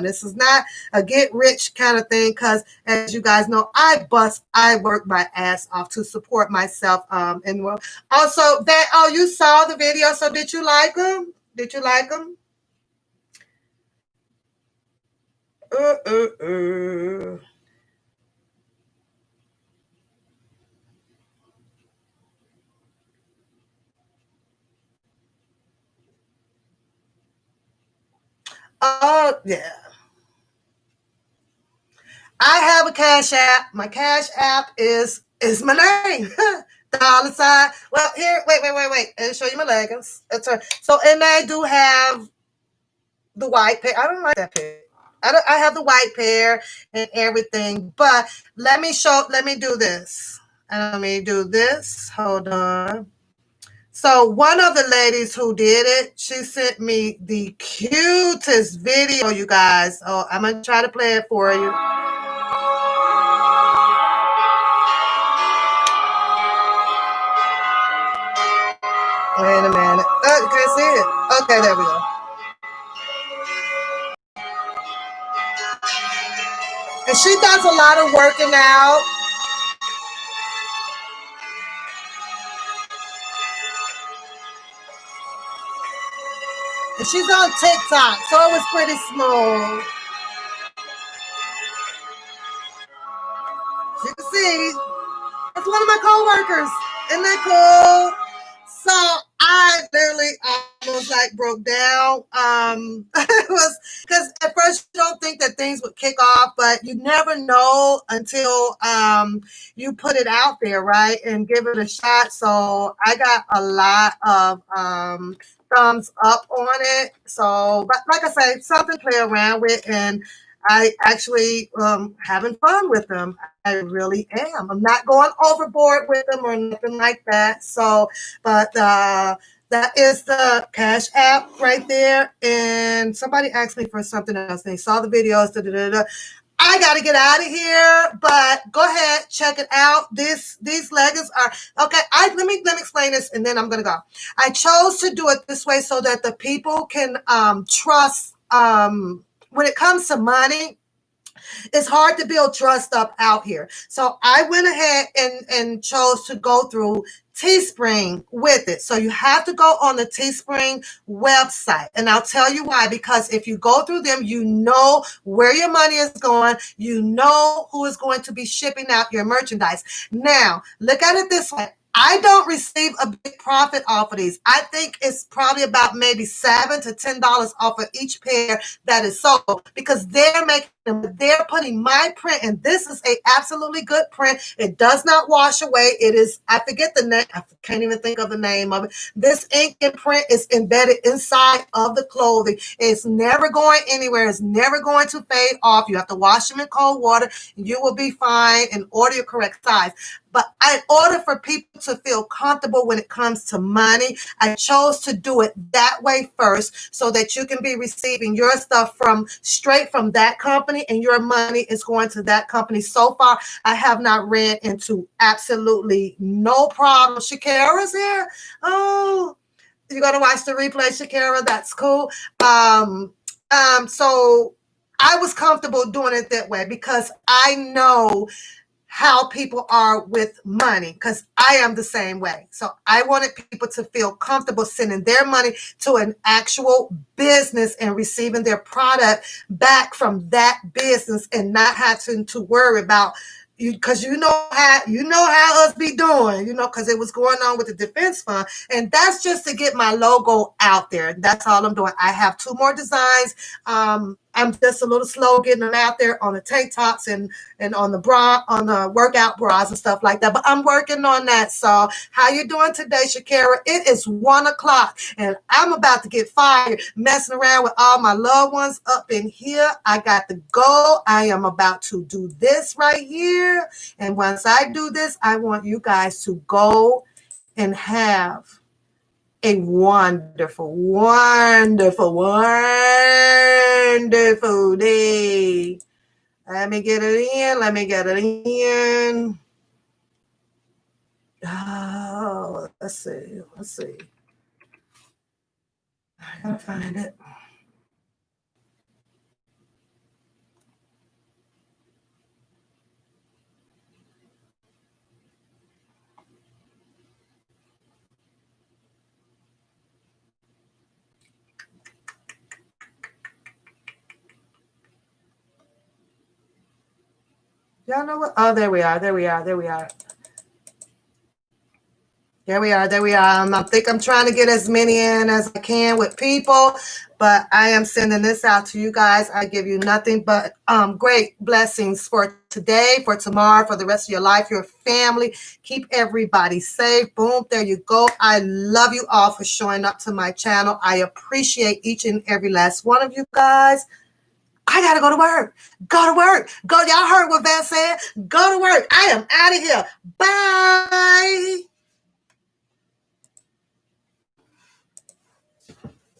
This is not a get rich kind of thing because, as you guys know, I work my ass off to support myself. And well, also you saw the video. So did you like them? Did you like them? Uh, uh, uh. Oh yeah. I have a Cash App. My Cash App is my name. Dollar sign. Well, here, wait. I'll show you my leggings. So, and I do have the white pair. I don't like that pair. I have the white pair and everything. But let me do this. Let me do this. Hold on. So one of the ladies who did it, she sent me the cutest video, you guys. Oh, I'm gonna try to play it for you. Wait a minute. Oh, you can't see it. Okay, there we go. And she does a lot of working out. And she's on TikTok, so it was pretty smooth. As you can see, that's one of my coworkers. Isn't that cool? So I literally almost like broke down. It was because at first you don't think that things would kick off, but you never know until you put it out there, right, and give it a shot. So I got a lot of thumbs up on it. So, but like I say, something to play around with, and I actually having fun with them. I really am. I'm not going overboard with them or nothing like that. So, but that is the Cash App right there. And somebody asked me for something else. They saw the videos. Da, da, da, da. I got to get out of here, but go ahead, check it out. These leggings are okay. Let me explain this, and then I'm gonna go. I chose to do it this way so that the people can trust. When it comes to money, it's hard to build trust up out here. So I went ahead and chose to go through Teespring with it. So you have to go on the Teespring website. And I'll tell you why, because if you go through them, you know where your money is going. You know who is going to be shipping out your merchandise. Now, look at it this way. I don't receive a big profit off of these. I think it's probably about maybe $7 to $10 off of each pair that is sold because they're putting my print, and this is a absolutely good print. It does not wash away. It is, I forget the name, I can't even think of the name of it. This ink and print is embedded inside of the clothing. It's never going anywhere. It's never going to fade off. You have to wash them in cold water. You will be fine and order your correct size. But in order for people to feel comfortable when it comes to money, I chose to do it that way first so that you can be receiving your stuff straight from that company and your money is going to that company. So far, I have not ran into absolutely no problem. Shakira's here. Oh, you're going to watch the replay, Shakira. That's cool. So I was comfortable doing it that way because I know how people are with money because I am the same way. So I wanted people to feel comfortable sending their money to an actual business and receiving their product back from that business and not having to worry about because you know how us be doing, because it was going on with the defense fund, and that's just to get my logo out there. That's all I'm doing. I have two more designs. I'm just a little slow getting them out there on the tank tops and on the workout bras and stuff like that. But I'm working on that. So how you doing today, Shakira? It is 1 o'clock, and I'm about to get fired messing around with all my loved ones up in here. I got to go. I am about to do this right here, and once I do this, I want you guys to go and have a wonderful, wonderful, wonderful day. Let me get it in. Let me get it in. Oh, let's see. Let's see. I gotta find it. Y'all know what? Oh, there we are. There we are. There we are. There we are. There we are. I think I'm trying to get as many in as I can with people, but I am sending this out to you guys. I give you nothing but great blessings for today, for tomorrow, for the rest of your life, your family. Keep everybody safe. Boom. There you go. I love you all for showing up to my channel. I appreciate each and every last one of you guys. I gotta go to work. Go to work. Go. Y'all heard what Van said? Go to work. I am out of here. Bye.